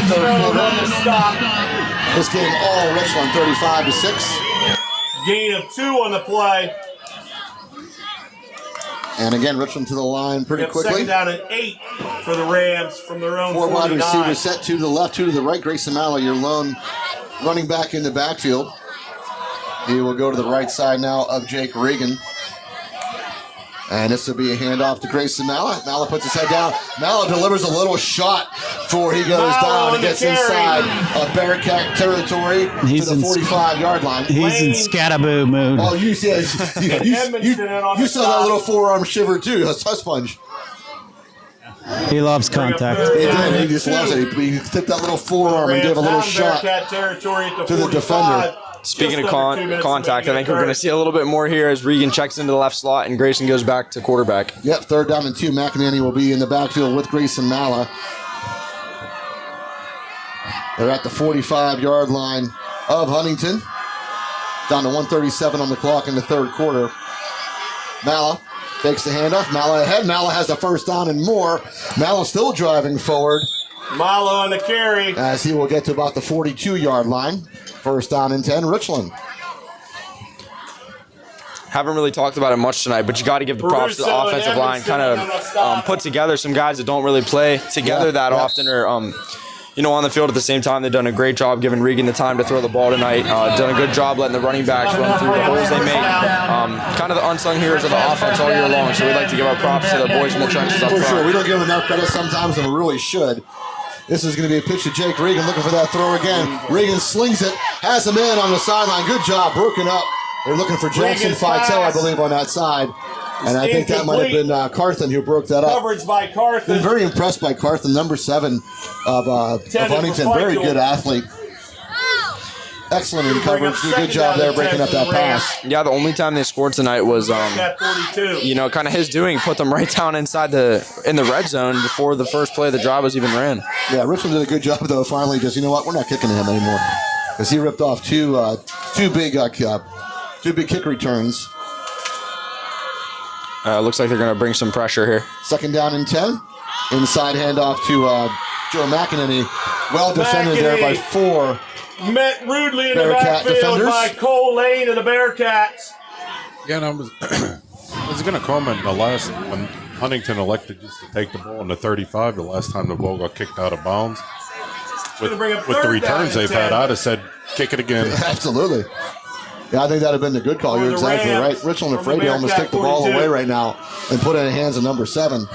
third quarter. This game all Richland, 35-6. Gain of 2 on the play. And again, Richland to the line pretty quickly. Second down and 8 for the Rams from their own 4 wide 49. receivers set, 2 to the left, 2 to the right. Grayson Malla, your lone running back in the backfield. He will go to the right side now of Jake Regan. And this will be a handoff to Grayson Malla. Malla puts his head down. Malla delivers a little shot before he goes down and gets inside of Bearcat territory to the 45-yard line. He's in scataboo mood. Oh, you saw that little forearm shiver too, Sponge. He loves contact. He did. He just loves it. He took that little forearm and gave a little shot to the defender. Speaking of contact, I think we're going to see a little bit more here as Regan checks into the left slot and Grayson goes back to quarterback. Yep, 3rd down and 2. McEnany will be in the backfield with Grayson Mala. They're at the 45-yard line of Huntington. Down to 1:37 on the clock in the 3rd quarter. Mala takes the handoff. Mala ahead. Mala has the first down and more. Mala still driving forward. Malo on the carry. As he will get to about the 42-yard line. 1st down and 10, Richland. Haven't really talked about it much tonight, but you got to give the props to the offensive line. Kind of put together some guys that don't really play together that often, or on the field at the same time. They've done a great job giving Regan the time to throw the ball tonight. Done a good job letting the running backs run through the holes they make. Kind of the unsung heroes of the offense all year long. So we'd like to give our props to the boys in the trenches up front. For sure, we don't give them enough credit sometimes, and we really should. This is going to be a pitch to Jake Regan, looking for that throw again. Regan slings it, has him in on the sideline. Good job, broken up. They're looking for Jackson Fitel, I believe, on that side. And I think that might have been Carthen who broke that up. Coverage by Carthen. Been very impressed by Carthen, number 7 of Huntington. Very good athlete. Excellent in coverage. Did a good job there breaking up that pass. Yeah, the only time they scored tonight was, kind of his doing. Put them right down inside in the red zone before the first play of the drive was even ran. Yeah, Richland did a good job, though, finally just, you know what, we're not kicking to him anymore. Because he ripped off two big kick returns. Looks like they're going to bring some pressure here. 2nd down and 10. Inside handoff to Joe McEnany. Well defended there by 4. Met rudely in the Bearcat backfield defenders by Cole Lane and the Bearcats. Yeah, and I was going to comment when Huntington elected just to take the ball in the 35, the last time the ball got kicked out of bounds. With the returns they've had, I'd have said, kick it again. Absolutely. Yeah, I think that would have been a good call. You're exactly right. Richland afraid to almost take the ball away right now and put it in the hands of number 7.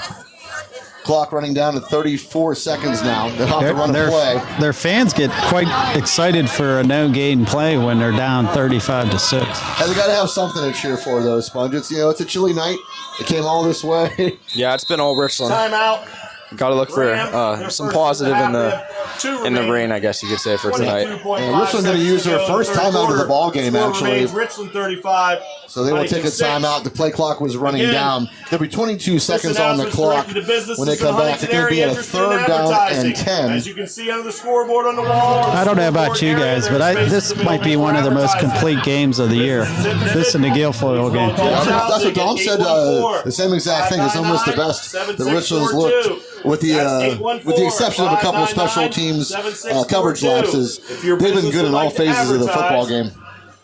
Clock running down to 34 seconds now. They have to run a play. Their fans get quite excited for a no-gain play when they're down 35-6. And they got to have something to cheer for, though, Sponge. It's a chilly night. It came all this way. Yeah, it's been all Richland. Timeout. Got to look for some positive in the rain, I guess you could say, for tonight. And Richland's going to use their first timeout of the ball game, actually. Richland 35. So they will take a timeout. The play clock was running down. There'll be 22 seconds on the clock when they come back. It's going to be at a 3rd down and 10. As you can see under the scoreboard on the wall. I don't know about you guys, but this might be one of the most complete games of the year. This and the Guilfoyle game. That's what Dom said. The same exact thing. It's almost the best that Richland's looked. With the exception of a couple of special teams coverage lapses, they've been good in all phases of the football game.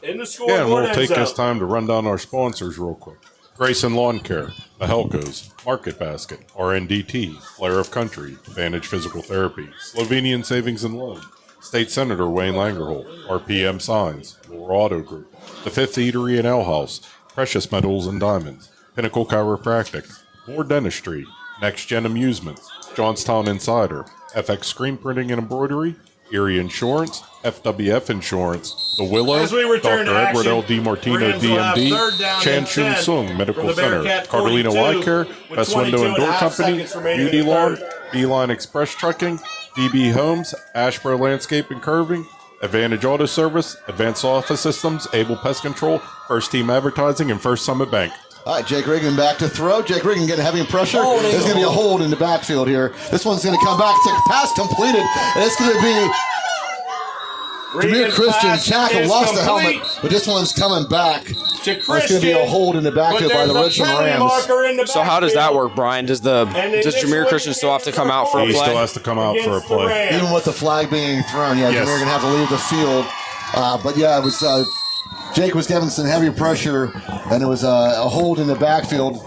Yeah, and we'll take this time to run down our sponsors real quick. Grayson Lawn Care, The Helcos, Market Basket, RNDT, Flair of Country, Vantage Physical Therapy, Slovenian Savings and Loan, State Senator Wayne Langerholt, RPM Signs, Lower Auto Group, The Fifth Eatery and Ale House, Precious Metals and Diamonds, Pinnacle Chiropractic, More Dentistry, Next Gen Amusements, Johnstown Insider, FX Screen Printing and Embroidery, Erie Insurance, FWF Insurance, The Willow, Dr. Edward L. DiMartino, DMD, Chan Chun Sung Medical Center, Carolina Eye Care, Best Window and Door Company, Beauty Lawn, Beeline Express Trucking, DB Homes, Ashboro Landscape and Curving, Advantage Auto Service, Advanced Office Systems, Able Pest Control, First Team Advertising, and First Summit Bank. All right, Jake Regan back to throw. Jake Regan getting heavy pressure. There's going to be a hold in the backfield here. This one's going to come back. It's a pass completed, and it's going to be Jameer Christian. Tackle, lost the helmet, but this one's coming back. It's going to be a hold in the backfield by the Richland Rams. So how does that work, Brian? Does Jameer Christian still have to come out for a play? He still has to come out for a play. Even with the flag being thrown, Jameer going to have to leave the field. But yeah, it was... Jake was getting some heavy pressure, and it was a hold in the backfield,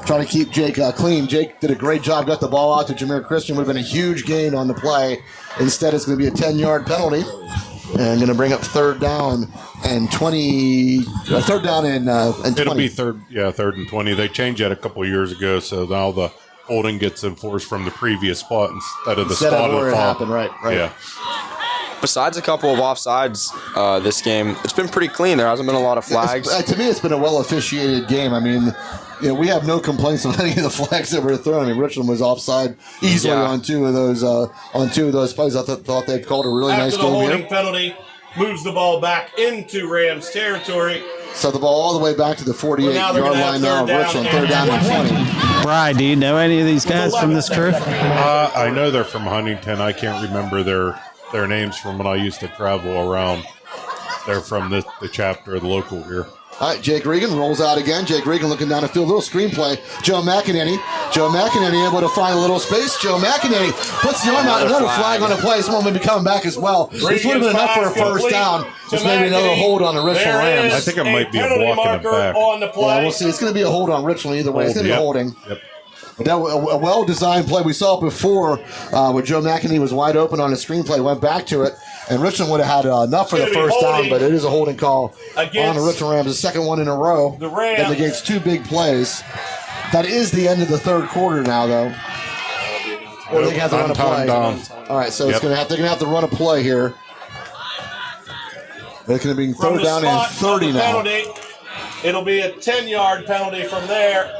trying to keep Jake clean. Jake did a great job, got the ball out to Jameer Christian. Would have been a huge gain on the play. Instead, it's going to be a 10-yard penalty, and going to bring up 3rd down and 20. 3rd down and 20. It'll be 3rd and 20. They changed that a couple of years ago, so now the holding gets enforced from the previous spot instead of the spot where of it the happened. Right. Yeah. Besides a couple of offsides this game, it's been pretty clean. There hasn't been a lot of flags. To me, it's been a well-officiated game. I mean, Yeah, we have no complaints on any of the flags that were thrown. I mean, Richland was offside easily on two of those plays. I thought they called a really nice game here. After the holding penalty, moves the ball back into Rams territory. So the ball all the way back to the 48-yard line now of Richland, third down and 20. Bri, do you know any of these guys from this crew? I know they're from Huntington. I can't remember their names from when I used to travel around. They're from the chapter of the local here. All right, Jake Regan rolls out again. Jake Regan looking down the field. Little screenplay. Joe McEnany able to find a little space. Joe McEnany puts the arm out. Another flag on the play. Someone may be coming back as well. This would have been enough for a first down. Just maybe another hold on the Richland Rams. I think it might be a block in the back. Yeah, we'll see. It's going to be a hold on Richland either way. It's going to be holding. Yep. But that was a well-designed play. We saw it before where Joe McEnany was wide open on a screenplay, went back to it, and Richland would have had enough for the first down, but it is a holding call on the Richland Rams. The second one in a row. And against two big plays. That is the end of the third quarter now, though. Or they have to run a play. All right, so they're going to have to run a play here. They're going to be third down and 30 now. It'll be a 10-yard penalty from there.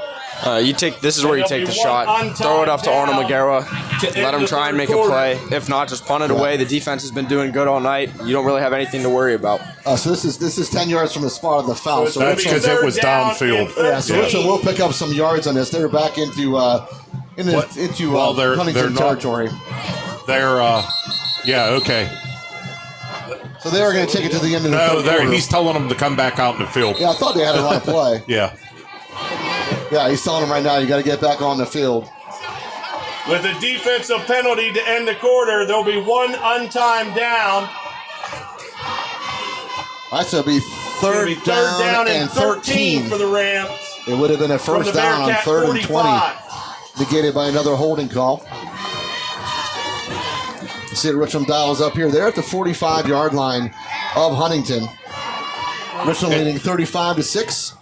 This is where you take the shot. Throw it up to Arnold Magera. Let him try and make a play. If not, just punt it away. The defense has been doing good all night. You don't really have anything to worry about. So this is 10 yards from the spot of the foul. So that's because it was downfield. Yeah, so Richland will pick up some yards on this. They're back into Huntington territory. Okay. So they are going to take it to the end of the third quarter. He's telling them to come back out in the field. Yeah, I thought they had to run a play. Yeah. Yeah, he's telling them right now, you got to get back on the field. With a defensive penalty to end the quarter, there'll be one untimed down. All right, so it'll be third down and 13 for the Rams. It would have been a first down on 3rd and 20. Negated by another holding call. You see Richland dials up here. They're at the 45-yard line of Huntington. Richland leading 35-6.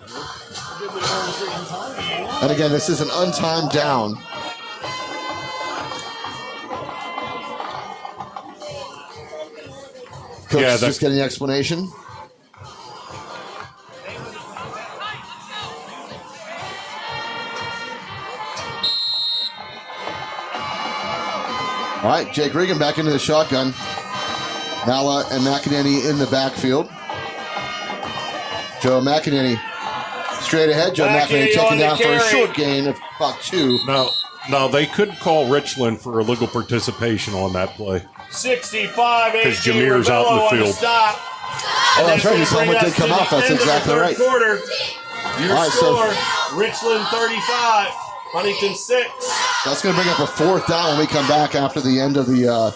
And again, this is an untimed down. Coach just getting the explanation. All right, Jake Regan back into the shotgun. Mala and McEnany in the backfield. Joe McEnany straight ahead. Joe McEnany taken down for a short gain of about 2. No, they could call Richland for illegal participation on that play. 65, because Jameer's out in the field. Oh, that's right. Someone did come off. That's exactly right. Quarter. Your All right, score, Richland 35, Huntington 6. That's going to bring up a fourth down when we come back after the end of the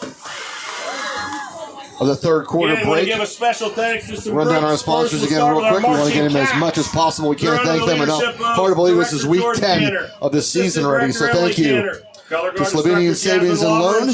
third quarter break. I want to give a special thanks to some run down our sponsors again real quick. We want to get them as much as possible. We can't thank them enough. Hard to believe this is week 10 of the season already, so thank you. To Slovenian Savings and Loan,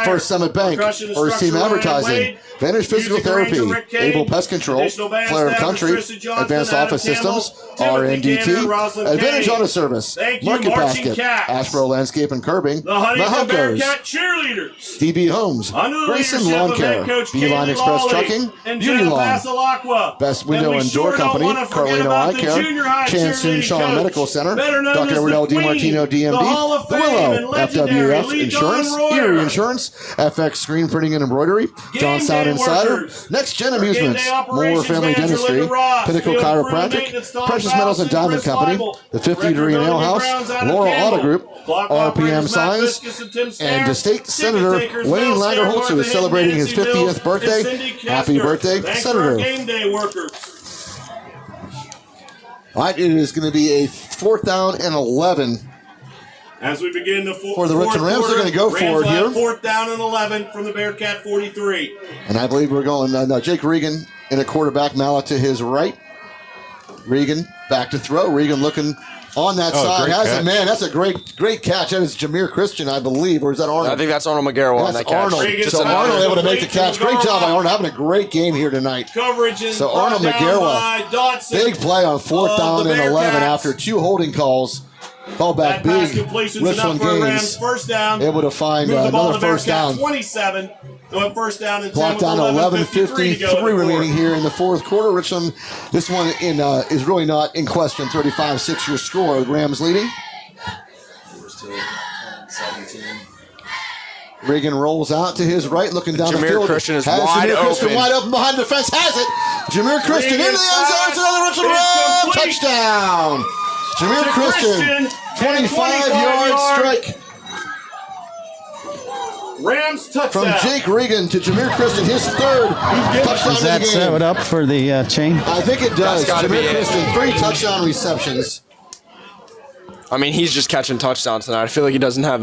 First Summit Bank, First Team Advertising, Vantage Physical Therapy, Able Pest Control, Flair of Country, Advanced Office Systems, RNDT, Advantage Auto Service, Market Basket, Ashboro Landscape and Curbing, The Hunkers, DB Homes, Grayson Lawn Care, Beeline Express Trucking, Beauty Lawn, Best Window and Door Company, Carlino Eye Care, Chansoon Shaw Medical Center, Dr. Edward DiMartino DMD, The Willow, FWF Insurance, Erie Insurance, FX Screen Printing and Embroidery, John Sound Insider, Next Gen Amusements, Moore Family Dentistry, Pinnacle Chiropractic, Precious Metals and Diamond Company, the 50 Degree Ale House, Laurel Auto Group, RPM Signs, and State Senator Wayne Langerholtz, who is celebrating his 50th birthday. Happy birthday, Senator. All right, it is going to be a 4th down and 11. As we begin the for the Richland Rams, they're going to go for it here. 4th down and 11 from the Bearcat 43. And I believe we're going Jake Regan in a quarterback, Mallet to his right. Regan back to throw. Regan looking on that side. Man, that's a great catch. That is Jameer Christian, I believe. Or is that Arnold? I think that's Arnold Magera on that catch. Arnold. So Arnold able to make the catch. Great job by Arnold. Having a great game here tonight. So Arnold Magera, big play on 4th down and 11 after 2 holding calls. Ball back big. Richland gains. First down. Able to find another first down. 27. Going first down and 10 Clock with down to 11:53 to go in 11:53 the remaining fourth. here in the fourth quarter. Richland, this one is really not in question. 35-6 your score. The Rams leading. Reagan rolls out to his right, looking down the Jameer field. Christian is Has wide Jameer Christian open. wide open behind the fence. Has it. Jameer Christian into the end zone. It's another Richland Ram touchdown. Jameer Christian, 25-yard strike. Rams touchdown. From Jake Regan to Jameer Christian, his third touchdown Does that of the set game. it up for the chain? I think it does. That's gotta be Jameer it. Christian, 3 touchdown receptions. I mean, he's just catching touchdowns tonight. I feel like he doesn't have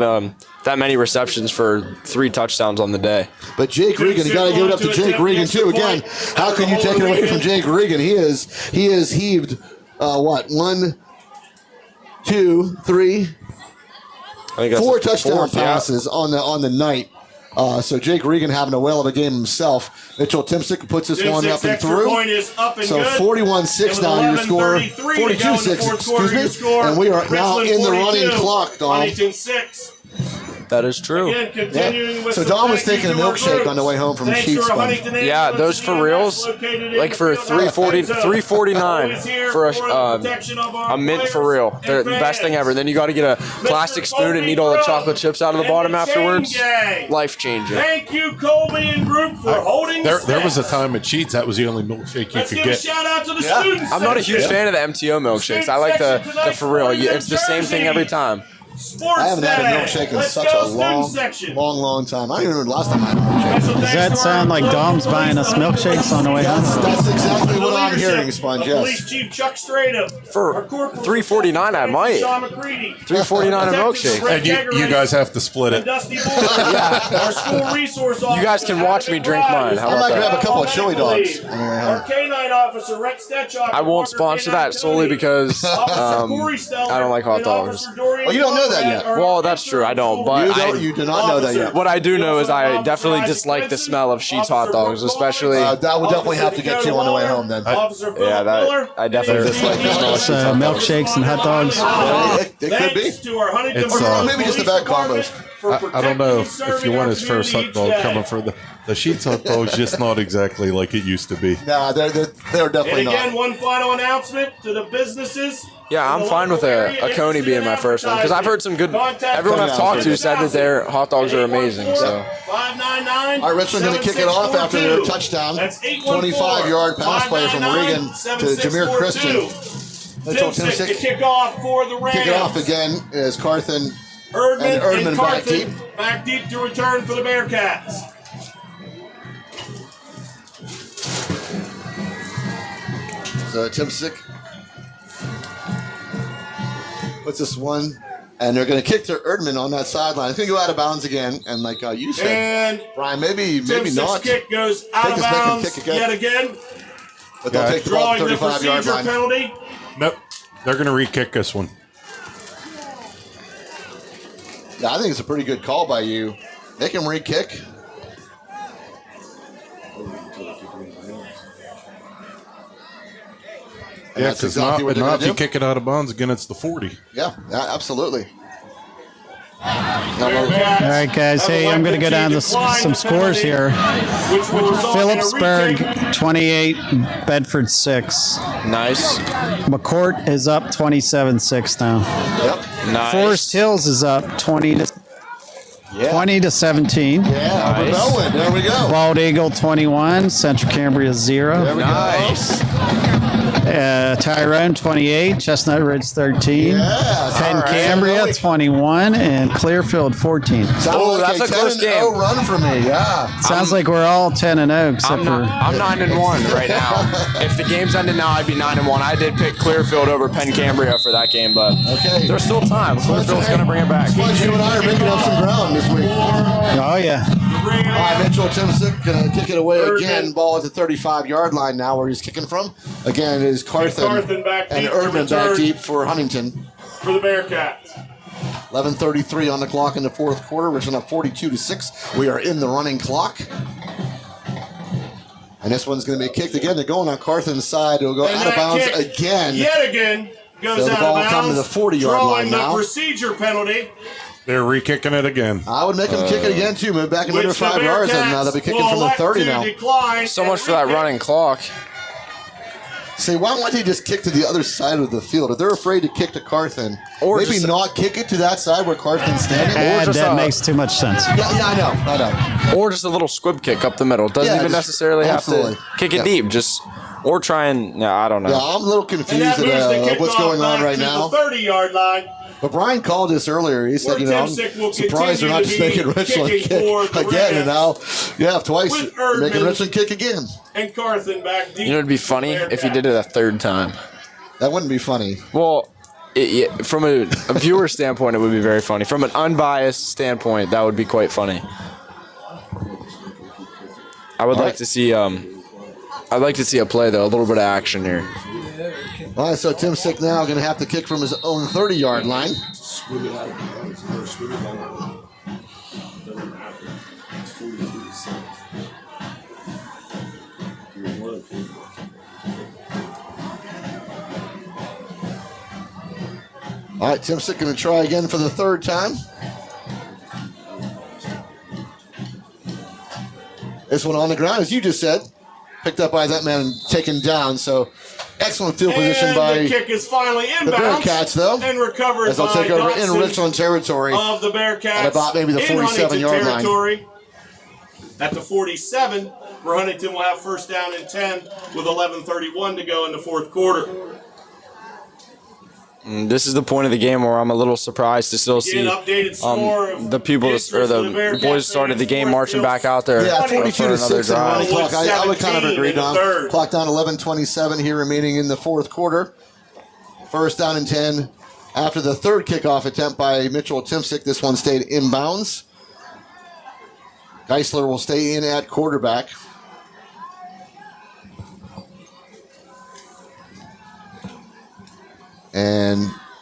that many receptions for 3 touchdowns on the day. But Jake Regan, you got to give it up to Jake Regan too. Again, how can you take it away from Jake Regan? He has heaved 1, 2, 3, I think that's 4 the touchdown fourth, yeah. passes on the night. So Jake Regan having a whale of a game himself. Mitchell Timsick puts this one up and extra through. point is up and So good. 41-6 now your score. 42-6, excuse me. And we are now in the running clock, Dom. Huntington 6. That is true. Again, continuing with So some Dom was thank taking a you to our milkshake groups. on the way home from Thanks Sheets to our Fund. Huntington Yeah, ambulance those for team reals, that's located like in for the field house. $3.49 Always here for the protection of our a mint for players real. and They're the best thing fans. ever. Then you got to get a plastic spoon and eat all the chocolate chips out of the bottom And the afterwards. chain gang. Life changing. Thank you, Colby and group, for holding There was a steps. time at Cheats that was the only milkshake you Let's could give a get. shout out to the students. I'm not a huge fan of the MTO milkshakes. I like the for real. It's the same thing every time. I haven't had a milkshake in such a long time. I don't even remember the llast time I had a milkshake. Does that sound like Dom's buying us milkshakes on the way home? That's exactly what I'm hearing, Sponge, yes. Police Chief Chuck Stratum. For $3.49, I might. Sean McCready. $3.49 a milkshake. And you guys have to split And it. Dusty Bull. Our school resource officer. You guys can watch me drink mine. How I about might grab that? a couple of chili dogs on the way home. Our K-9 officer, Rex Stetchok. I won't sponsor that solely because I don't like hot dogs. Oh, you don't know that yet? Well, that's true. I don't. But You do not know that yet. what I do know is I definitely dislike the smell of Sheetz hot dogs, especially. That would definitely have to get you on the way home then. Yeah, that I definitely dislike the smell of Sheetz So hot dogs. milkshakes and hot dogs. It could be. It's, Or maybe just the bad combos. I don't know if you want his first hot dog coming for the Sheets hot dog's just not exactly like it used to be. Nah, they're definitely And again, not. one final announcement to the businesses. Yeah, I'm fine with a Coney being my first one because I've heard some good. Everyone I've talked to said that their hot dogs are amazing. So 599. All right, Richland going to kick it off after their touchdown. 25-yard pass play from Regan to Jameer Christian. Mitchell Timsick to Timsick. kick off for the Rams. Kick it off again is Carthen. Erdman And back deep. Back deep to return for the Bearcats. So Timsick puts this one, and they're going to kick to Erdman on that sideline. It's going to go out of bounds again, and like you said, And Brian, maybe Timsick's not. kick goes out of Think it's making bounds kick again. yet again. But they'll take the ball to Drawing the the 35-yard procedure line. penalty. Nope. They're going to re-kick this one. Yeah, I think it's a pretty good call by you. Make him re-kick. And Yeah, that's because exactly what they're now going if to you do. kick it out of bounds again, it's the 40. Yeah, absolutely. All right, guys. Hey, I'm going to go down to some scores here. Phillipsburg 28, Bedford 6. nice, McCourt is up 27-6 now. Yep. nice. Forest Hills is up 20 to 17. Yeah, we're going. There we go. Bald Eagle 21, Central Cambria 0. There we Nice. Tyrone 28, Chestnut Ridge 13. Yes. Penn All right. Cambria 21, and Clearfield 14. Sounds Oh, like that's a close 10-0 game. run for me. Yeah. Sounds like we're all 10-0 except I'm for. 9-1 right now. If the game's ended now, I'd be 9-1. I did pick Clearfield over Penn Cambria for that game, but Okay. there's still time. Clearfield's going to bring it back. Sponge, you and I are making up some ground this week. Oh yeah. All right, Mitchell Timsick going to kick it away again. Ball at the 35-yard line now where he's kicking from. Again, it is Carthen back deep and to Erdman back return deep for Huntington. for the Bearcats. 11:33 on the clock in the fourth quarter. Richland up 42-6. We are in the running clock. And this one's going to be kicked again. They're going on Carthen's side. It'll go And out of that bounds kick again. Yet again goes So the out ball of coming bounds. to the 40-yard line drawing now. the procedure penalty. They're re-kicking it again. I would make them kick it again, too. Move back into under 5 yards, and they'll be kicking from the 30 now. So much for that running clock. See, why won't they just kick to the other side of the field? If they're afraid to kick to Carthen, or maybe not kick it to that side where Carthen's standing. And that makes too much sense. Yeah, I know. Or just a little squib kick up the middle. Doesn't even necessarily have to kick it deep. Or try and, I don't know. Yeah, I'm a little confused at what's going on right now. The 30-yard line. But Brian called this earlier. He said, I'm surprised they're not just making Richland kick again. And now, twice making Richland kick again. And Carthen back deep. It'd be funny if he did it a third time. That wouldn't be funny. Well, from a viewer standpoint, it would be very funny. From an unbiased standpoint, that would be quite funny. I would like to see. I'd like to see a play though, a little bit of action here. All right, so Tim Sick now going to have to kick from his own 30-yard line. All right, Tim Sick going to try again for the third time. This one on the ground, as you just said. Picked up by that man and taken down. So excellent field position by the kick is finally inbounds. The Bearcats, though. And recovered as they'll take over in Richland territory. Of the Bearcats. At about maybe the 47-yard line. At the 47, where Huntington will have first down and 10 with 11:31 to go in the fourth quarter. This is the point of the game where I'm a little surprised to still see the people or the boys started the game marching back out there. Yeah, for 42-6 running clock. I would kind of agree, Don. Clock down 11:27 here remaining in the fourth quarter. First down and 10 after the third kickoff attempt by Mitchell Timsick. This one stayed inbounds. Geisler will stay in at quarterback.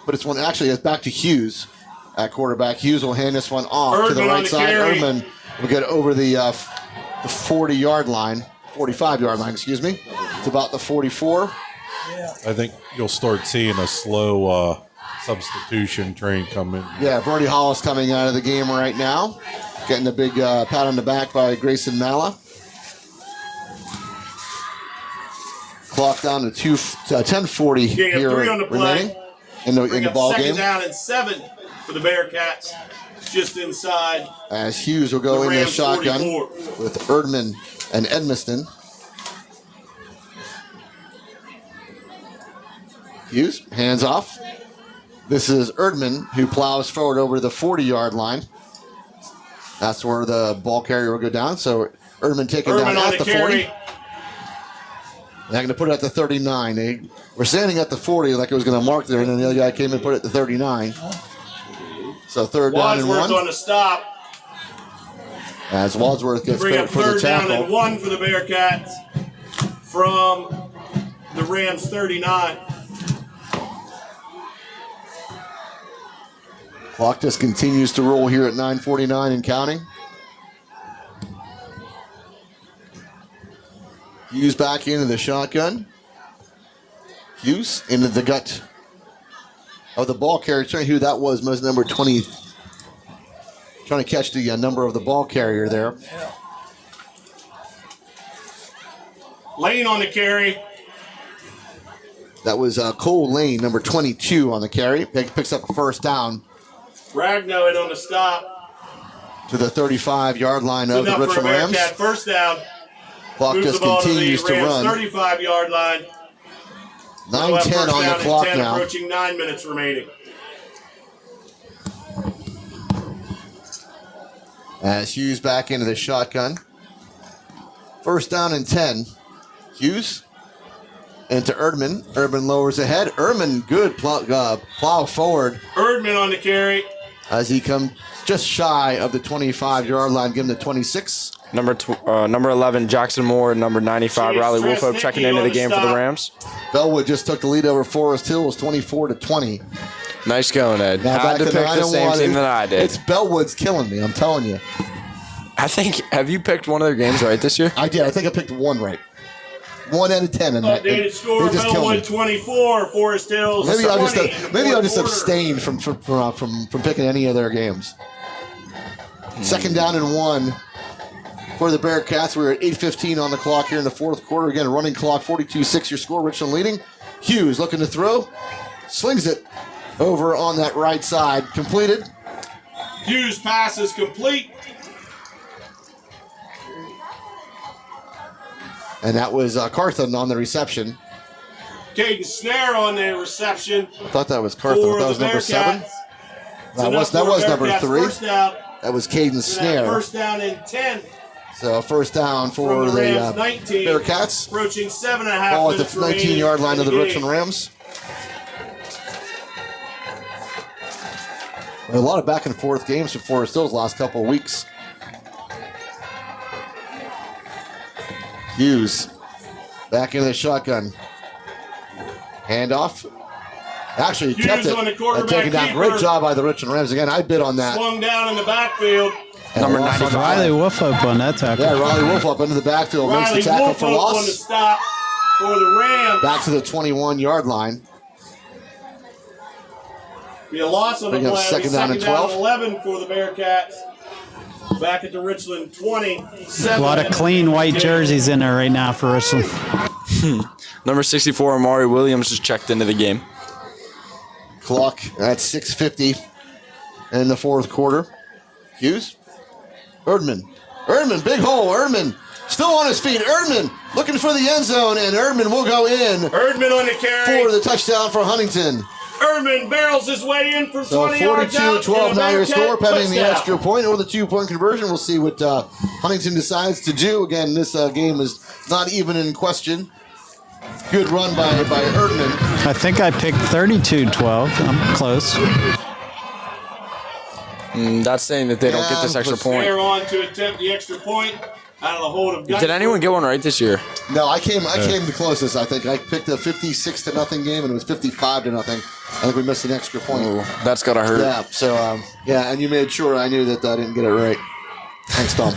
But it's one actually it's back to Hughes at quarterback. Hughes will hand this one off to the right side. Erdman will get over the 40-yard line, 45-yard line, excuse me. It's about the 44. I think you'll start seeing a slow substitution train come in. Yeah, Brody Hollis coming out of the game right now. Getting the big pat on the back by Grayson Malla. Clock down to 10:40 here remaining in the ball game. Second down and 7 for the Bearcats, just inside. As Hughes will go in the shotgun 44. With Erdman and Edmiston. Hughes, hands off. This is Erdman who plows forward over the 40-yard line. That's where the ball carrier will go down. So Erdman taken down at the 40. They're going to put it at the 39. They were standing at the 40 like it was going to mark there, and then the other guy came and put it at the 39. So third down and 1. Wadsworth on the stop. As Wadsworth gets bring up for the third down tackle. and 1 for the Bearcats from the Rams 39. Clock just continues to roll here at 9:49 and counting. Hughes back into the shotgun. Hughes into the gut of the ball carrier. Trying who that was number 20. Trying to catch the number of the ball carrier there. Lane on the carry. That was Cole Lane, number 22 on the carry. Picks up a first down. Ragnow in on the stop. To the 35-yard line of the Richland Rams. First down. Clock just continues to run. 35-yard line. 9:10 on the clock now. Approaching 9 minutes remaining. As Hughes back into the shotgun. First down and 10. Hughes into Erdman. Erdman lowers ahead. Erdman, good plow forward. Erdman on the carry. As he comes just shy of the 25-yard line, give him the 26. Number 11, Jackson Moore, and number 95, Riley Wolfhope checking into the game for the Rams. Bellwood just took the lead over Forest Hill. It was 24-20. Nice going, Ed. Now had to pick the same team that I did. It's Bellwood's killing me, I'm telling you. Have you picked one of their games right this year? I did. I think I picked one right. 1 out of 10 in that. Updated score: They just killed me. Bellwood 24, Forest Hills. Maybe I'll 20. just abstain from picking any of their games. Second down and 1 for the Bearcats. We're at 8:15 on the clock here in the fourth quarter. Again, running clock, 42-6 your score. Richland leading. Hughes looking to throw. Slings it over on that right side. Completed. Hughes pass is complete. And that was Carthen on the reception. Caden Snare on the reception. I thought that was Carthen. That was number 7. That was number 3. First down. That was Caden Snare. First down and 10. So first down for From the Rams, 19, Bearcats. Approaching 7.5 Ball at minutes the 19-yard line of the remaining in Richland game. Rams. A lot of back and forth games for Forest Hills last couple of weeks. Hughes back into the shotgun. Handoff. Actually, he kept Hughes on the it. quarterback Taken down. keeper. Great job by the Richland Rams. Again, I bid on that. Swung down in the backfield. And Number lost on 95. the Riley Wolf up on that tackle. Yeah, Riley Wolf up into the backfield. Makes Riley the tackle Wolf for on the loss. stop for the Rams. Back to the 21-yard line. Be a loss on the Bring up play. second down and 12. 11 for the Bearcats. Back at the Richland 20. A lot of clean white jerseys in there right now for Richland. Number 64, Amari Williams, just checked into the game. Clock at 6:50 in the fourth quarter. Hughes. Erdman, big hole. Erdman still on his feet. Erdman looking for the end zone, and Erdman will go in Erdman on the carry. for the touchdown for Huntington. Erdman barrels his way in from So 20 yards out. 42-12 now your score, pending the touchdown. extra point or the 2-point conversion. We'll see what Huntington decides to do. Again, this game is not even in question. Good run by Erdman. I think I picked 32-12. I'm close. That's saying that they don't get this extra point. They're on to attempt the extra point out of the hold of Gus. Did anyone get one right this year? No, I came the closest. I think I picked a 56-0 game, and it was 55-0. I think we missed an extra point. Ooh, that's gotta hurt. Yeah. So and you made sure I knew that I didn't get it right. Thanks, Tom.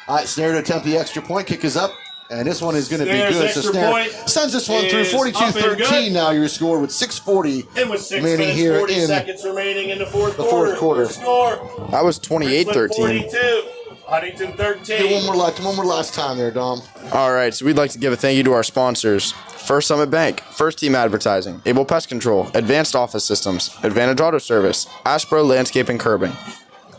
All right, Snare to attempt the extra point. Kick is up, and this one is going to be Snare's good. So extra Snare point sends this one through is up and 42-13. good. Now your score with 6:40 And with 6 remaining minutes, here 40 in seconds remaining in the fourth fourth quarter. Your score. That was 28-13. 42. Huntington 13. One more last time there, Dom. All right, so we'd like to give a thank you to our sponsors. First Summit Bank, First Team Advertising, Able Pest Control, Advanced Office Systems, Advantage Auto Service, Ashbro Landscape and Curbing,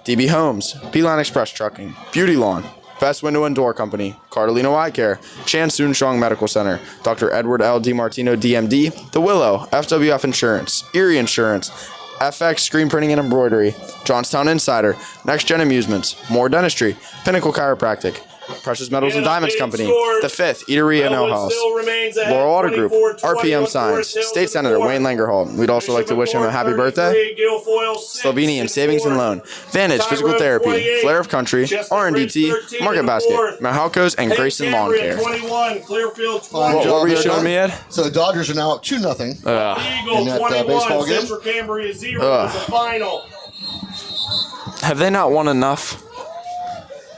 DB Homes, Beeline Express Trucking, Beauty Lawn, Best Window and Door Company, Cardolino Eye Care, Chan Soon Strong Medical Center, Dr. Edward L. DiMartino, DMD, The Willow, FWF Insurance, Erie Insurance, FX Screen Printing and Embroidery, Johnstown Insider, Next Gen Amusements, More Dentistry, Pinnacle Chiropractic, Precious Metals and Diamonds Company, The Fifth, Eatery and Ale House, Laurel Auto Group, RPM Signs, State Senator Wayne Langerhold. We'd also like to wish him a happy birthday. Slovenian Savings and Loan, Vantage Physical Therapy, Flair of Country, R&DT, Market Basket, Mahalco's, and Grayson Lawn Care. What were you showing me, Ed? So the Dodgers are now up 2-0 in that baseball game. Central Cambria 0 is the final. Have they not won enough?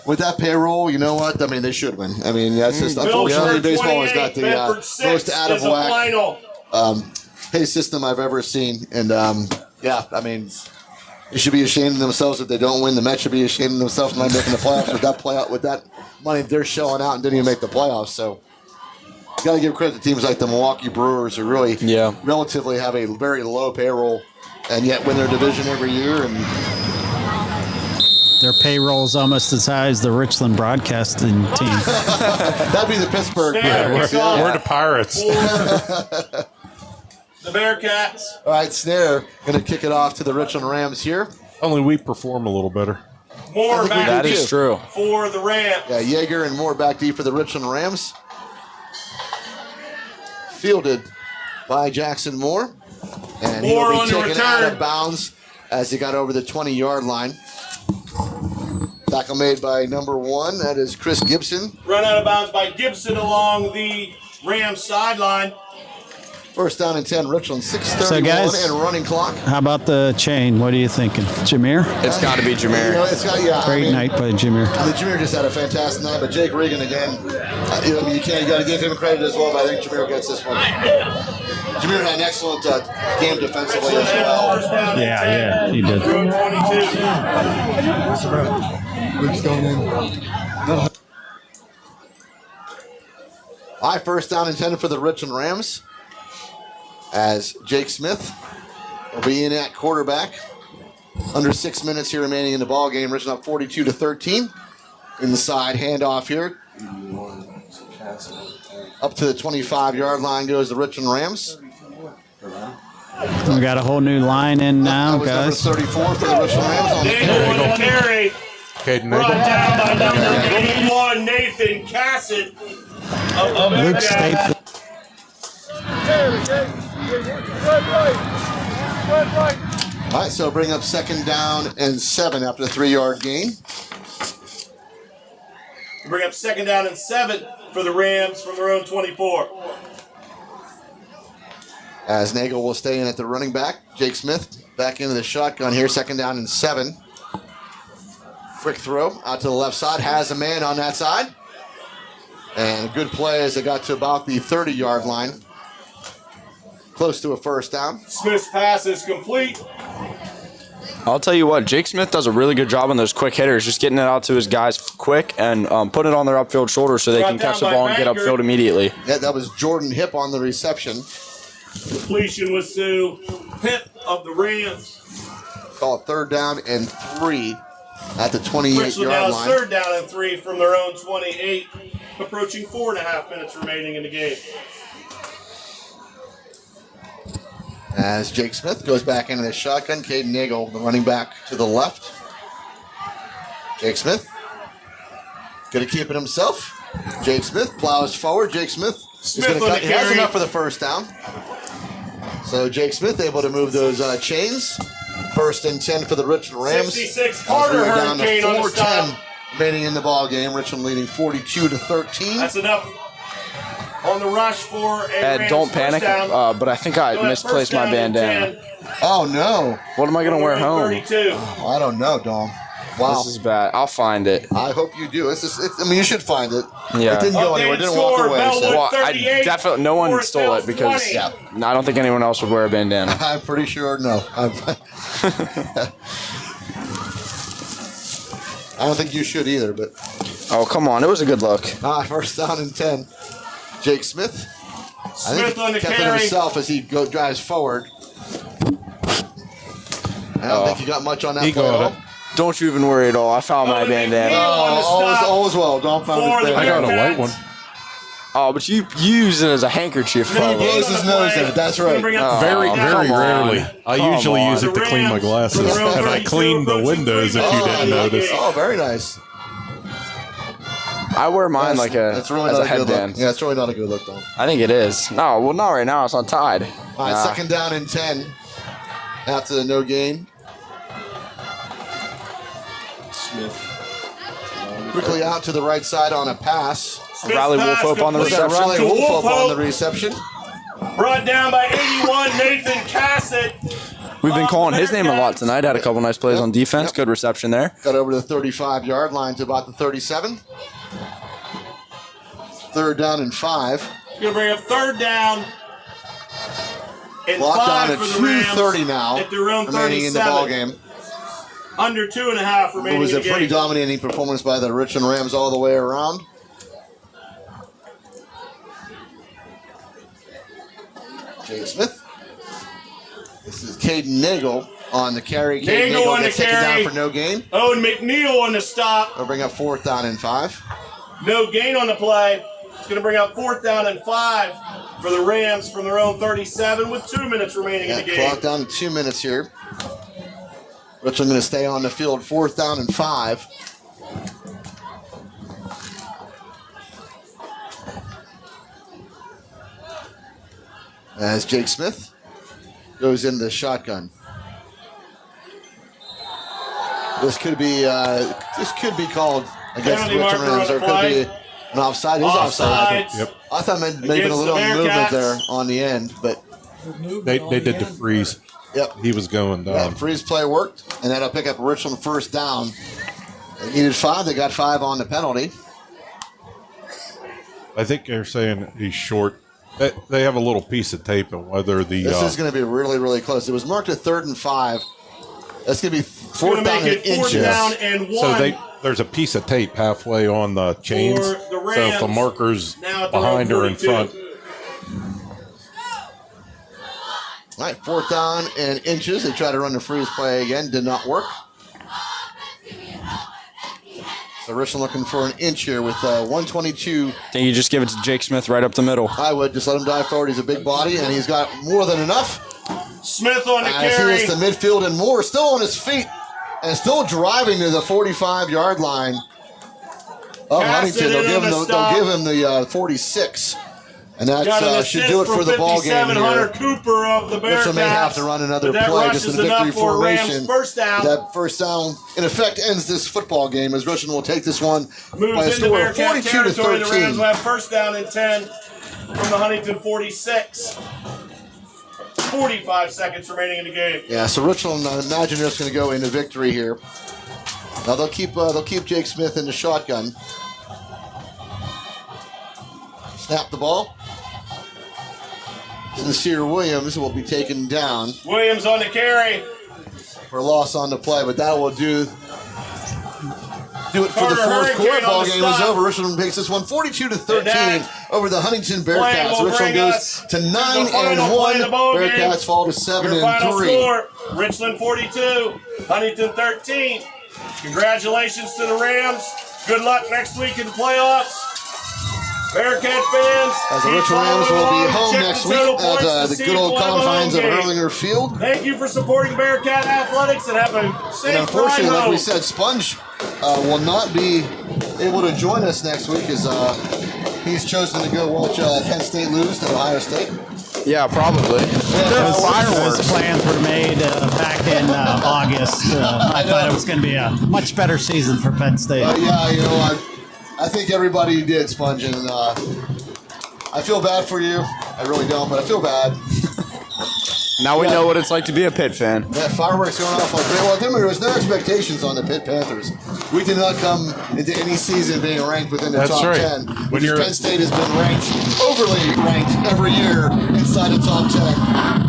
With that payroll, you know what? I mean, they should win. I mean, that's just unfortunately baseball has got the most out of whack pay system I've ever seen, and yeah, I mean, they should be ashamed of themselves if they don't win. The Mets should be ashamed of themselves for not making the playoffs with that money they're shelling out and didn't even make the playoffs. So, you got to give credit to teams like the Milwaukee Brewers who really, relatively have a very low payroll, and yet win their division every year and. Their payroll is almost as high as the Richland broadcasting team. That'd be the Pittsburgh. We're the Pirates. The Bearcats. All right, Snare going to kick it off to the Richland Rams here. Only we perform a little better. More back That is true. for the Rams. Yeah, Yeager and Moore back deep for the Richland Rams. Fielded by Jackson Moore. And Moore he'll on be the taken return. out of bounds as he got over the 20-yard line. Tackle made by number 1. That is Chris Gibson. Run out of bounds by Gibson along the Rams sideline. First down and 10, Richland, 6:31 So, guys, and running clock. How about the chain? What are you thinking? Jameer? It's got to be Jameer. You know, it's got, yeah, Great night by Jameer. I mean, Jameer just had a fantastic night, but Jake Regan again, you know, you got to give him credit as well, but I think Jameer gets this one. Jameer had an excellent game defensively as well. Yeah, he did. Luke's going in. All right, first down and 10 for the Richland Rams, as Jake Smith will be in at quarterback. Under 6 minutes here remaining in the ball game. Richland up 42-13. Inside handoff here. Up to the 25-yard line goes the Richland Rams. We got a whole new line in now, that was guys. number 34 for the Richland Rams on the carry. Caden Brought Nagel. down by number 81, Nathan Cassett. Luke State. All right, so bring up second down and 7 after the 3-yard gain. Bring up second down and 7 for the Rams from their own 24. As Nagel will stay in at the running back. Jake Smith back into the shotgun here, second down and 7. Quick throw out to the left side, has a man on that side. And a good play as they got to about the 30-yard line. Close to a first down. Smith's pass is complete. I'll tell you what, Jake Smith does a really good job on those quick hitters, just getting it out to his guys quick and putting it on their upfield shoulder so they can catch the ball and get upfield immediately. Yeah, that was Jordan Hip on the reception. Completion was to Hip of the Rams. Call it third down and 3 at the 28-yard now line. Third down and 3 from their own 28, approaching 4.5 minutes remaining in the game. As Jake Smith goes back into the shotgun, Caden Nagel, the running back to the left. Jake Smith going to keep it himself. Jake Smith plows forward. Jake Smith is going to cut. He has enough for the first down. So Jake Smith able to move those chains. First and 10 for the Richland Rams. 66 Carter down to Hurricane on the stop. 4:10 remaining in the ball game. Richland leading 42-13. That's enough on the rush for a Ed, Rams don't panic, first down. but I think I misplaced my bandana. Oh, no. What am I going to wear home? 32. I don't know, Dom. Wow. This is bad. I'll find it. I hope you do. It's I mean, you should find it. Yeah. It didn't go anywhere. It didn't walk score, away. So. Bellwood. Well, I 38, definitely, no one stole it because 20. I don't think anyone else would wear a bandana. I'm pretty sure no. I don't think you should either, but. Oh, come on. It was a good look. First down and 10. Jake Smith. I think on the he kept it carry. himself as he drives forward. I don't think he got much on that He play at all. got it. Don't you even worry at all. I found my bandana. All is well. Don't find For it the there. I got a white one. Oh, but you use it as a handkerchief, He probably. blows his nose in it. That's right. Very, come very on. rarely. I Come usually on. use it to clean my glasses, and I clean the windows if you didn't notice. Oh, very nice. I wear mine like That's really as not a a good headband. look. Yeah, it's really not a good look, though. I think it is. No, well, not right now. It's untied. All right, second down and 10 after the no gain. Smith. Quickly out to the right side on a pass. Riley Wolfhope on the Was that reception. Riley Wolfhope on the reception? Brought down by 81, Nathan Cassett. We've been calling his name a lot tonight. Had a couple nice plays on defense. Good reception there. Got over to the 35-yard line to about the 37. Third down and 5. Going to bring up third down and Locked 5 on for at the Rams 2:30 now. at their own Remaining in the ball 37. game. Under 2.5 It remaining was in a the pretty game. dominating performance by the Richland Rams all the way around. Jake Smith. This is Caden Nagel on the carry. Caden Nagel on the gets taken carry. down for no gain. Owen McNeil on the stop. They'll bring up fourth down and 5. No gain on the play. It's going to bring up fourth down and 5 for the Rams from their own 37 with 2 minutes remaining in the game. Clock down to 2 minutes here. Richland going to stay on the field. Fourth down and 5. As Jake Smith goes into the shotgun. This could be called against the Penalty Richland marker Rams. on Or the it could be play. An offside is offside. Yep. I thought maybe a little movement there on the end, but They did the freeze. yep. He was going down. That freeze play worked, and that'll pick up Richland first down. They needed 5. They got 5 on the penalty. I think they're saying he's short. They have a little piece of tape on whether the. This is going to be really, really close. It was marked at 3rd and 5. That's going to be 4th down and inches. Down and 1. So there's a piece of tape halfway on the chains. For the So Rams, if the marker's now at the behind or in 42. front. All right, 4th down and inches. They tried to run the freeze play again. Did not work. So Richland looking for an inch here with 122. I think you just give it to Jake Smith right up the middle. I would just let him dive forward. He's a big body, and he's got more than enough. Smith on the As carry. he hits the midfield and more, still on his feet and still driving to the 45-yard line of Huntington. They'll give him the 46. And that should do it for the ball game here. Hunter Cooper of the Bearcats. Richland may have to run another play just in victory formation. First down. That first down, in effect, ends this football game as Richland will take this one Moves by a into score of Bearcat 42 to territory. The Rams 13. will have first down and 10 from the Huntington 46. 45 seconds remaining in the game. Yeah, so Richland, I imagine they're just going to go into victory here. Now they'll keep Jake Smith in the shotgun. Snap the ball. Sincere Williams will be taken down Williams on the carry. for a loss on the play, but that will do it for the Carter fourth quarter. Hurricane Ball on the game is stop. over. Richland takes this one 42 to 13 that over the Huntington play Bearcats. will Richland bring goes us to to the 9 final and play of 1. the ball game. Bearcats fall to 7 Your final and 3. score, Richland 42, Huntington 13. Congratulations to the Rams. Good luck next week in the playoffs. Bearcat fans, As the keep Richland Rams following will be along. home Check next the week total at points to the see good old the final confines of game. Erlanger Field. Thank you for supporting Bearcat Athletics and have a safe And ride unfortunately, like home. we said, Sponge will not be able to join us next week as he's chosen to go watch Penn State lose to Ohio State. Yeah, probably. Those plans were made back in August. I thought it was going to be a much better season for Penn State. Yeah, you know, I think everybody did, Sponge, and I feel bad for you. I really don't, but I feel bad. Now we know what it's like to be a Pitt fan. That fireworks going off like well, there was no expectations on the Pitt Panthers. We did not come into any season being ranked within the That's top right. 10. When Because you're- Penn State has been overly ranked every year inside the top 10,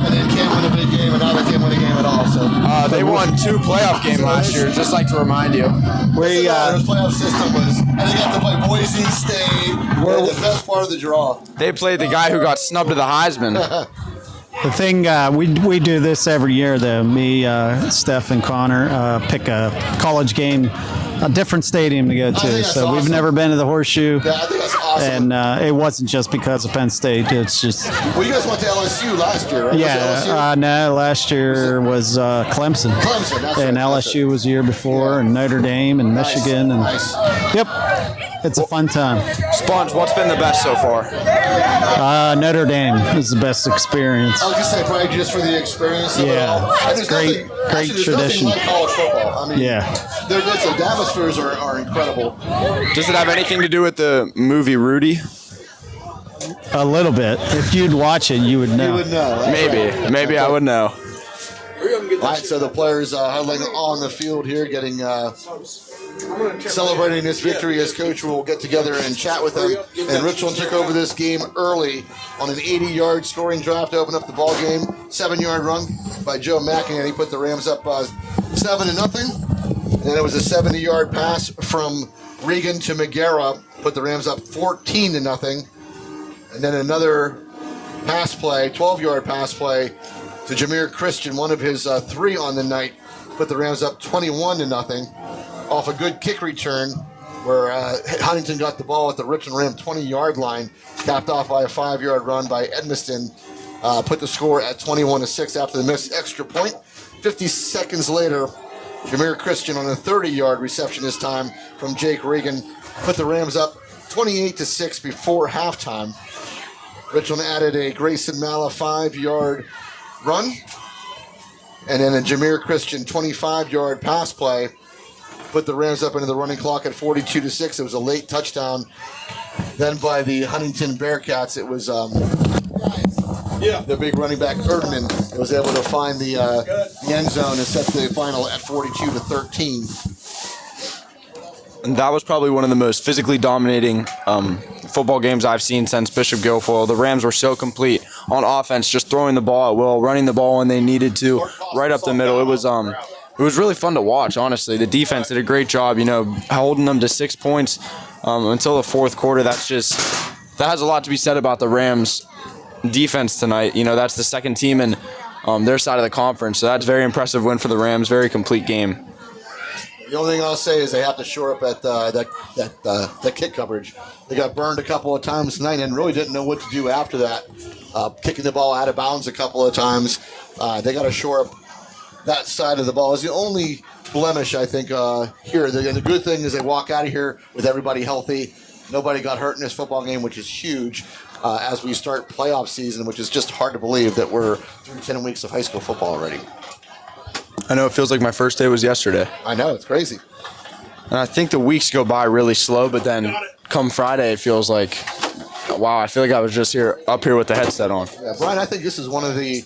and then can't win a big game, and now they can't win a game at all. So They won 2 playoff games last year, just like to remind you. their playoff system was, and they got to play Boise State. We're the best part of the draw. They played the guy who got snubbed to the Heisman. The thing, we do this every year, though. Me, Steph, and Connor pick a college game, a different stadium to go think to. that's So we've awesome. never been to the Horseshoe. Yeah, I think that's awesome. And it wasn't just because of Penn State. It's just, Well, you guys went to LSU last year, right? Was it LSU? yeah. No, last year was Clemson. Clemson, that's And right, that's LSU was the year before, and Notre Dame, and Nice, Michigan. And nice. Yep, it's a fun time. Sponge, what's been the best so far? Notre Dame is the best experience. I was just saying, probably just for the experience. Of Yeah, it all. And it's there's great- nothing- great actually, there's tradition. Nothing like college football. I mean, Yeah. the atmospheres are incredible. Does it have anything to do with the movie Rudy? A little bit. If you'd watch it, you would know. You would know. That's right. Maybe I would know. All right, so the players huddling on the field here, getting celebrating this victory as coach will get together and chat with them. And Richland took over this game early on an 80-yard scoring drive to open up the ball game. 7-yard run by Joe McInerney. He put the Rams up 7-0. And then it was a 70-yard pass from Regan to McGarrah, put the Rams up 14-0. And then another pass play, 12-yard pass play to Jameer Christian, one of his 3 on the night, put the Rams up 21-0 off a good kick return where Huntington got the ball at the Richland Ram 20-yard line, capped off by a 5-yard run by Edmiston, put the score at 21-6 after the missed extra point. 50 seconds later, Jameer Christian on a 30-yard reception this time from Jake Regan put the Rams up 28-6 before halftime. Richland added a Grayson Malla 5-yard run, and then a Jameer Christian 25-yard pass play put the Rams up into the running clock at 42-6. It was a late touchdown. Then by the Huntington Bearcats, it was the big running back Erdman was able to find the end zone and set the final at 42-13. And that was probably one of the most physically dominating football games I've seen since Bishop Guilfoyle. The Rams were so complete on offense, just throwing the ball at will, running the ball when they needed to, right up the middle. It was really fun to watch, honestly. The defense did a great job, holding them to 6 points until the fourth quarter. That has a lot to be said about the Rams defense tonight. That's the second team in their side of the conference. So that's a very impressive win for the Rams. Very complete game. The only thing I'll say is they have to shore up at that kick coverage. They got burned a couple of times tonight and really didn't know what to do after that. Kicking the ball out of bounds a couple of times. They got to shore up that side of the ball. Is the only blemish, I think, here. And the good thing is they walk out of here with everybody healthy. Nobody got hurt in this football game, which is huge as we start playoff season, which is just hard to believe that we're through 10 weeks of high school football already. I know it feels like my first day was yesterday. I know, it's crazy. And I think the weeks go by really slow, but then come Friday, it feels like, wow, I feel like I was just up here with the headset on. Yeah, Brian, I think this is one of the...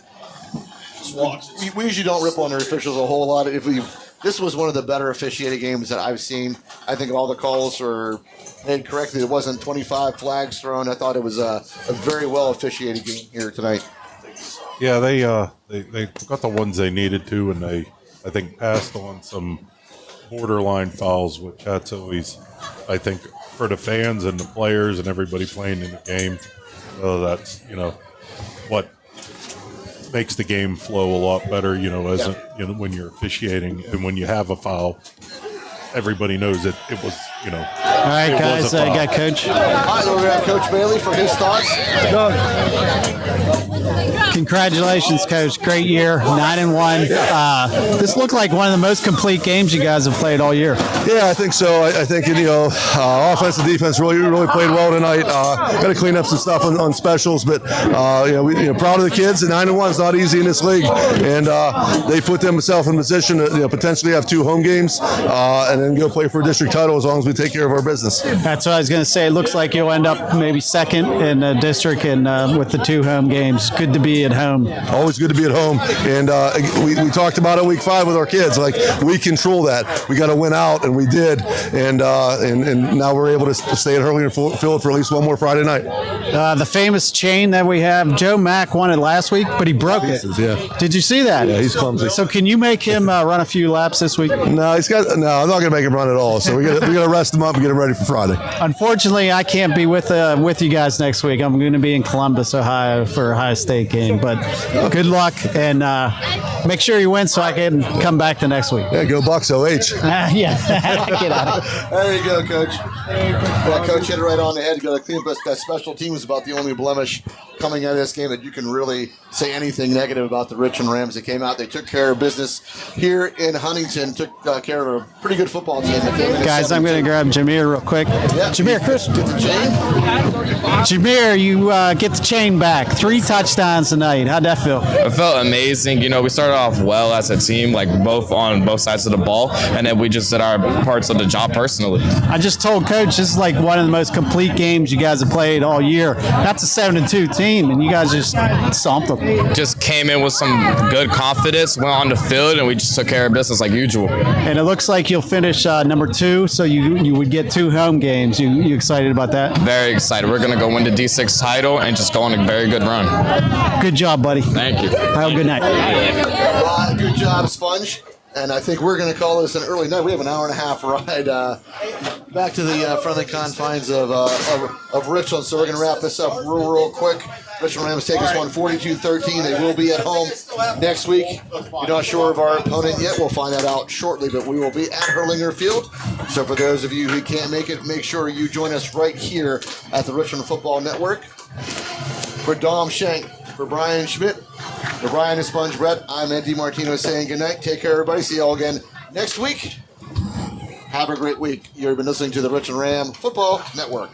We usually don't rip on our officials a whole lot. This was one of the better officiated games that I've seen. I think all the calls were made correctly. There wasn't 25 flags thrown. I thought it was a very well officiated game here tonight. Yeah, they got the ones they needed to, and they, I think, passed on some borderline fouls, which that's always, I think, for the fans and the players and everybody playing in the game, that's, what makes the game flow a lot better, when you're officiating and when you have a foul, everybody knows that it was, All right, guys, I got Coach. All right, we're going to have Coach Bailey for his thoughts. Congratulations, Coach. Great year, 9-1. This looked like one of the most complete games you guys have played all year. Yeah, I think so. I think offense and defense really played well tonight. Got to clean up some stuff on specials, but we proud of the kids. And 9-1 is not easy in this league, and they put themselves in position to potentially have 2 home games and then go play for a district title as long as we take care of our business. That's what I was going to say. It looks like you'll end up maybe second in the district and with the 2 home games. Good to be at home. Always good to be at home. And we talked about it week 5 with our kids. Like, we control that. We got to win out, and we did. And now we're able to stay at Hurley and fill it for at least one more Friday night. The famous chain that we have, Joe Mack won it last week, but he broke it. Yeah. Did you see that? Yeah, he's clumsy. So can you make him run a few laps this week? No, I'm not going to make him run at all. So we got to rest him up and get him ready for Friday. Unfortunately, I can't be with you guys next week. I'm going to be in Columbus, Ohio for Ohio State game. But good luck, and make sure you win so I can come back the next week. Yeah, go Bucks OH. Yeah, get out of here. There you go, Coach. Yeah, Coach hit it right on the head. Got to clean up that special team is about the only blemish coming out of this game that you can really say anything negative about the Richland Rams. They came out, they took care of business here in Huntington, took care of a pretty good football team. Guys, I'm going to grab Jameer real quick. Yeah. Jameer, Chris. Get the chain. Jameer, you get the chain back. 3 touchdowns tonight. How'd that feel? It felt amazing. We started off well as a team, like on both sides of the ball, and then we just did our parts of the job personally. I just told Coach this is like one of the most complete games you guys have played all year. That's a 7-2 team, and you guys just stomped them. Just came in with some good confidence, went on the field, and we just took care of business like usual. And it looks like you'll finish number 2, so you would get 2 home games. You excited about that? Very excited. We're going to go win the D6 title and just go on a very good run. Good job, buddy. Thank you. Have a good night. Good job, Sponge. And I think we're going to call this an early night. We have an hour-and-a-half ride back to the friendly confines of Richland. So we're going to wrap this up real quick. Richland Rams take this one 42-13. They will be at home next week. You're not sure of our opponent yet. We'll find that out shortly, but we will be at Hurlinger Field. So for those of you who can't make it, make sure you join us right here at the Richland Football Network. For Dom Shank, for Brian Schmidt, for Brian and Sponge Brett, I'm Ed DiMartino saying goodnight. Take care, everybody. See you all again next week. Have a great week. You've been listening to the Richland Ram Football Network.